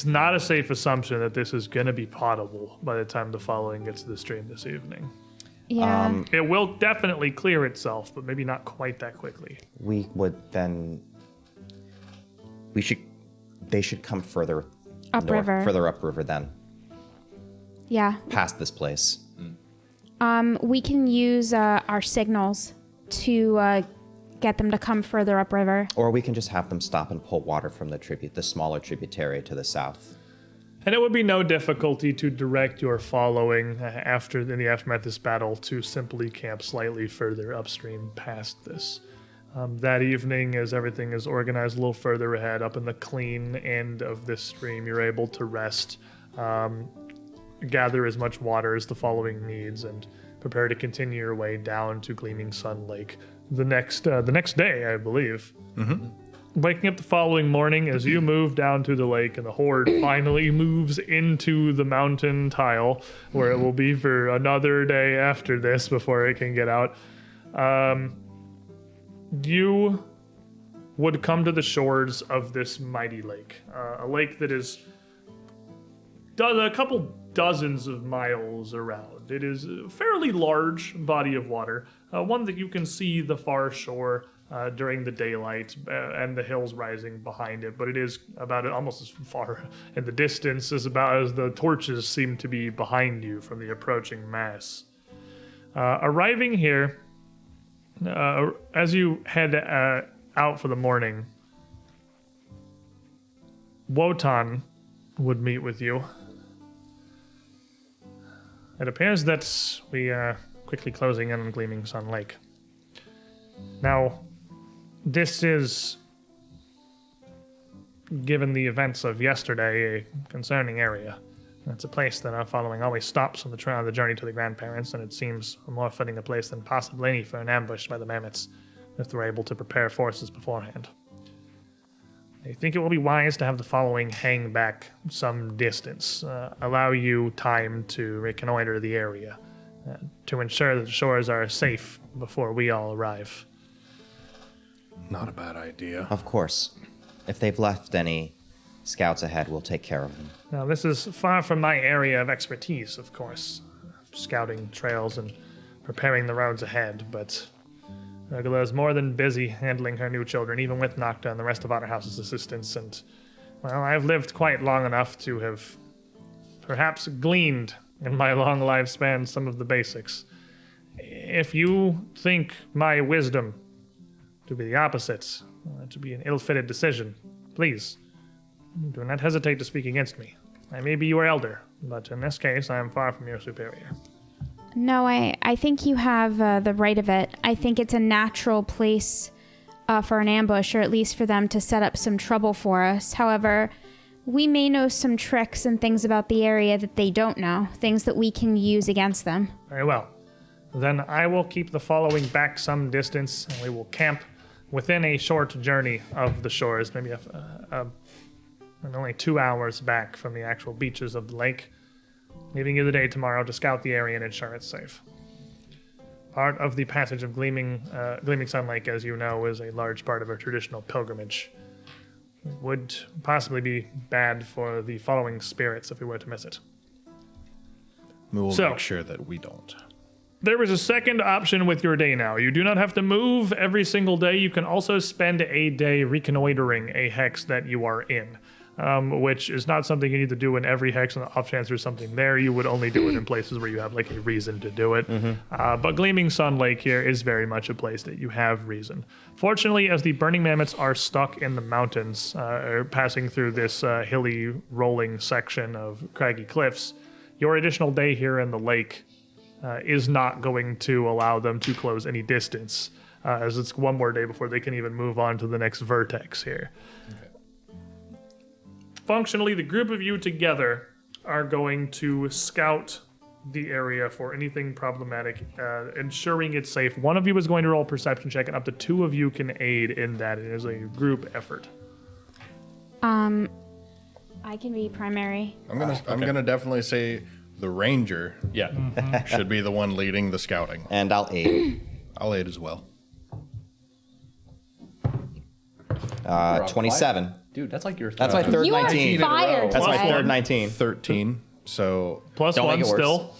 not a safe assumption that this is going to be potable by the time the following gets to the stream this evening. Yeah. It will definitely clear itself, but maybe not quite that quickly. We would then. They should come further Upriver. further upriver then, Yeah. past this place. We can use our signals to get them to come further upriver. Or we can just have them stop and pull water from the smaller tributary to the south. And it would be no difficulty to direct your following in the aftermath of this battle to simply camp slightly further upstream past this. That evening, as everything is organized a little further ahead, up in the clean end of this stream, you're able to rest, gather as much water as the following needs, and prepare to continue your way down to Gleaming Sun Lake the next day, I believe. waking up the following morning as you move down to the lake, and the horde finally moves into the mountain tile, where it will be for another day after this before it can get out. You would come to the shores of this mighty lake, a lake that is a couple dozens of miles around. It is a fairly large body of water, one that you can see the far shore during the daylight and the hills rising behind it, but it is about almost as far in the distance as the torches seem to be behind you from the approaching mass. Arriving here, as you head out for the morning, Wotan would meet with you. It appears that we are quickly closing in on Gleaming Sun Lake. Now, this is, given the events of yesterday, a concerning area. It's a place that our following always stops on the journey to the grandparents, and it seems a more fitting a place than possibly any for an ambush by the mammoths, if they're able to prepare forces beforehand. I think it will be wise to have the following hang back some distance, allow you time to reconnoiter the area, to ensure that the shores are safe before we all arrive. Not a bad idea. Of course. If they've left any scouts ahead, we'll take care of them. Now, this is far from my area of expertise, of course, scouting trails and preparing the roads ahead, but Ursula is more than busy handling her new children, even with Nocta and the rest of Otterhouse's assistance, and, well, I've lived quite long enough to have perhaps gleaned in my long lifespan some of the basics. If you think my wisdom to be the opposite, to be an ill-fitted decision, please, do not hesitate to speak against me. I may be your elder, but in this case, I am far from your superior. No, I think you have the right of it. I think it's a natural place for an ambush, or at least for them to set up some trouble for us. However, we may know some tricks and things about the area that they don't know, things that we can use against them. Very well. Then I will keep the following back some distance, and we will camp within a short journey of the shores, maybe only 2 hours back from the actual beaches of the lake, leaving you the day tomorrow to scout the area and ensure it's safe. Part of the passage of Gleaming Sun Lake, as you know, is a large part of our traditional pilgrimage. It would possibly be bad for the following spirits if we were to miss it. We will So- make sure that we don't. There is a second option with your day now. You do not have to move every single day. You can also spend a day reconnoitering a hex that you are in, which is not something you need to do in every hex. On the off chance there's something there, you would only do it in places where you have like a reason to do it. But Gleaming Sun Lake here is very much a place that you have reason. Fortunately, as the Burning Mammoths are stuck in the mountains, or passing through this hilly, rolling section of craggy cliffs, your additional day here in the lake is not going to allow them to close any distance, as it's one more day before they can even move on to the next vertex here. Okay. Functionally, the group of you together are going to scout the area for anything problematic, ensuring it's safe. One of you is going to roll a perception check, and up to 2 of you can aid in that. It is a group effort. I can be primary. I'm gonna definitely say the ranger Yeah. should be the one leading the scouting. And I'll aid. I'll aid as well. 27. Dude, that's like your That's my third You are 19. fired, That's my Ted. third 19. 13. So Plus Don't 1 make it worse. still.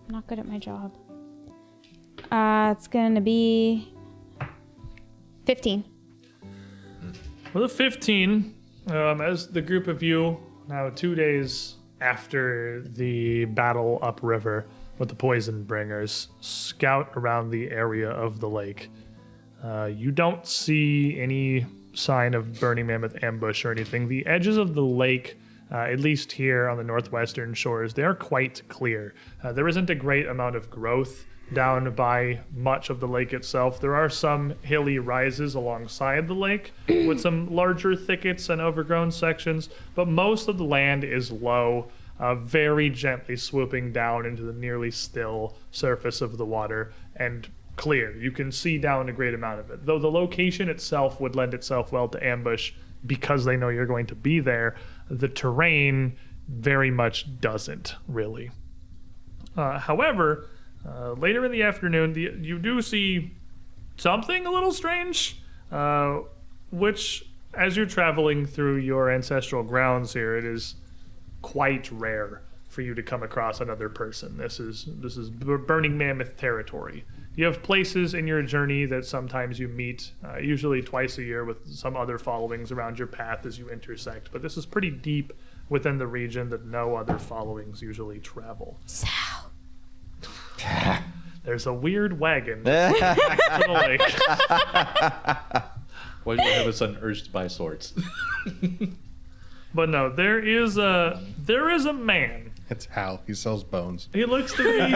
I'm not good at my job. It's going to be 15. Well, the 15, as the group of you, now 2 days after the battle upriver with the Poison Bringers, scout around the area of the lake. You don't see any sign of Burning Mammoth ambush or anything. The edges of the lake, at least here on the northwestern shores, they are quite clear. There isn't a great amount of growth down by much of the lake itself. There are some hilly rises alongside the lake with some larger thickets and overgrown sections, but most of the land is low. very gently swooping down into the nearly still surface of the water and clear. You can see down a great amount of it. Though the location itself would lend itself well to ambush because they know you're going to be there, the terrain very much doesn't, really. However, later in the afternoon, you do see something a little strange, which, as you're traveling through your ancestral grounds here, it is quite rare for you to come across another person. This is Burning Mammoth territory. You have places in your journey that sometimes you meet, usually twice a year, with some other followings around your path as you intersect. But this is pretty deep within the region that no other followings usually travel. Sal. There's a weird wagon to the lake. Why do I have a sudden urge to buy swords? But no, there is a man. It's Hal. He sells bones. He looks to be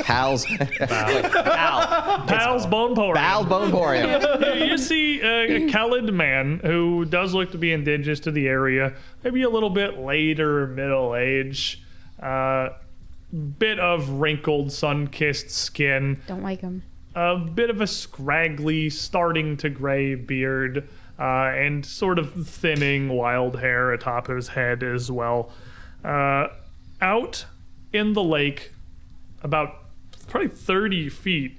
Pal's Pal's Bone Porium. Pal Boneporium. You see a Khalid man who does look to be indigenous to the area, maybe a little bit later middle age, bit of wrinkled, sun-kissed skin, Don't like him. a bit of a scraggly, starting to gray beard, and sort of thinning wild hair atop his head as well. Out in the lake, about probably 30 feet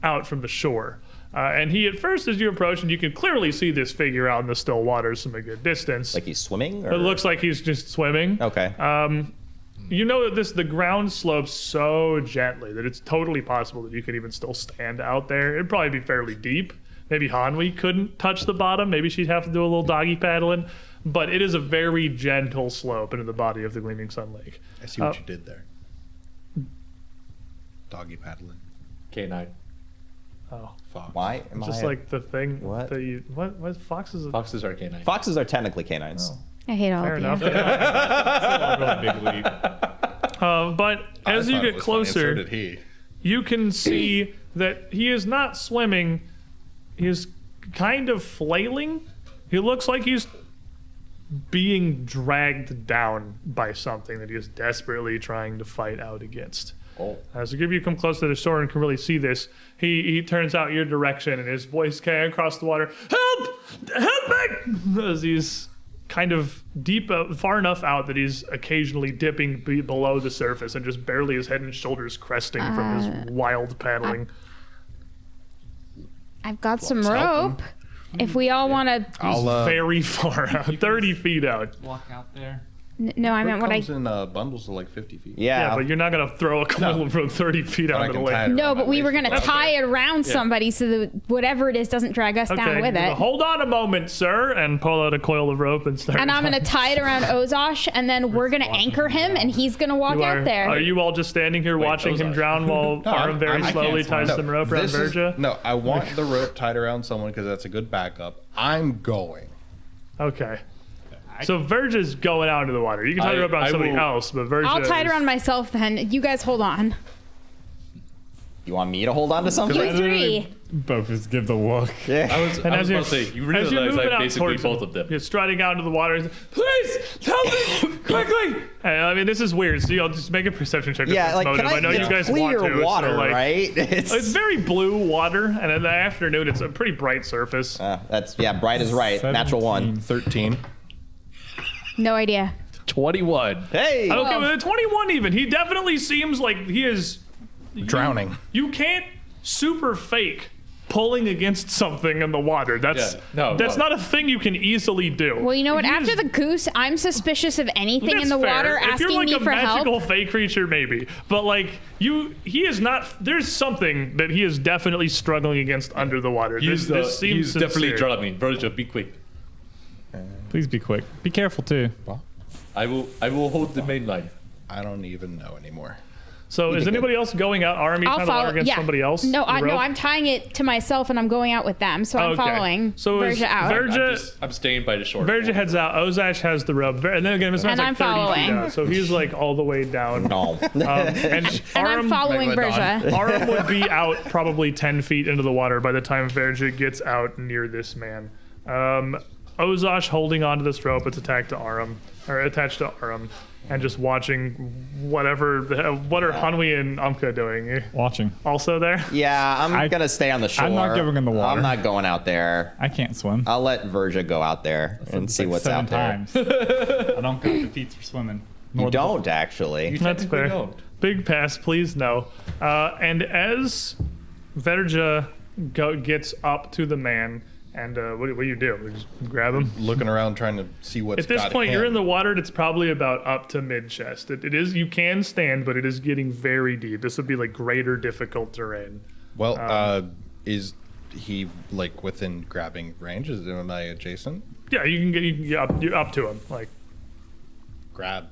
out from the shore. And he, at first, as you approach, and you can clearly see this figure out in the still waters from a good distance. Like he's swimming? Or? It looks like he's just swimming. Okay. You know that the ground slopes so gently that it's totally possible that you could even still stand out there. It'd probably be fairly deep. Maybe Hanwi couldn't touch the bottom. Maybe she'd have to do a little doggy paddling. But it is a very gentle slope into the body of the Gleaming Sun Lake. I see what you did there. Doggy paddling. K9. Oh, Fox. Why am just I... like the thing What? that you what foxes? Foxes are K9. Foxes are technically canines. I hate all Fair of enough. you. Really big leap. But as I you thought it get was funny, and so closer, did he. you can see that he is not swimming. He is kind of flailing. He looks like he's being dragged down by something that he is desperately trying to fight out against. Oh. As you come close to the shore and can really see this, he turns out your direction and his voice carrying across the water, "Help! Help me!" As he's kind of deep, far enough out that he's occasionally dipping below the surface and just barely his head and shoulders cresting from his wild paddling. I've got some help him. rope. If we all want to. I'll, Very far out, 30 feet out. Walk out there. No, I meant what I. comes in bundles of like 50 feet. Yeah, but you're not going to throw a couple from 30 feet But out I into the can tie lake. it No, around but my we were waist. going to tie it around somebody so that whatever it is doesn't drag us down with it. Hold on a moment, sir, and pull out a coil of rope and start. And I'm going to tie it around Ozosh, and then we're going to anchor him, and he's going to walk out there. Are you all just standing here watching him Ozark. drown while Aram very I slowly can't swim. ties some rope around this is- Verja? No, I want the rope tied around someone because that's a good backup. I'm going. Okay. So Verja's going out into the water. You can tie the rope around I somebody will- else, but Verja I'll tie it is- around myself then. You guys hold on. You want me to hold on to You something? three. Both just give the look. Yeah. I was about you're- to say, you as you're realize moving I out basically towards both him, of them. You're striding out into the water. Please help me quickly. Hey, I mean, this is weird. So you'll just make a perception check. Yeah, with like, motive. can I, know you it's guys clear want to. water, so, like, right? It's very blue water, and in the afternoon, it's a pretty bright surface. That's, bright is right. Natural one. 13. No idea. 21. Hey! Okay, with a 21 even, he definitely seems like he is Drowning. You can't super fake pulling against something in the water. That's Yeah, no. not a thing you can easily do. Well, you know what? He After is- the goose, I'm suspicious of anything that's in the fair. water If asking you're like me a for magical help. fake creature, maybe. But like he is not. There's something that he is definitely struggling against under the water. This seems He's definitely sincere. drowning. Virgil, be quick. Please be quick. Be careful too. I will hold the main line. I don't even know anymore. So is anybody else going out? Army I'll trying to water follow. against Yeah. somebody else? No, The rope? I'm tying it to myself and I'm going out with them. So I'm Okay. following So is Verja out. I'm staying by the shore. Verja heads out. Ozash has the rope. And then again, this man's And like I'm 30 feet following. out. So he's like all the way down. No. And and I'm Aram, following Megalodon. Verja. Aram would be out probably 10 feet into the water by the time Verja gets out near this man. Ozash holding onto this rope. It's attached to Aram. and just watching whatever. What are Hanwi and Amka doing? Watching. Also there? Yeah, I'm gonna stay on the shore. I'm not going in the water. I'm not going out there. I can't swim. I'll let Verja go out there and see Like what's 7 out there. times. I don't got the feats for swimming. You Nor the- don't actually. That's fair. don't. Big pass, please no. And as Verja gets up to the man, and what do you do? We just grab him? Looking around trying to see what's At this got point, him. you're in the water, and it's probably about up to mid-chest. It is, you can stand, but it is getting very deep. This would be like greater difficult terrain. Well, is he like within grabbing range? Am I adjacent? Yeah, you can get up to him, like. Grab.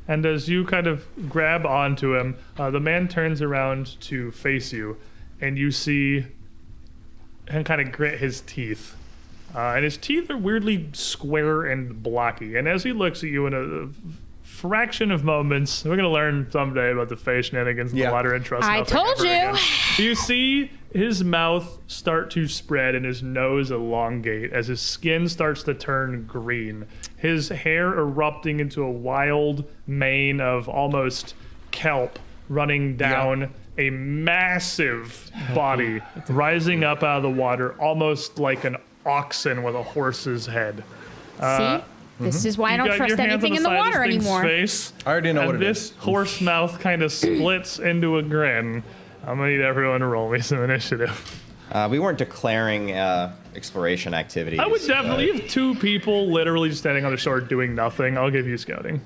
And as you kind of grab onto him, the man turns around to face you, and you see him kind of grit his teeth. And his teeth are weirdly square and blocky. And as he looks at you in a fraction of moments, we're going to learn someday about the face shenanigans in the water and trust I nothing told ever you. again. You see his mouth start to spread and his nose elongate as his skin starts to turn green. His hair erupting into a wild mane of almost kelp running down a massive body, rising up out of the water, almost like an oxen with a horse's head. See? This is why I don't You got trust your hands anything on in the side of water this thing's anymore. Face, I already know and what it this is. horse mouth kind of splits into a grin. I'm gonna need everyone to roll me some initiative. We weren't declaring exploration activities. I would definitely have 2 people literally just standing on the shore doing nothing. I'll give you scouting.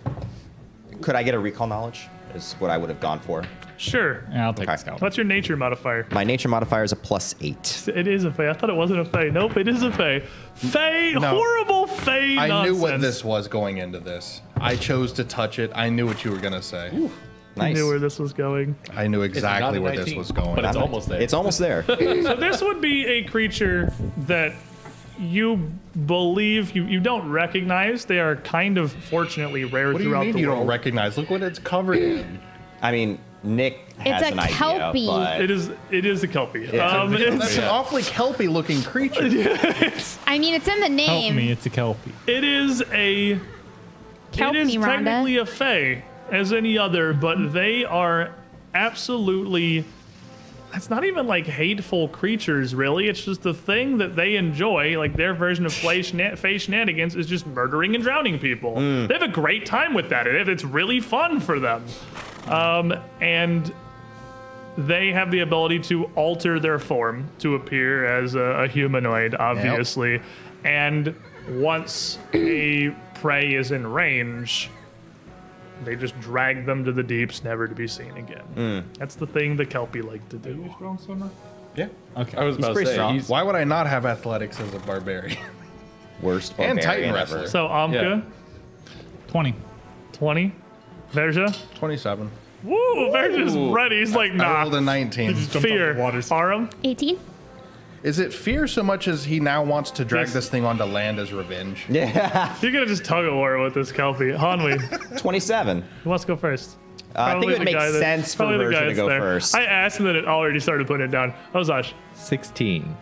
Could I get a recall knowledge? Is what I would have gone for. Sure. Yeah, I'll take Okay. the scout. What's your nature modifier? My nature modifier is a +8. It is a Fey. I thought it wasn't a Fey. Nope, it is a Fey. Fey, No. horrible Fey I nonsense. knew what this was going into this. I chose to touch it. I knew what you were gonna say. I Nice. knew where this was going. I knew It's exactly not a where 19, this was going. but it's almost there. It's almost there. So this would be a creature that you believe you don't recognize. They are kind of fortunately rare What do you throughout mean the you world. don't recognize? Look what it's covered in. I mean, Nick has It's a an idea, kelpie. but It is a kelpie. That's an awfully kelpy looking creature. I mean, it's in the Help name. me, it's a kelpie. It is a Kelp it is me, Rhonda. technically a Fey as any other, but they are absolutely. It's not even like hateful creatures, really. It's just the thing that they enjoy. Like their version of Fey shenanigans is just murdering and drowning people. They have a great time with that. It's really fun for them. And they have the ability to alter their form to appear as a humanoid, obviously. And once a prey is in range, they just drag them to the deeps, never to be seen again. That's the thing the Kelpie like to do. Strong swimmer? Yeah. Okay. I was about to pretty say, strong. he's- Why would I not have athletics as a barbarian? worst And barbarian Titan ever. wrestler. So Amka, Yeah. 20. 20. Verja. 27. Woo, Verja's ready. He's like, I nah. rolled a 19. Fear. Aram. 18? Is it fear so much as he now wants to drag Yes. this thing onto land as revenge? Yeah, You're gonna just tug of war with this Kelpie. Hanwi, 27. who wants to go first? I think Probably it would the make guy that- sense for probably the guy Verja to that's go there. first. I asked and then it already started putting it down. Ozash, 16.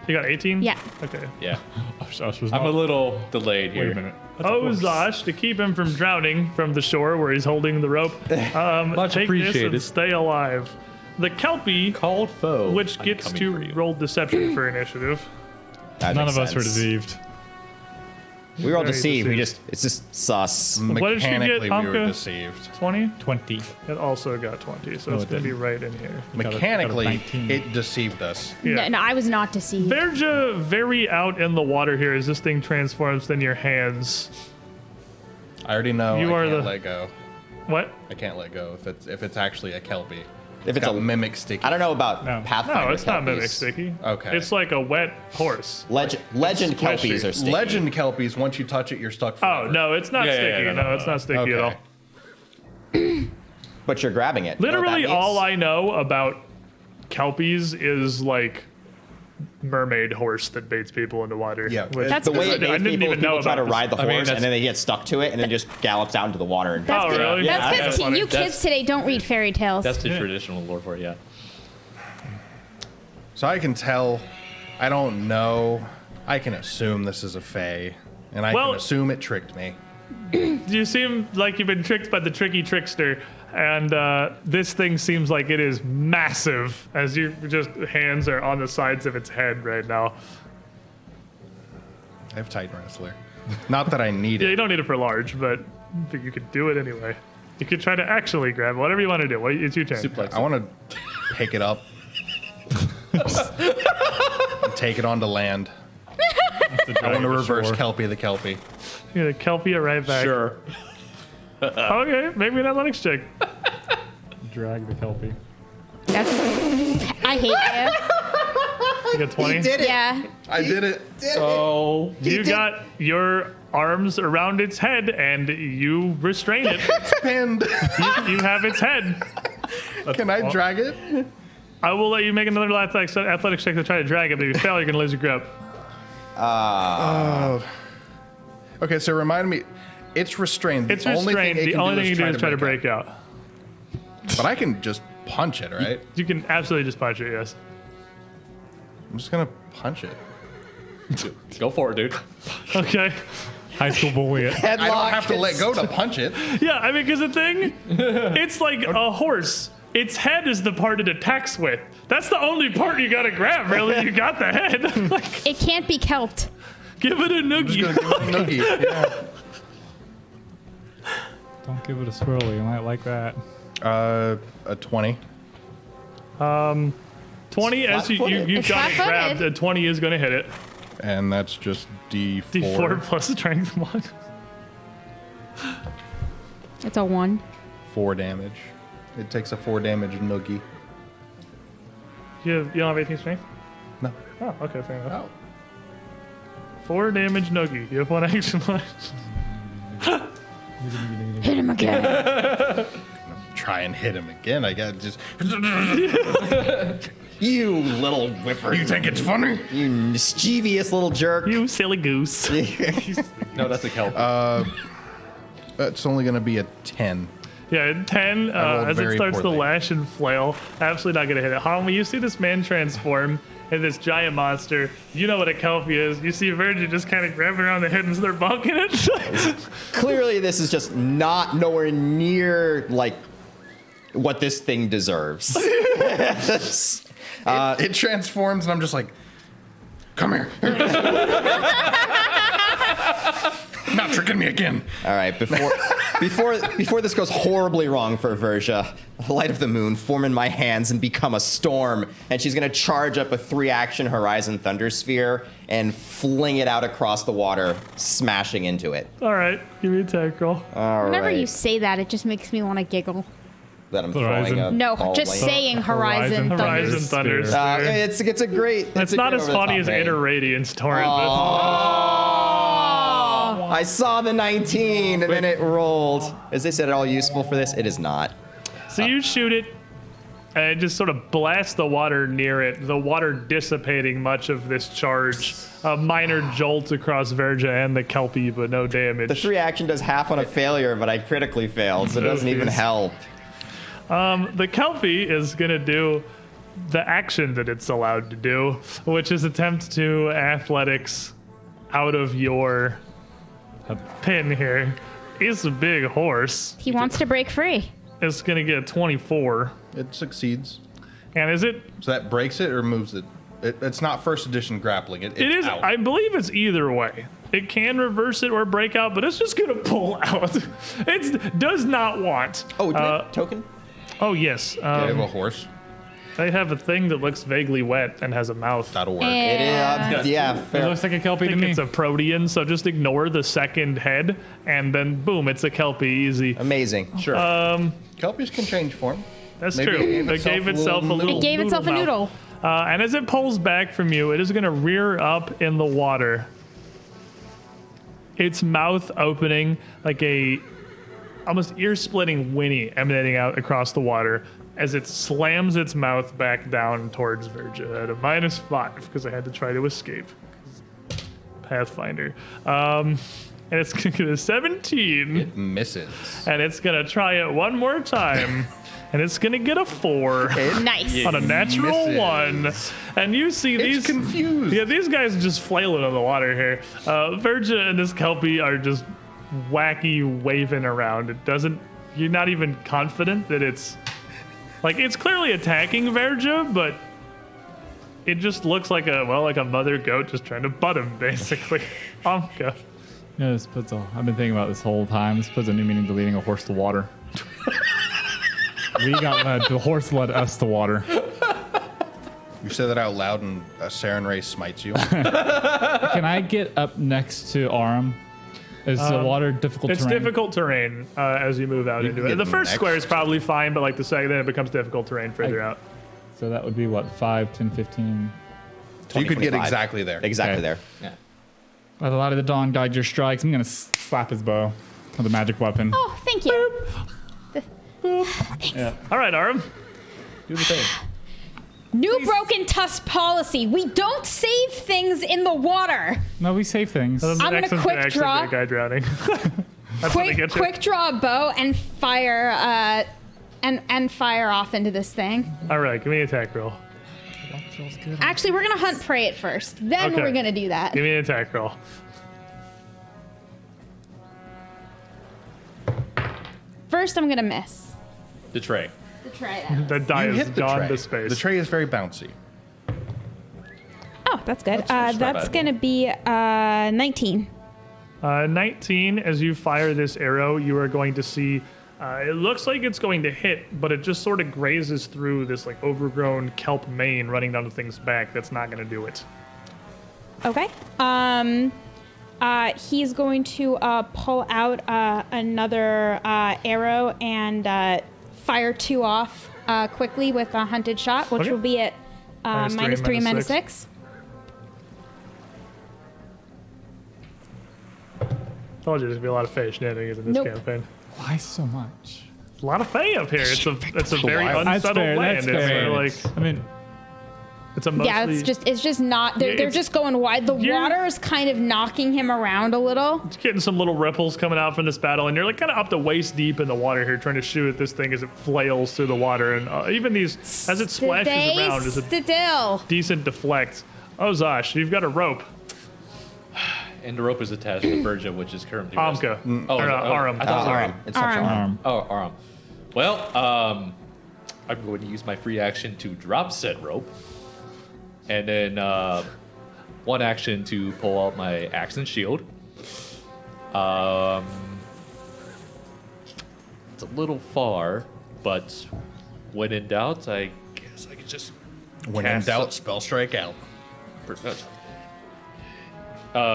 you got 18? Yeah. Okay. Yeah. Was I'm a little delayed here. Wait a minute. That's a horse. Ozash, to keep him from drowning from the shore where he's holding the rope, Much take this appreciated. and stay alive. The Kelpie, Called foe. which I'm gets coming to for you. roll deception for initiative. That None makes of us were sense. deceived. We were all Very deceived. We deceived. it's just sus. What did she get, Mechanically, we were Amka? deceived. 20? 20. It also got 20, so No, it's it going to be didn't. right in here. Mechanically, 19. it deceived us. Yeah. No, I was not deceived. Verja, very out in the water here as this thing transforms in your hands. I already know You I are can't the- let go. What? I can't let go if it's actually a kelpie. If it's got a mimic sticky. I don't know about No. Pathfinder. No, it's not kelpies. mimic sticky. Okay. It's like a wet horse. Legend squishy. kelpies are sticky. Legend kelpies. Once you touch it, you're stuck. Oh, Forever. no, it's not Yeah, yeah, sticky. yeah, no, it's not sticky at Okay. all. But you're grabbing it. You know what that Literally, means? all I know about kelpies is like mermaid horse that baits people into water. Yeah, which- That's the way I it baits didn't people, even is people know try to about this. ride the I mean, horse and that's- then they get stuck to it and then just gallops out into the water. And Oh, really? That's Yeah, because funny. you kids today don't read fairy tales. That's the traditional lore for it, yeah. So I can tell. I don't know. I can assume this is a fae, and I Well- can assume it tricked me. You seem like you've been tricked by the tricky trickster, and this thing seems like it is massive, as your just hands are on the sides of its head right now. I have Titan Wrestler. Not that I need Yeah, you it. don't need it for large, but you could do it anyway. You could try to actually grab it, whatever you want to do. It's your turn. Suplex. I want to pick it up. And take it onto land. I want to reverse Kelpie the Kelpie. You're gonna Kelpie it right back. Sure. Okay, maybe an athletics check. Drag the Kelpie. I hate You got 20. Did it. Yeah. I did it. Oh. You got your arms around its head and you restrain it. Pinned. You have its head. Can I drag it? I will let you make another athletics check to try to drag it, but if you fail, you're gonna lose your grip. Okay, so remind me. It's restrained. It's restrained. The only thing you can do is try to break out. But I can just punch it, right? You can absolutely just punch it, yes. I'm just gonna punch it. Go for it, dude. Okay. High school bully it. I don't have to let go to punch it. Yeah, I mean, because the thing, it's like a horse. Its head is the part it attacks with. That's the only part you gotta grab, really. You got the head. Like, It can't be kelped. give it a I'm just noogie. gonna give it a noogie. Yeah. Don't give it a swirly. You might like that. A 20. 20, as you've It's got it flat-footed. grabbed, a 20 is gonna hit it. And that's just D4. D4 plus strength 1. It's a 1. 4 damage. It takes a 4 damage noogie. You don't have 18 strength? No. Oh, okay, fair enough. Oh. 4 damage noogie. You have 1 action left. Hit him again. Try and hit him again. I got just. You little whipper. You think it's funny? You mischievous little jerk. You silly goose. No, that's a kelp. That's only gonna be a 10. Yeah, 10, rolled as it very starts poorly. to lash and flail, absolutely not going to hit it. Hanwi, you see this man transform into this giant monster. You know what a Kelpie is. You see Virgin just kind of grabbing around the head and start bonking it. Clearly, this is just not nowhere near like what this thing deserves. It transforms, and I'm just like, come here. Not tricking me again. All right, before this goes horribly wrong for Verja, the light of the moon form in my hands and become a storm, and she's gonna charge up a 3-action Horizon Thunder Sphere and fling it out across the water, smashing into it. All right, give me a attack roll. All Whenever right. you say that, it just makes me want to giggle. That I'm Horizon. throwing a No, ball just like- saying Horizon Thunder. Horizon Thunder. It's a great. It's not as funny as Inner Radiance Torrent. but- I saw the 19 and then it rolled. Is this at all useful for this? It is not. So you shoot it, and it just sort of blasts the water near it, the water dissipating much of this charge. A minor jolt across Verja and the Kelpie, but no damage. The 3-action does half on a failure, but I critically failed, so it doesn't even help. The Kelpie is going to do the action that it's allowed to do, which is attempt to athletics out of your pin here. He's a big horse. He wants to break free. It's going to get a 24. It succeeds. And is it? So that breaks it or moves it? It's not first edition grappling. It's It is. out. I believe it's either way. It can reverse it or break out, but it's just going to pull out. It does not want. Oh, do we have a token? Oh, yes. Do I have a horse? They have a thing that looks vaguely wet and has a mouth. That'll work. Yeah, It fair. looks like a Kelpie I to think me. it's a protean, so just ignore the second head, and then boom, it's a Kelpie, easy. Amazing. Sure. Kelpies can change form. That's Maybe true. it gave It gave itself a little little It gave itself a mouth. noodle. And as it pulls back from you, it is going to rear up in the water. Its mouth opening like a almost ear-splitting whinny emanating out across the water as it slams its mouth back down towards Verja at a -5 because I had to try to escape. Pathfinder. And it's going to get a 17. Misses. And it's going to try it one more time. And it's going to get a 4. Nice. On a natural Misses. 1. And you see It's these confused. Yeah, these guys are just flailing on the water here. Verja and this Kelpie are just wacky waving around. It doesn't. You're not even confident that it's like it's clearly attacking Verja, but it just looks like a mother goat just trying to butt him, basically. Amka. Yeah, this puts I've been thinking about this whole time. This puts a new meaning to leading a horse to water. We got led. The horse led us to water. You say that out loud and a Saren Ray smites you. Can I get up next to Aram? Is the water difficult It's terrain? difficult terrain as you move out You into can it. get The first next. square is probably fine, but like the second, then it becomes difficult terrain further out. So that would be what, 5, 10, 15? So you could get 25. exactly there. Exactly Okay. there. Yeah. By the light of the dawn, guide your strikes. I'm going to slap his bow with a magic weapon. Oh, thank you. Yeah. All right, Aram. Do the thing. New Broken Tusk policy. We don't save things in the water. No, we save things. I'm gonna Excellent quick actually draw. be a guy drowning. That's what I get you. Quick draw a bow and fire and fire off into this thing. All right, give me an attack roll. Actually, we're gonna hunt prey at first. Then Okay. we're gonna do that. Give me an attack roll. First, I'm gonna miss. The tray. The tray. that. The die You is hit the gone tray. to space. The tray is very bouncy. Oh, that's good. not That's bad. gonna be 19. 19, as you fire this arrow, you are going to see, it looks like it's going to hit, but it just sort of grazes through this like overgrown kelp mane running down the thing's back. That's not going to do it. Okay. He's going to pull out another arrow and fire 2 off quickly with a hunted shot, which Okay. will be at -3, -3, -6. -6. Told you there's going to be a lot of Fae shenanigans in this Nope. campaign. Why so much? A lot of Fae up here. It's a very wild. That's unsettled fair. land. That's It's fair. like I mean, it's a mostly. Yeah, it's just not. They're it's- just going wide. The you're- water is kind of knocking him around a little. Getting some little ripples coming out from this battle, and you're like kind of up to waist deep in the water here, trying to shoot at this thing as it flails through the water, and even these as it splashes Stay around, is a still. decent deflect. Oh, Zosh, you've got a rope. And the rope is attached to Virgin, which is currently Amka. Oh, Or, is it- Aram. I thought it was Aram. It's not Aram. Aram. Oh, Aram. Well, I'm going to use my free action to drop said rope, and then one action to pull out my axe and shield. It's a little far, but when in doubt, I guess I could just When in cast doubt, spell strike out.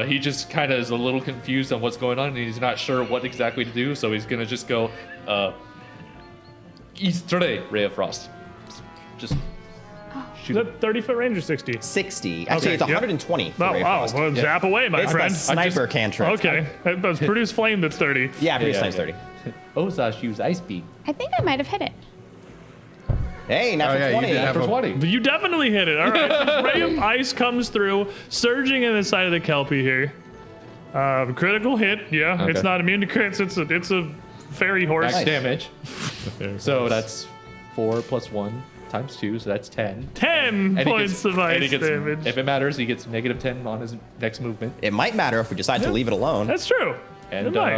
He just kind of is a little confused on what's going on, and he's not sure what exactly to do, so he's gonna just go, Easter Ray of Frost. Just Is that 30-foot range or 60? 60. Actually, Okay, it's yep. 120. for Oh, Ray of wow. Frost. Well, zap away, my It's friend. the sniper cantrip. Okay. That's produce flame that's 30. Yeah, pretty Yeah, nice yeah. 30. Ozash used Ice Beam I think I might have hit it. Hey, Oh, natural yeah, you 20. did have for a 20. But you definitely hit it. All right. This ray of ice comes through, surging in the side of the Kelpie here. Critical hit. Yeah, Okay. it's not immune to crits. It's a fairy horse. max damage. So that's 4 plus 1 times 2, so that's 10. 10 And he points gets- of and ice he gets- damage. If it matters, he gets negative 10 on his next movement. It might matter if we decide to leave it alone. That's true. And It might.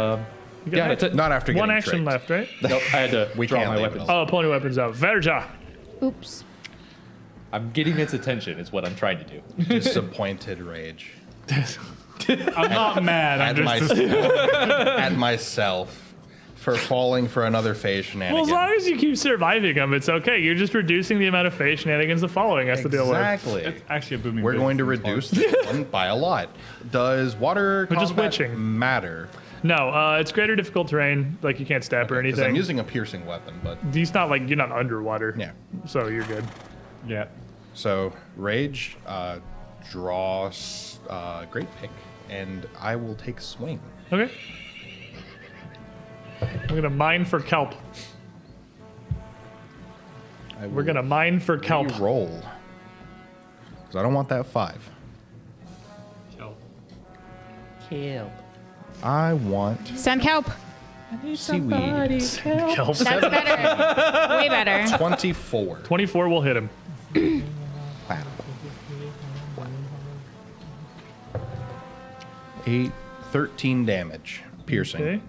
You got yeah, that? that's it. Not after One getting action tricked. left, right? Nope, I had to We draw can't my leave it weapons. alone. Oh, pulling your weapons out. Verja. Oops. I'm getting its attention. Is what I'm trying to do. Disappointed rage. I'm not mad. I'm At, just at myself for falling for another Fae Well, as shenanigan. long as you keep surviving them, it's okay. You're just reducing the amount of Fae shenanigans the following has to deal with. Exactly. it's actually a booming. We're going to business. reduce this one by a lot. Does water We're just combat witching. matter? No, it's greater difficult terrain. Like you can't stab or Because anything. I'm using a piercing weapon, but He's not like you're not underwater. yeah. So you're good. Yeah. So rage, draw great pick, and I will take swing. Okay. We're gonna mine for kelp. We're gonna mine for kelp. roll. Because I don't want that 5. I want Sand kelp. seaweed. Kelp. That's better. Way better. 24. 24 will hit him. Wow. 13 damage. piercing. Okay.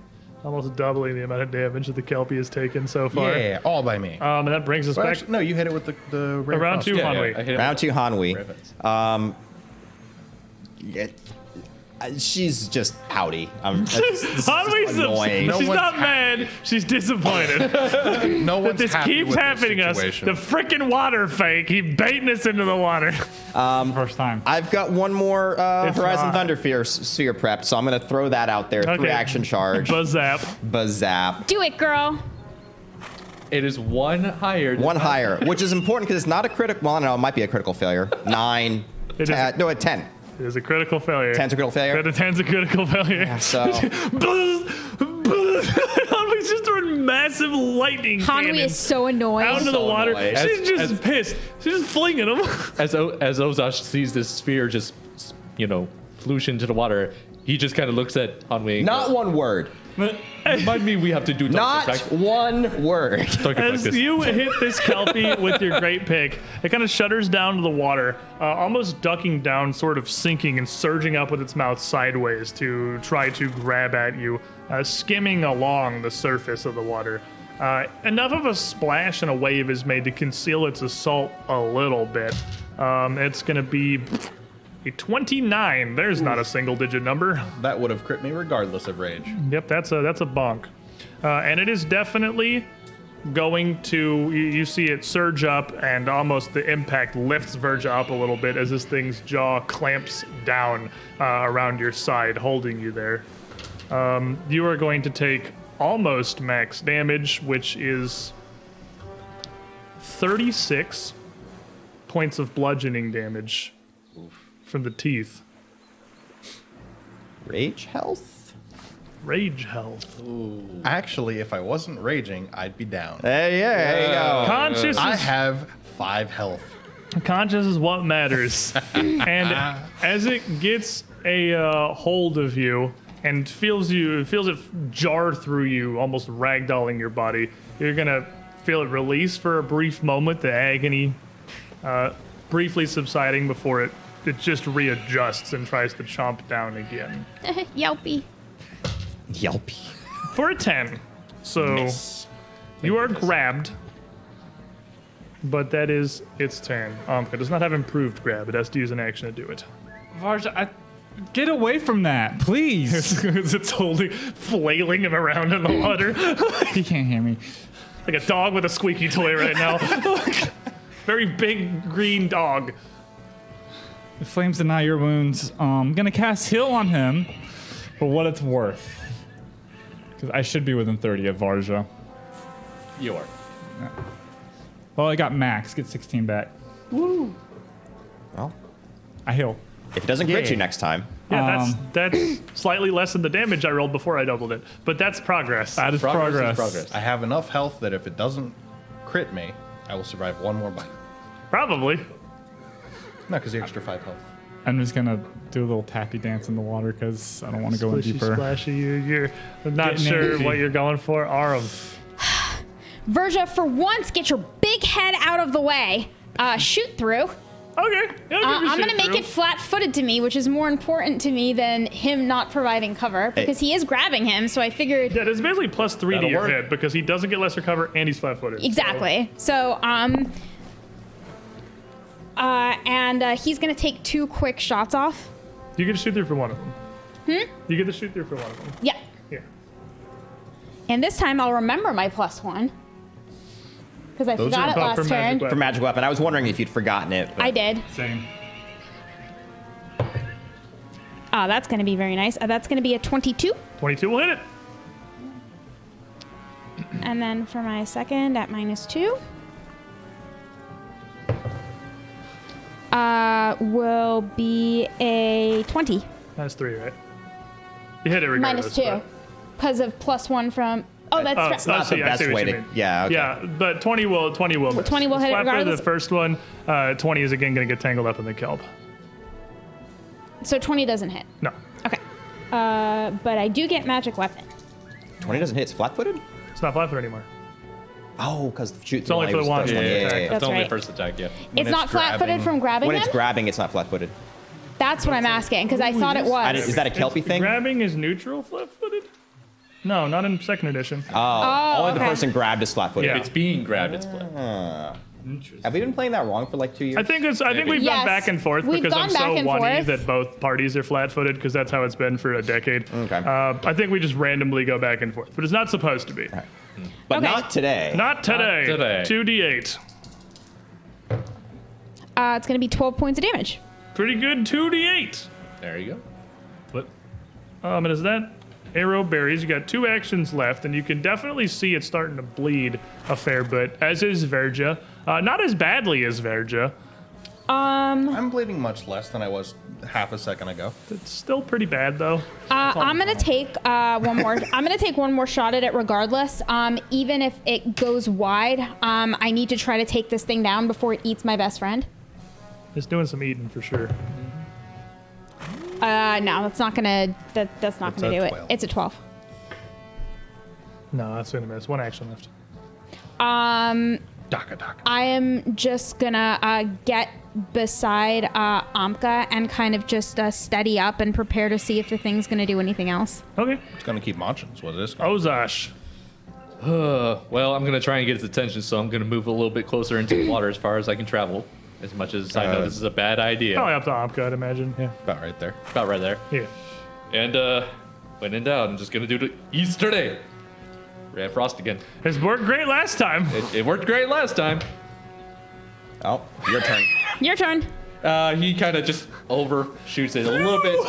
Almost doubling the amount of damage that the Kelpie has taken so far. Yeah, all by me. And that brings us Well, back actually, no, you hit it with the ray around frost. 2, Yeah, Hanwi. I hit him Round 2, Hanwi. Ravens. She's just pouty. This is Hanwi's annoying. she's No not one's mad. She's disappointed. No one's This happy keeps with this happening us. situation. The frickin' water fake. Keep baiting us into the water. First time. I've got one more It's Horizon not. Thunder Sphere prepped, so I'm going to throw that out there. 3 Okay. action charge. Bazap. Bazap. Do it, girl. It is 1 higher. than One that. higher, which is important because it's not a critical. Well, no, it might be a critical failure. 9. It is- No, a 10. It is a critical failure. 10's a critical failure. But a 10's a critical failure. So Hanwi's just throwing massive lightning Hanwi cannons is so annoying. out into the So water. annoyed. She's just As- pissed. She's just flinging them. As Ozash sees this sphere just, ploosh into the water, he just kind of looks at Hanwei. and not goes, one word. Remind me, we have to do Not one word. As you hit this Kelpie with your great pick, it kind of shudders down to the water, almost ducking down, sort of sinking and surging up with its mouth sideways to try to grab at you, skimming along the surface of the water. Enough of a splash and a wave is made to conceal its assault a little bit. It's going to be a 29. There's not a single-digit number. That would have crit me regardless of rage. Yep, that's a bonk. And it is definitely going to, you see it surge up and almost the impact lifts Verja up a little bit as this thing's jaw clamps down around your side, holding you there. You are going to take almost max damage, which is 36 points of bludgeoning damage from the teeth. Rage health. Rage health. Actually, if I wasn't raging, I'd be down. Hey, yeah, there you go. Conscious I is have 5 health. Conscious is what matters. And as it gets a hold of you and feels it jar through you, almost ragdolling your body, you're gonna feel it release for a brief moment, the agony briefly subsiding before it just readjusts and tries to chomp down again. Yelpy. Yelpy. For a 10. So you are grabbed. But that is its turn. It does not have improved grab. It has to use an action to do it. Varja, get away from that, please. It's holding, flailing him around in the water. He can't hear me. Like a dog with a squeaky toy right now. Very big green dog. The flames deny your wounds. I'm gonna cast heal on him for what it's worth. Because I should be within 30 of Varja. You are. Well, I got max. Get 16 back. Well, I heal. if it doesn't crit you next time, Yeah, that's slightly less than the damage I rolled before I doubled it. But that's progress. That is progress. I have enough health that if it doesn't crit me, I will survive one more bite. Probably. No, because the extra 5 health. I'm just gonna do a little tappy dance in the water because I don't want to go in Splishy, deeper. splashy. You're not Getting sure antsy. what you're going for. Arum. Verja, for once, get your big head out of the way. Shoot through. Okay. Yeah, I'm gonna make it flat-footed to me, which is more important to me than him not providing cover because he is grabbing him. So I figured Yeah, it's basically plus 3 to That'll your work. hit because he doesn't get lesser cover and he's flat-footed. exactly. So and he's gonna take 2 quick shots off. So you get to shoot through for one of them. You get to shoot through for one of them. Yeah. Yeah. And this time I'll remember my +1 because I Those forgot are it above last for magic turn. weapon. for magic weapon, I was wondering if you'd forgotten it. But I did. Same. That's gonna be very nice. That's gonna be a 22. 22 will hit it. And then for my second at -2. Will be a 20. That's 3, right? You hit it regardless. -2. Because of +1 from. Oh, that's right. It's not the best way to. Yeah. Okay. Yeah, but 20 will miss. 20 will hit it Flat-footed regardless. the first one. 20 is again going to get tangled up in the kelp. So 20 doesn't hit. No. Okay. But I do get magic weapon. 20 doesn't hit. It's flat-footed. It's not flat-footed anymore. Oh, because shoot. It's only for the one. Yeah, Yeah, yeah, yeah. That's It's only right. first attack, yeah. It's not flat-footed grabbing- from grabbing When him? it's grabbing, it's not flat-footed. That's what I'm asking, because I thought it Is was. that a Kelpie thing? Grabbing is neutral flat-footed? No, not in second edition. Only the okay. person grabbed is flat-footed. Yeah. If it's being grabbed, it's split. Have we been playing that wrong for like 2 years? I think we've Yes. gone back and forth We've because I'm gone back so and one-y forth. that both parties are flat-footed because that's how it's been for a decade. Okay. I think we just randomly go back and forth, but it's not supposed to be. but Okay. not today. Not today. today. 2d8. It's going to be 12 points of damage. Pretty good 2d8. There you go. What? And as that arrow buries, you got 2 actions left, and you can definitely see it's starting to bleed a fair bit, as is Verja. Not as badly as Verja. I'm bleeding much less than I was half a second ago. It's still pretty bad, though. I'm gonna take one more. I'm gonna take one more shot at it, regardless. Even if it goes wide, I need to try to take this thing down before it eats my best friend. It's doing some eating for sure. No, that's not gonna. That's not It's gonna a do it. 12. It's a 12. No, that's gonna miss. 1 action left. Daka. I am just gonna get beside Amka and kind of just steady up and prepare to see if the thing's gonna do anything else. Okay. It's gonna keep munching. Is what it is. Ozash. Well, I'm gonna try and get its attention, so I'm gonna move a little bit closer into the water as far as I can travel. As much as I know this is a bad idea. Probably up to Amka, I'd imagine. Yeah. About right there. About right there. Yeah. And when in doubt, I'm just gonna do the Easter Red Frost again. It's worked great last time. It worked great last time. Oh, your turn. Your turn. He kind of just overshoots it a little bit.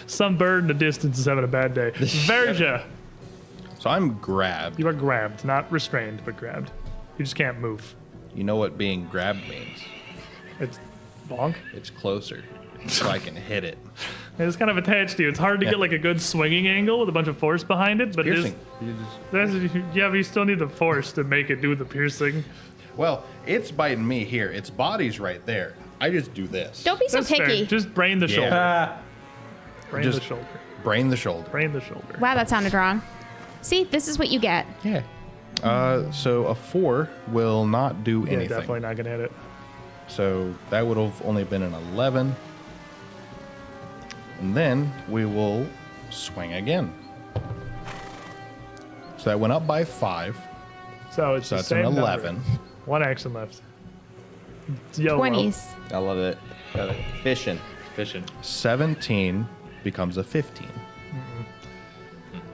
Some bird in the distance is having a bad day. Verja. So I'm grabbed. You are grabbed, not restrained, but grabbed. You just can't move. You know what being grabbed means? It's bonk. It's closer, so I can hit it. It's kind of attached to you. It's hard to get like a good swinging angle with a bunch of force behind it, but it is. Piercing. Yeah, but you still need the force to make it do the piercing. Well, it's biting me here. Its body's right there. I just do this. Don't be so That's fair. picky. Just brain the shoulder. Yeah. Brain just- the shoulder. Brain the shoulder. Brain the shoulder. Wow, that sounded wrong. See, this is what you get. Yeah. So a 4 will not do Yeah, anything. definitely not gonna hit it. So that would have only been an 11. And then we will swing again. So that went up by 5. So it's So the that's same an number. 11. 1 action left. YOLO. 20s. I love it. Fishing. Fishing. 17 becomes a 15.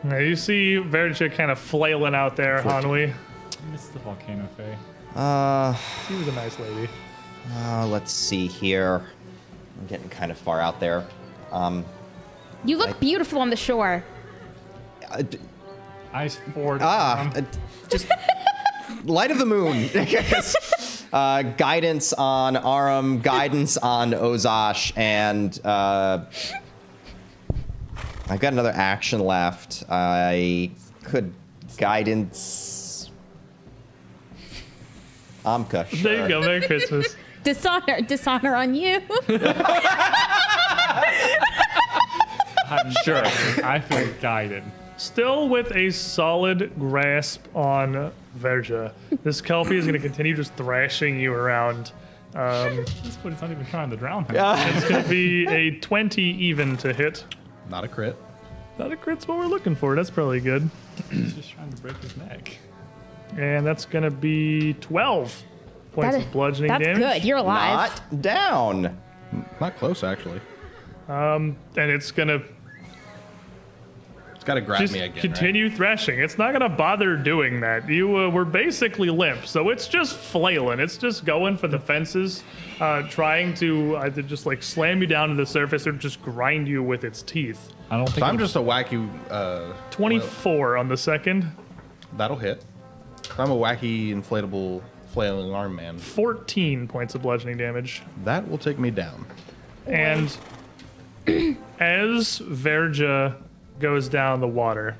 Now you see Verja kind of flailing out there, Hanwi. Missed the volcano Faye. She was a nice lady. Let's see here. I'm getting kind of far out there. You look beautiful on the shore. Ice forward. Just light of the moon. Guidance on Aram, guidance on Ozash, and I've got another action left. I could guidance Amka. Sure. There you go. Merry Christmas. Dishonor on you. I'm sure. I feel guided. Still with a solid grasp on Verja, this Kelpie is going to continue just thrashing you around. This boy's not even trying to drown him. It's going to be a 20 even to hit. Not a crit. Not a crit's what we're looking for. That's probably good. He's just trying to break his neck. And that's going to be 12 points That is- of bludgeoning That's damage. good. You're alive. Not down. Not close, actually. And it's going to It's got to grab just me again. continue thrashing. It's not going to bother doing that. You were basically limp, so it's just flailing. It's just going for the fences, trying to either just like slam you down to the surface or just grind you with its teeth. I don't Right? think So I'm just a wacky. 24 on the second, That'll hit. I'm a wacky inflatable flailing arm man. 14 points of bludgeoning damage. That will take me down. And as Verja goes down the water,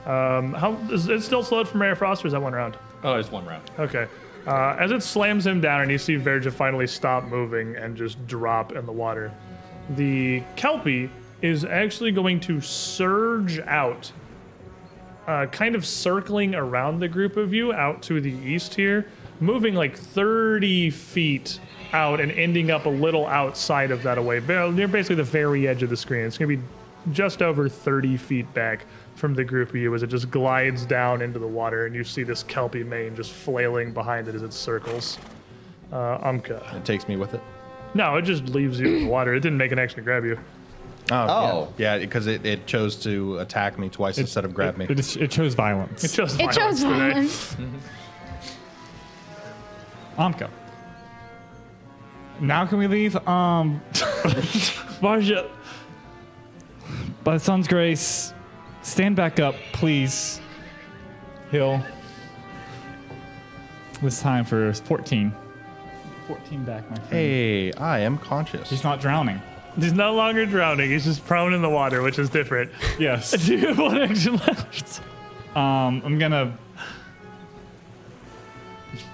how is it still slowed from Ray Frost, or is that one round? Oh, it's 1 round. Okay. As it slams him down and you see Verja finally stop moving and just drop in the water, the Kelpie is actually going to surge out, kind of circling around the group of you out to the east here, moving like 30 feet out and ending up a little outside of that away, near basically the very edge of the screen. It's going to be just over 30 feet back, from the group of you as it just glides down into the water, and you see this kelpie mane just flailing behind it as it circles. Umka. It takes me with it. No, it just leaves you in the water. It didn't make an action to grab you. Oh. Yeah, because it chose to attack me twice instead of grab me. It chose violence. It chose It violence chose today. violence. Amka. Now can we leave? Varja. By the sun's grace, stand back up, please. Hill. This time for 14. 14 back, my friend. Hey, I am conscious. He's not drowning. He's no longer drowning. He's just prone in the water, which is different. Yes. Do you have one action left? I'm gonna.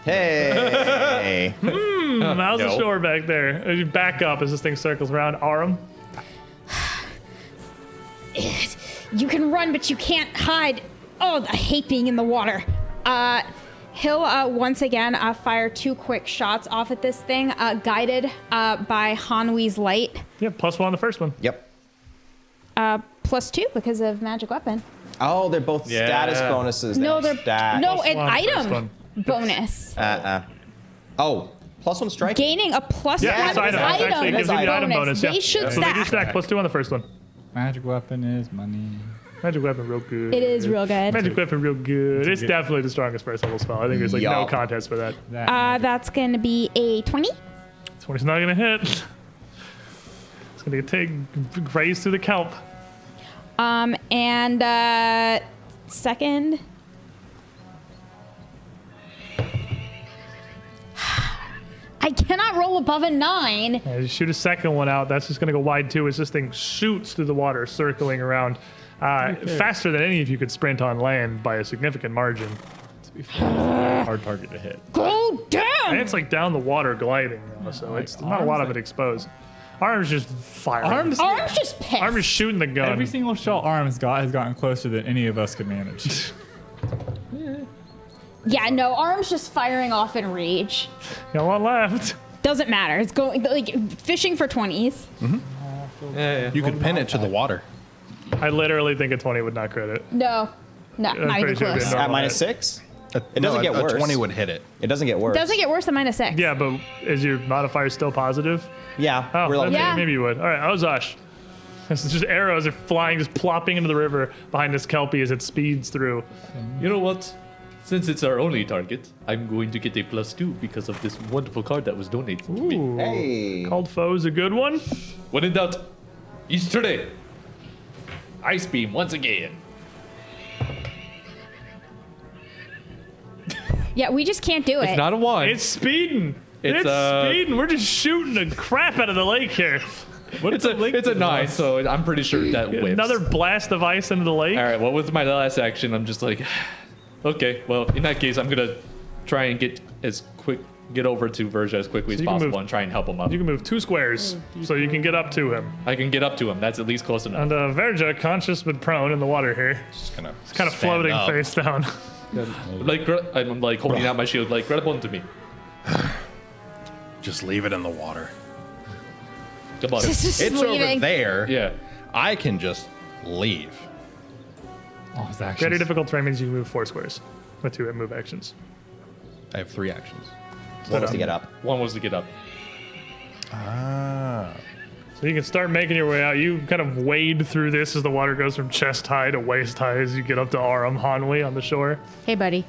Hey. How's the No. shore back there? As you back up as this thing circles around. Aram? You can run, but you can't hide. Oh, I hate being in the water. He'll once again fire 2 quick shots off at this thing, guided by Hanwi's light. Yeah, +1 on the first one. Yep. +2 because of magic weapon. Oh, they're both Yeah. status bonuses. No, then. they're Stat. no +1 an on the first item one. bonus. Oh, +1 striking. Gaining a +1 Yeah, it's item. It actually gives you the item bonus. They Yeah. should So they do stack. stack +2 on the first one. Magic weapon is money. Magic weapon, real good. It is real good. Magic weapon, real good. It's definitely the strongest first level spell. I think there's like no Yup. contest for that. That's going to be a 20. 20's not gonna hit. It's gonna take graze through the kelp. And second. I cannot roll above a 9. As you shoot a second one out, that's just gonna go wide too. As this thing shoots through the water, circling around faster than any of you could sprint on land by a significant margin. Hard target to hit. Go down! And it's like down the water gliding, though, so it's not a lot of it exposed. Arm's just firing. Arms. Arm's just pissed. Arm is shooting the gun. Every single shot Arms has gotten closer than any of us could manage. Yeah, no, Arm's just firing off in rage. Got one left. Doesn't matter. It's going like fishing for 20s. You could pin it to the water. I literally think a 20 would not crit it. No, not pretty even sure it'd be close. a At normal hit. -6? It doesn't get worse. A 20 would hit it. It doesn't get worse. Doesn't get worse than -6. Yeah, but is your modifier still positive? Yeah. Oh, we're level okay, Yeah. maybe you would. All right, Ozash. This is just arrows are flying, just plopping into the river behind this kelpie as it speeds through. You know what? Since it's our only target, I'm going to get a +2 because of this wonderful card that was donated to me. Ooh. Hey. Called foe's a good one. When in doubt, yesterday, Ice Beam once again. Yeah, we just can't do it. It's not a 1. It's speeding. It's, It's speeding. We're just shooting the crap out of the lake here. it's a 9, so I'm pretty sure that whips. Another blast of ice into the lake. All right, well, with my last action, I'm just like, okay, well, in that case, I'm gonna try and get over to Verja as quickly as you can possible move- and try and help him up. You can move 2 squares so you can get up to him. I can get up to him. That's at least close enough. And Verja, conscious but prone in the water here, Just gonna kind of stand floating up. face down. I'm like holding out my shield, like, grab onto me. Just leave it in the water. Come on. Just It's leaving. over there. Yeah. I can just leave. Oh, his actions. Very difficult terrain means you can move 4 squares with 2 move actions. I have 3 actions. One was to get up. One was to get up. Ah. So you can start making your way out. You kind of wade through this as the water goes from chest high to waist high as you get up to Aram Hanwi on the shore. Hey, buddy.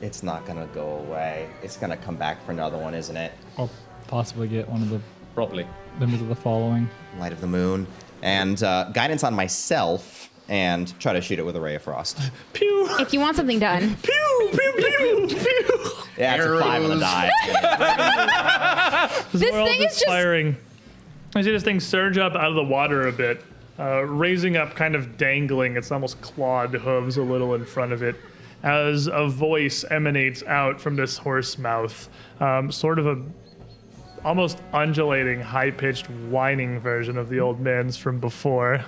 It's not gonna go away. It's gonna come back for another one, isn't it? I'll possibly get one of the Probably. members of the following. Light of the moon. And guidance on myself and try to shoot it with a ray of frost. Pew! If you want something done. Pew! Pew! Pew! Pew! Yeah, it's a 5 on the die. This thing is just firing. I see this thing surge up out of the water a bit, raising up, kind of dangling. It's almost clawed hooves a little in front of it, as a voice emanates out from this horse mouth, sort of a almost undulating, high-pitched, whining version of the old man's from before.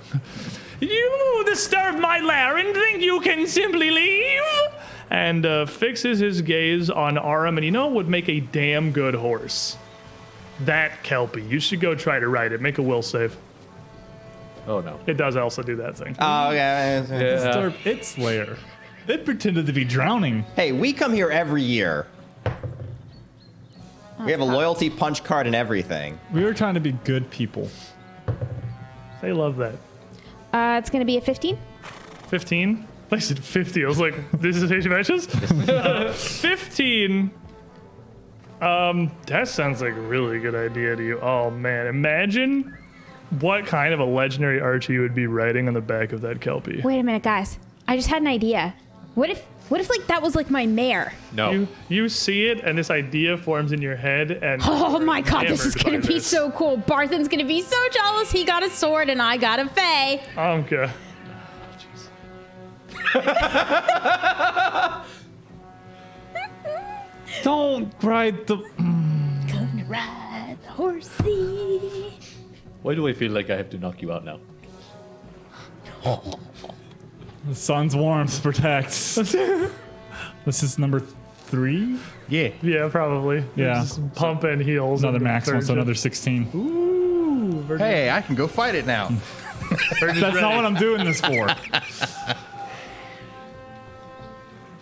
You disturb my lair and think you can simply leave? And fixes his gaze on Aram, and you know what would make a damn good horse? That Kelpie. You should go try to ride it. Make a will save. Oh no. It does also do that thing. Oh, okay. Disturb its lair. It pretended to be drowning. Hey, we come here every year. We have a loyalty punch card and everything. We were trying to be good people. They love that. It's going to be a 15. 15? I said 50. I was like, this is Asian matches? 15. That sounds like a really good idea to you. Oh, man. Imagine what kind of a legendary archer you would be riding on the back of that Kelpie. Wait a minute, guys. I just had an idea. What if like that was like my mare? No. You see it, and this idea forms in your head, and Oh my god, this is hammered gonna by be this. so cool. Barthen's gonna be so jealous. He got a sword and I got a fae. Okay. Don't ride the. Gonna ride the horsey. Why do I feel like I have to knock you out now? The sun's warmth protects. This is number 3. Yeah. Yeah, probably. Yeah. Just pump and heals. Another into max one, so Virgin. another 16. Ooh, Virgin. Hey, I can go fight it now. Virgin's That's ready. not what I'm doing this for.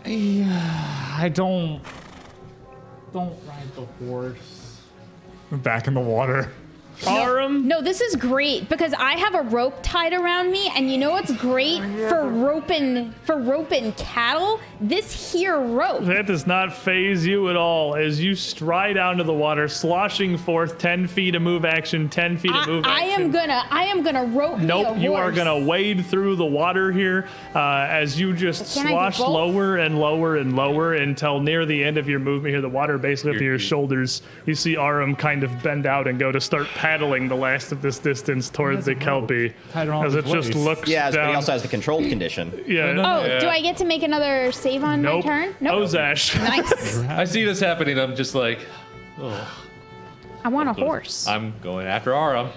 I don't ride the horse. I'm back in the water. Arum. No, this is great because I have a rope tied around me, and you know what's great for roping cattle? This here rope. That does not phase you at all as you stride out into the water, sloshing forth 10 feet of move action, 10 feet of move I action. am gonna rope me a Nope, you are horse. gonna wade through the water here as you just Can I do slosh both? lower and lower and lower until near the end of your movement here. The water basically up to your shoulders. You see Arum kind of bend out and go to start paddling the last of this distance towards the Kelpie tied around as it his just waist. looks Yeah, but down. he also has the controlled condition. Yeah. Oh, do I get to make another save on Nope. my turn? Nope. Ozash. Nice. I see this happening. I'm just like, I want a horse. I'm going after Aram.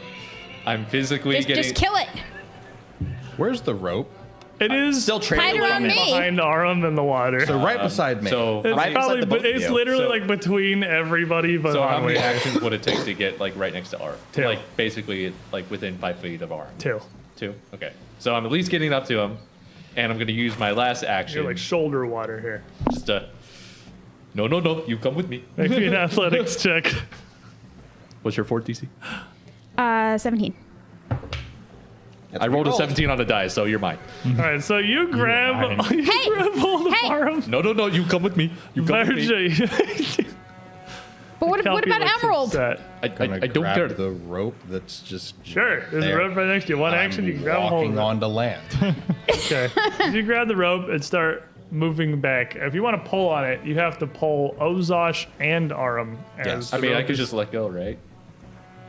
I'm physically Just kill it. Where's the rope? It is Still Tied trailing around from me. it. behind Arum in the water. So right beside me. So, It's Right beside probably, the both of it's you. literally So- like between everybody but so how many Hanwei. actions would it take to get like right next to Aram? Two. Like basically like within 5 feet of Aram. Two. 2? Okay. So I'm at least getting up to him, and I'm gonna use my last action. You're like shoulder water here. just to. No, you come with me. Make me an athletics check. What's your fort DC? 17. That's I what rolled he a 17 on the die, so you're mine. All right, so you grab, lying. Hey! grab hold of Hey! Arum. No, you come with me. You come with me. Virgin. But what about Emerald? I Gonna don't grab care. the rope that's just Sure, there's a there. rope right next to you. One action, you can grab a hold of walking it. onto land. Okay. You grab the rope and start moving back. If you want to pull on it, you have to pull Ozosh and Arum. Yes. I mean, I could just let go, right?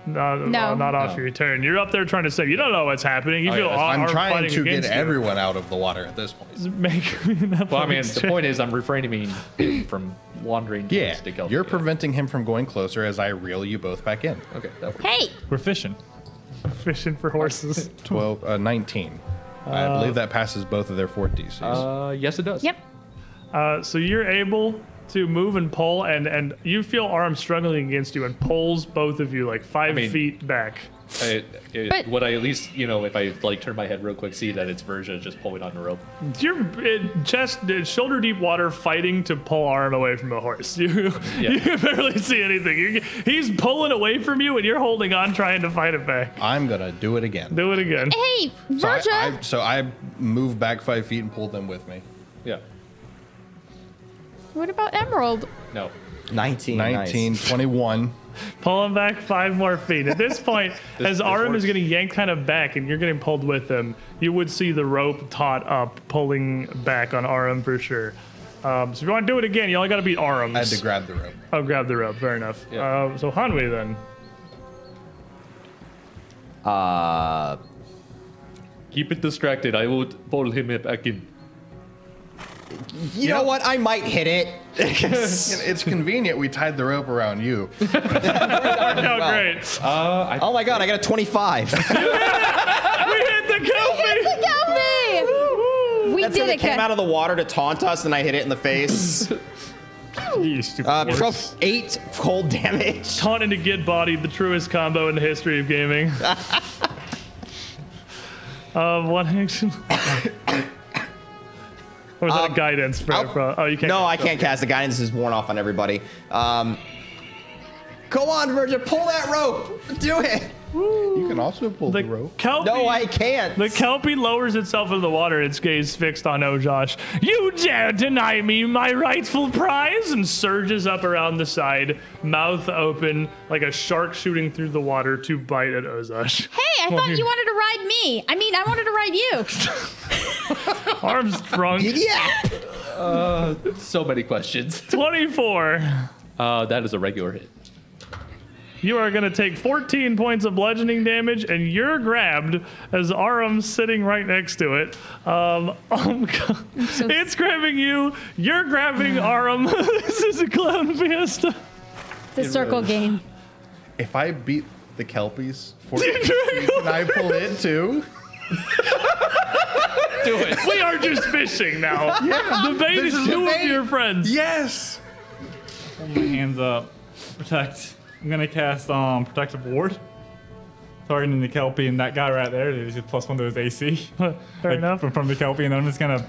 No, No. not off your turn. You're up there trying to save. You don't know what's happening. You Oh, feel yeah, Arum I'm trying fighting to get against you. everyone out of the water at this point. Make me an Well, I mean, athletics the check. point is, I'm refraining me from wandering. Yeah, towards the Kelpie. you're preventing him from going closer as I reel you both back in. Okay, that works. Hey! We're fishing. Fishing for horses. 19. I believe that passes both of their fort DCs. Yes, it does. Yep. So you're able to move and pull, and you feel Arum struggling against you and pulls both of you like 5 mean- feet back. But- Would I at least, if I like turn my head real quick, see that it's Verja just pulling on the rope? You're in shoulder deep water fighting to pull Arum away from a horse. You can barely see anything. He's pulling away from you, and you're holding on, trying to fight it back. I'm gonna do it again. Do it again. Hey, So Virja! so I move back 5 feet and pull them with me. Yeah. What about Emerald? No. 19. 19, Nice. 21. Pull him back 5 more feet. At this point, as this Arum is works. getting yanked kind of back and you're getting pulled with him, you would see the rope taut up, pulling back on Arum for sure. So if you want to do it again, you only got to beat Arum. I had to grab the rope. Oh, grab the rope. Fair enough. Yeah. So Hanwei then. Keep it distracted. I will pull him back in. You know what? I might hit it. It's convenient we tied the rope around you. Oh, great. Oh my god, I got a 25. We hit the Kelpie! The Kelpie! We That's did when it, it came out of the water to taunt us, and I hit it in the face. You stupid horse. 8 cold damage. Taunting to get bodied, the truest combo in the history of gaming. One action. Or was that a guidance for? Oh, you can't. No, I can't cast the guidance. Is worn off on everybody. Go on, Virgin, pull that rope. Do it. You can also pull the rope. Kelpie, No, I can't. The Kelpie lowers itself into the water, its gaze fixed on Ojosh. You dare deny me my rightful prize? And surges up around the side, mouth open, like a shark shooting through the water to bite at Ojosh. Hey, I thought you wanted to ride me. I mean, I wanted to ride you. Arms drunk. Yeah. So many questions. 24. That is a regular hit. You are going to take 14 points of bludgeoning damage, and you're grabbed as Aram's sitting right next to it. It's grabbing you. You're grabbing Aram. This is a clown fiesta. The circle game. If I beat the Kelpies, can I pull it too? Do it. We are just fishing now. Yeah, the bait is two of your friends. Yes. Hold my hands up. Protect. I'm gonna cast Protective Ward. Targeting the Kelpie and that guy right there. He's +1 to his AC. Fair enough. From the Kelpie, and then I'm just gonna.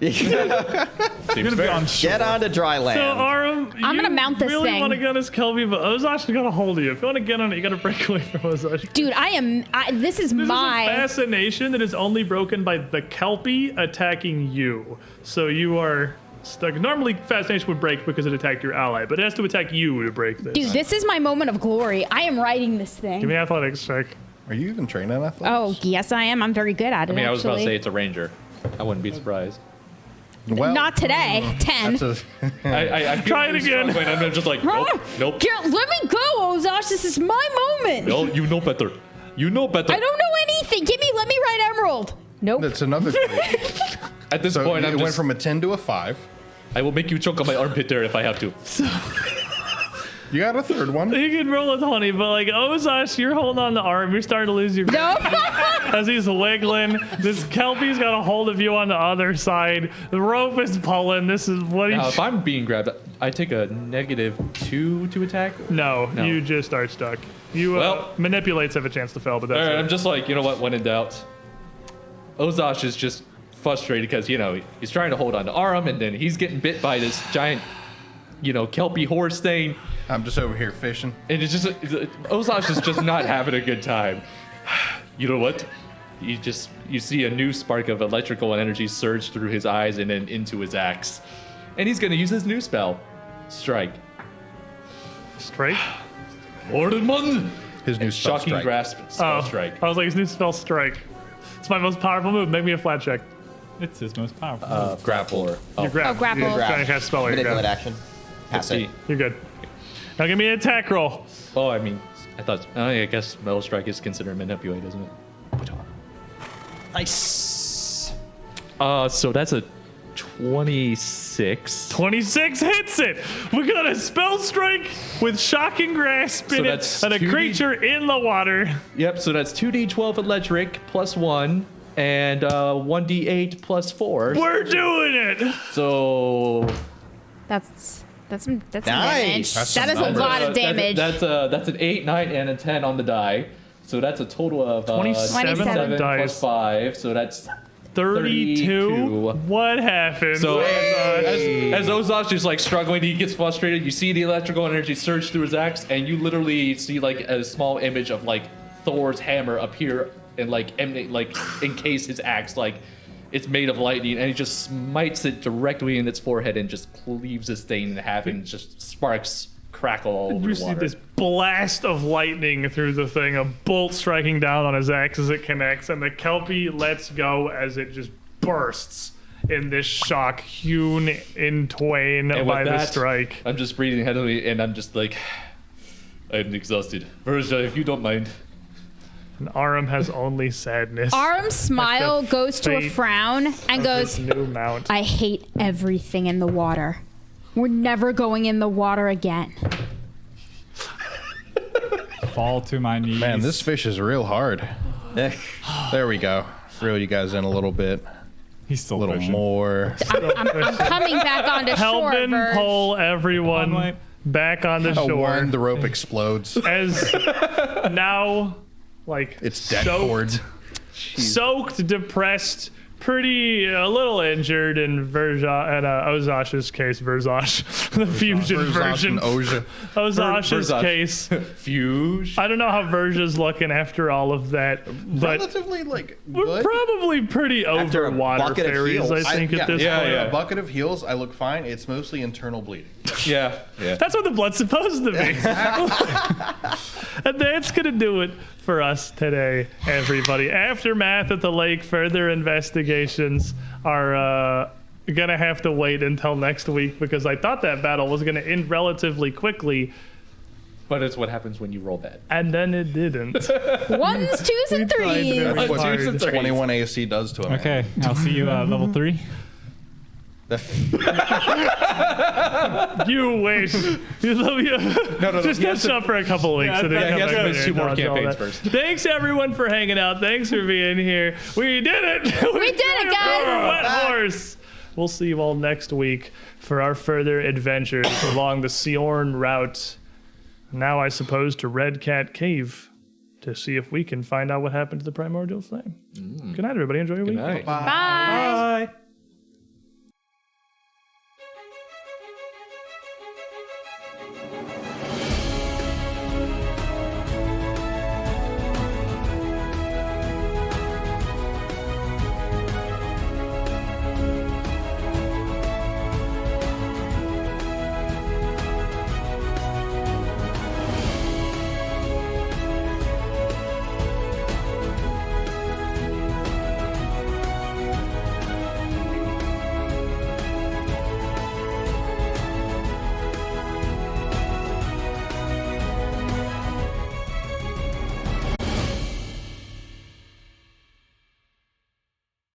Seems fair. Get onto dry land. So, Aram, I'm gonna mount this really thing. want to get on this Kelpie, but Ozosh is going to hold you. If you want to get on it, you got to break away from Ozosh. Dude, this is This is a my. fascination that is only broken by the Kelpie attacking you. So you are stuck. Normally, fascination would break because it attacked your ally, but it has to attack you to break this. Dude, this is my moment of glory. I am riding this Give thing. me an athletics check. Are you even trained in athletics? Oh, yes, I am. I'm very good at it. I mean, I was about to say actually. it's a ranger. I wouldn't be surprised. Well, Not today. 10. that's a- I feel Try it really again. strong, and I'm just like, nope, nope. Let me go, Ozosh. This is my moment. No, you know better. You know better. I don't know anything. Let me ride Emerald. Nope. That's another thing. At this So point, it I'm went just. from a 10 to a 5. I will make you choke on my armpit there if I have to. You got a third one. You can roll a 20, but like Ozosh, you're holding on the arm. You're starting to lose your No. as he's wiggling. This Kelpie's got a hold of you on the other side. The rope is pulling. This is what Now, he's. if I'm being grabbed, I take a -2 to attack. No, No. you just are stuck. You Well- manipulates have a chance to fail, but that's All right, it. I'm just like, you know what? When in doubt, Ozosh is just frustrated because he's trying to hold on to Aram, and then he's getting bit by this giant, Kelpie horse thing, I'm just over here fishing. and it's just Ozosh is just not having a good time. You know what? You see a new spark of electrical energy surge through his eyes and then into his axe, and he's gonna use his new spell, Strike. Strike. Ordenmund! His new spell, Shocking Strike. grasp, spell Oh, strike. I was like, his new spell, Strike. It's my most powerful move. Make me a flat check. It's his most powerful. Grapple. You're grab. Oh, grapple. You're trying to cast spell. Or you're Manipulate grab. action. Pass See. it. You're good. Now give me an attack roll. Oh, I mean, I thought. I guess metal strike is considered manipulate, isn't it? Nice. So that's a 26. 26 hits it. We got a spell strike with shocking grasp So in it, that's and a 2d creature in the water. Yep. So that's 2d12 electric plus 1 and 1d8 plus 4. We're doing it. So That's some Nice. damage. That's That some is a numbers. lot of damage. That's an 8, 9, and a 10 on the die. So that's a total of 27 27 dice. plus 5. So that's 32. 32. What happened? So as Ozosh is like struggling, he gets frustrated. You see the electrical energy surge through his axe, and you literally see like a small image of like Thor's hammer appear and like emanate, like encase his axe, like it's made of lightning, and he just smites it directly in its forehead and just cleaves this thing in half, and just sparks crackle all over You the see water. this blast of lightning through the thing, a bolt striking down on his axe as it connects, and the Kelpie lets go as it just bursts in this shock, hewn in twain And by with the that, strike. I'm just breathing heavily, and I'm just like, I'm exhausted. Virgil, if you don't mind. And Aram has only sadness. Aram's smile goes to a fate frown and of goes, this new mount. I hate everything in the water. We're never going in the water again. Fall to my knees. Man, this fish is real hard. There we go. Reel you guys in a little bit. He's still A little fishing. more. I'm coming back onto shore, Helping Verge. pull everyone Conway. back on the Oh, shore. one, the rope explodes. As now like It's death horde. soaked, depressed, a little injured in Ozash's case, Verzaj, the fusion version. Ozash's case. Fuge. I don't know how Verja's looking after all of that, but Relatively, like, we're good. probably pretty After over a water bucket of fairies, heals. I think, at this point. A bucket of heals, I look fine. It's mostly internal bleeding. Yeah. That's what the blood's supposed to be. And that's going to do it for us today, everybody. Aftermath at the lake, further investigations are going to have to wait until next week because I thought that battle was going to end relatively quickly. But it's what happens when you roll bad. And then it didn't. 1s, 2s, and 3s. That's what 21 AC does to him. Okay, I'll see you level 3. You wish. Just catch up for a couple weeks. And then come back here 2 more and dodge all campaigns that. first. Thanks everyone for hanging out. Thanks for being here. We did it. We did it, guys. Wet horse. We'll see you all next week for our further adventures along the Siorn route. Now I suppose to Red Cat Cave to see if we can find out what happened to the primordial flame. Good night, everybody. Enjoy your week. Night. Bye. Bye.